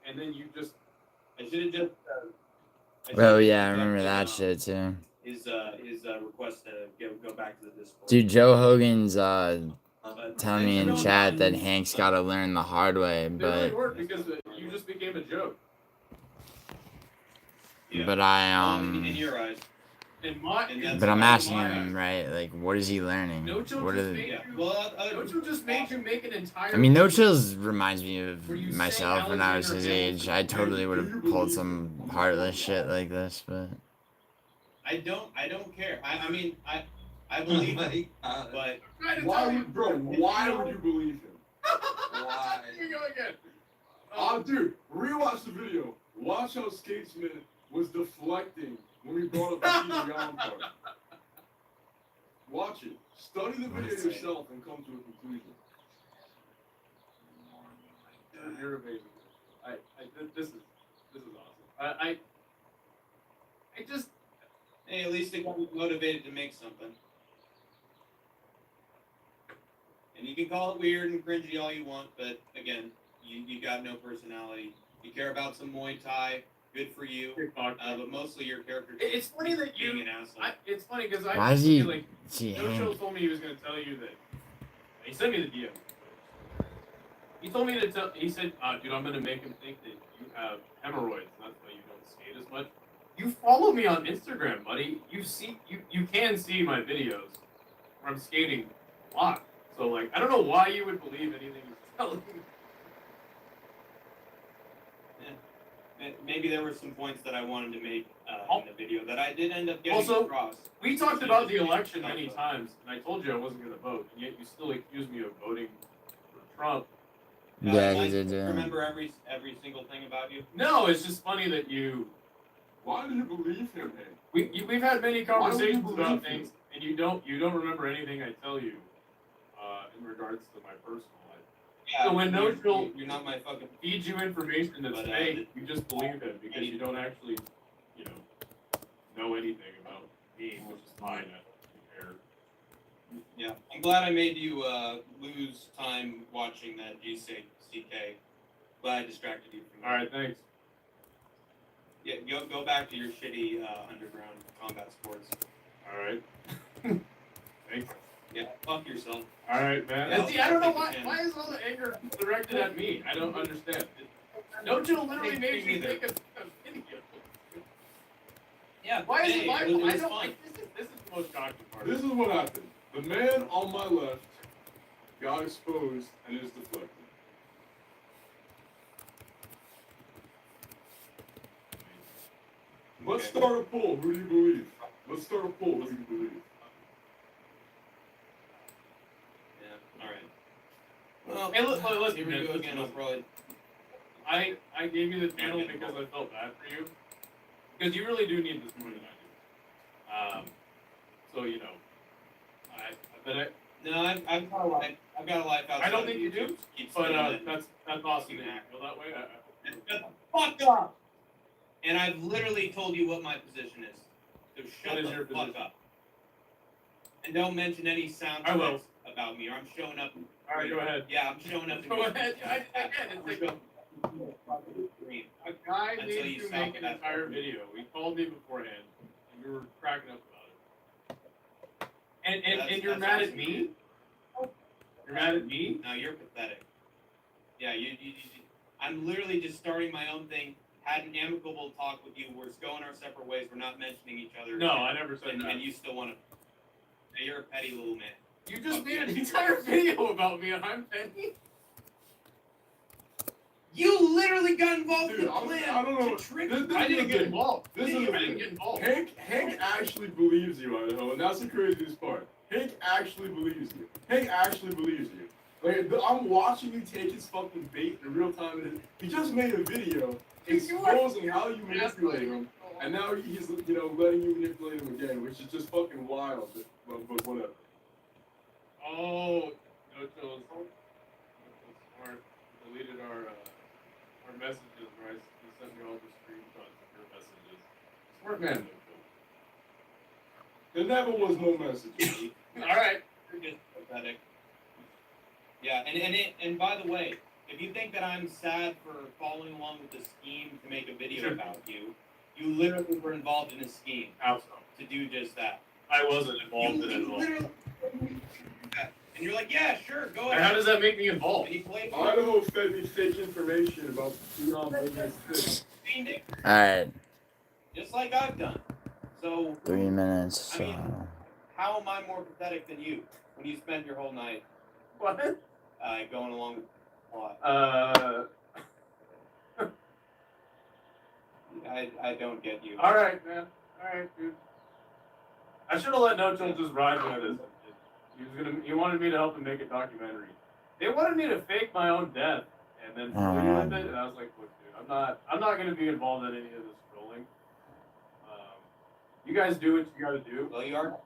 and then you just. I should have just. Oh yeah, I remember that shit too. His request to go back to the Discord. Dude, Joe Hogan's telling me in chat that Hank's got to learn the hard way, They really work because you just became a joke. but I in your eyes. but I'm asking him, right, like, what is he learning? No Chill What just are made the, you. No Chill just made you make an entire. I mean, No video Chills reminds me of where you say myself when I was his Alexander age. I totally would have pulled some heartless shit like this, but I don't care. I mean, I believe it, but Why would you believe him? Why? Here you go again. Oh, dude, rewatch the video. Watch how Skatesman was deflecting when we brought up the Giuliano part. Watch it. Study the video yourself and come to a conclusion. You're amazing. This is awesome. I just. hey, at least it got me motivated to make something. And you can call it weird and cringy all you want, but again, you got no personality. You care about some Muay Thai, good for you. But mostly your character. It's funny that being you. an asshole. It's funny because I. why is he? Like, No Chill told me he was going to tell you that. He sent me the DM. He told me to tell. He said, "Dude, I'm going to make him think that you have hemorrhoids. That's why you don't skate as much." You follow me on Instagram, buddy. You can see my videos where I'm skating a lot. So like, I don't know why you would believe anything he's telling you. Maybe there were some points that I wanted to make in the video that I did end up getting Also, across. We talked about the election many times, and I told you I wasn't going to vote, and yet you still accused me of voting for Trump. Yeah, I he did. remember every single thing about you. No, it's just funny that you. Why do you believe him, man? We've had many conversations believe about him? things, and you don't remember anything I tell you in regards to my personal life. Yeah, So when No Chill you're not my fucking. feeds you information that's But, fake, you just believe it because you don't actually, know anything about me, which is fine. I don't care. Yeah, I'm glad I made you lose time watching that GCK. Glad I distracted you from that. All right, thanks. Yeah, go back to your shitty underground combat sports. All right. Thanks. Yeah, fuck yourself. All right, man. Yeah, And see, I don't know I'll why. take Why is all the anger directed at me? I don't understand. No Chill literally made me make a video. Yeah. Why is it? Why? It was I don't fun. like this is the most shocking part. This is what happened. The man on my left got exposed and is deflected. Let's start a poll. Who do you believe? Let's start a poll. Who do you believe? Yeah. All right. Well, Hey, listen, here we man, go again. I'll probably. I gave you the channel because I felt bad for you. Because you really do need this more than I do. So No, I've got a life. I've got a life outside. I don't think of you do, YouTube. Keep but saying that. that's awesome that you feel that way. Shut the fuck up! And I've literally told you what my position is. So shut What is the your fuck position? up. And don't mention any sound I will. effects about me, or I'm showing up. All right, go ahead. Yeah, I'm showing up. Go ahead. Again, it's like a guy Until needs you to stop make an that. entire video. We called me beforehand, and we were cracking up about it. And you're That's mad at awesome. me? You're mad at me? No, you're pathetic. Yeah, you I'm literally just starting my own thing. Had an amicable talk with you. We're going our separate ways. We're not mentioning each other. No, I never said and, that. and you still want to. You're a petty little man. You just made an entire video about me, and I'm petty. You literally got involved in Dude, the I plan don't know. to trick. I didn't get involved. This is I the didn't thing. get involved. Hank actually believes you, Idaho, and that's the craziest part. Hank actually believes you. Hank actually believes you. Like, I'm watching you take his fucking bait in real time. And he just made a video exposing how you manipulate him, and now he's letting you manipulate him again, which is just fucking wild. But whatever. Oh, No Chill is smart. Deleted our messages, right? He sent me all the screenshots of your messages. Smart man, No Chill. There never was no message. All right. You're just pathetic. Yeah, and by the way, if you think that I'm sad for following along with the scheme to make a video about you, you literally were involved in a scheme How so? to do just that. I wasn't involved in it at all. literally, And you're like, yeah, sure, go And ahead. how does that make me involved? And he played Idaho fed me fake information about Dion Business. Alright, just like I've done. So 3 minutes. I mean, how am I more pathetic than you when you spent your whole night What? going along with the plot? I don't get you. All right, man. All right, dude. I should have let No Chill just ride with this. He wanted me to help him make a documentary. They wanted me to fake my own death and then play with it, and I was like, look, dude, I'm not gonna be involved in any of this trolling. You guys do what you gotta do. Well, you are.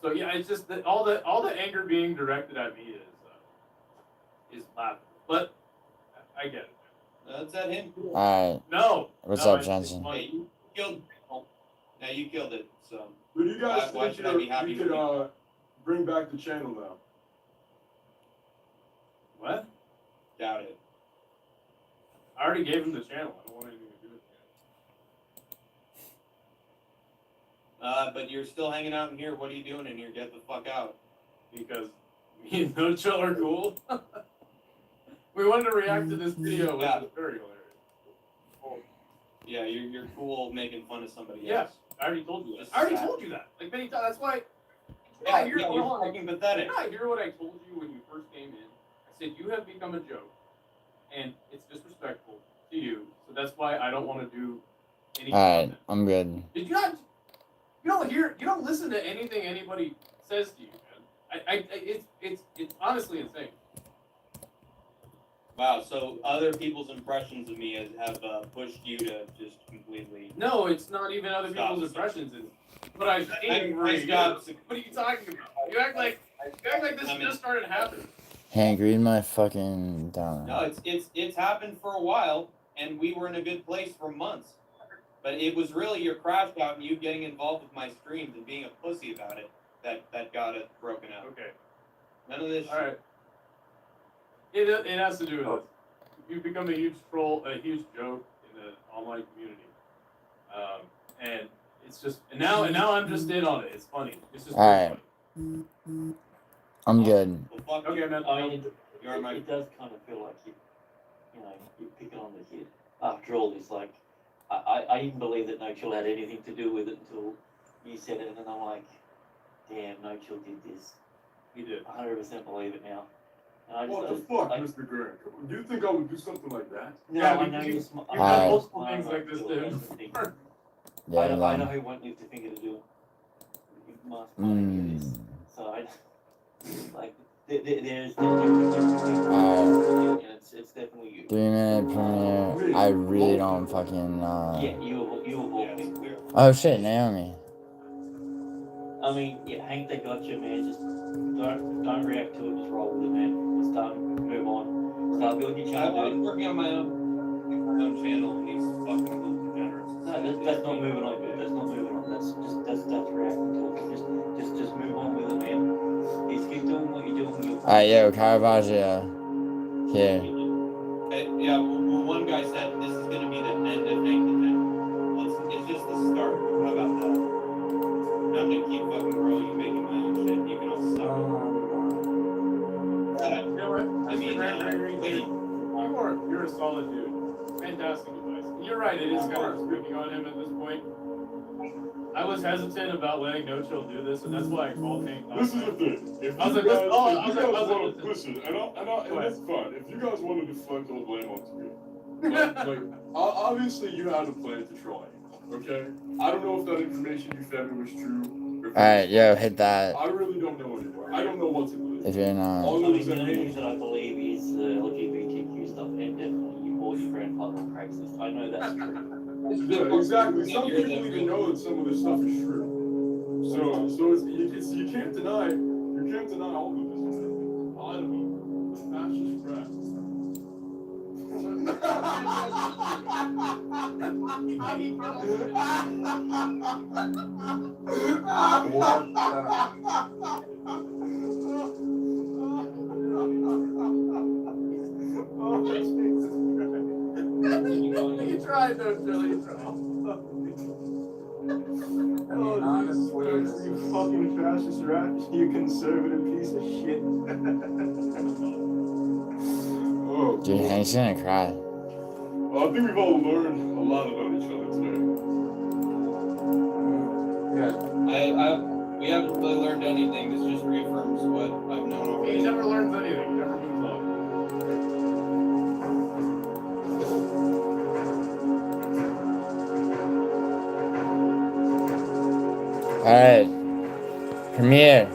So yeah, it's just that all the anger being directed at me is laughable. But I get it. That's at him. Alright, No. what's no, up, it's Jensen? funny. Hey, you killed. Now you killed it. So But you guys Why think should I be happy you for could bring back the channel now? What? doubt it. I already gave him the channel. I don't want anything to do with it. But you're still hanging out in here. What are you doing in here? Get the fuck out. Because me and No Chill are cool. We wanted to react to this video, which Yeah. is very hilarious. Yeah, you're cool making fun of somebody Yeah, else. I already told you that. Just I already sad. told you that. Like many times. That's why. Yeah, you're fucking pathetic. Did not hear what I told you when you first came in? I said you have become a joke, and it's disrespectful to you. So that's why I don't want to do any Alright, content. I'm good. Did you not? You don't listen to anything anybody says to you, man. It's honestly insane. Wow, so other people's impressions of me have pushed you to just completely. No, it's not even other Stop. people's impressions. It's what I've seen. Nice job. What are you talking about? You act like this just started happening. Hank, read my fucking down. No, it's happened for a while, and we were in a good place for months. But it was really your crash out and you getting involved with my streams and being a pussy about it that got it broken out. Okay. None of this. All right. It has to do with this. You've become a huge troll, a huge joke in the online community, and it's just and now I'm just in on it. It's funny. It's just All right. funny. I'm good. Well, fuck Okay, you. man. I mean, You're my. it does kind of feel like you're picking on the kid. After all this, like, I didn't believe that No Chill had anything to do with it until you said it, and then I'm like, damn, No Chill did this. He did. 100% believe it now. And I What the just, fuck, I, Mr. Grant? Do you think I would do something like that? no, Yeah, I know you- you're smart. you've done multiple things like this, dude. Yeah, I I'm know done. who won't live to think of to do it. You must do this. So I, like, there's and it's definitely you. 3-minute premiere. I really don't fucking. Yeah, you will be clear. Oh shit, Naomi. I mean, yeah, Hank, they got you, man. Just don't react to it. Just roll with it, man. It's done. Move on. Start building your I channel, was dude. working on my own channel and he's fucking a little degenerate. No, that's not moving on, dude. That's not moving on. That's reacting to it. Just move on with it, man. Just keep doing what you're doing. Alright, yo, Caravaggio. Here. Yeah, well, one guy said this is gonna be the end of Hank the Tank. Well, it's just the start. How about that? I'm gonna keep fucking growing and making my own shit. You can all suck it. You know what? I mean, wait. You're a solid dude. Fantastic advice. You're right. It is kind of speaking on him at this point. I was hesitant about letting No Chill do this, and that's why I called Hank. This is the thing. If I was you like, guys, listen. listen, and that's fine. If you guys want to deflect all blame onto me, like, obviously you had a plan to try. Okay? I don't know if that information you fed me was true. Alright, yo, hit that. I really don't know anymore. I don't know what to believe. If you're not. All I I know mean, is the that only Hank things that I believe is the LGBTQ stuff, and definitely you bought your grandfather on Craigslist. I know that's true. Yeah, exactly. Some people even know that some of this stuff is true. So you can't deny all of this. I don't know. Fascist crap. You tried, though, Chill. You tried. You fucking fascist rat, you conservative piece of shit. Oh, Dude, he's gonna cry. well, I think we've all learned a lot about each other today. We haven't really learned anything. This just reaffirms what I've known He already. never learns anything. He never moves on. Alright. Premiere.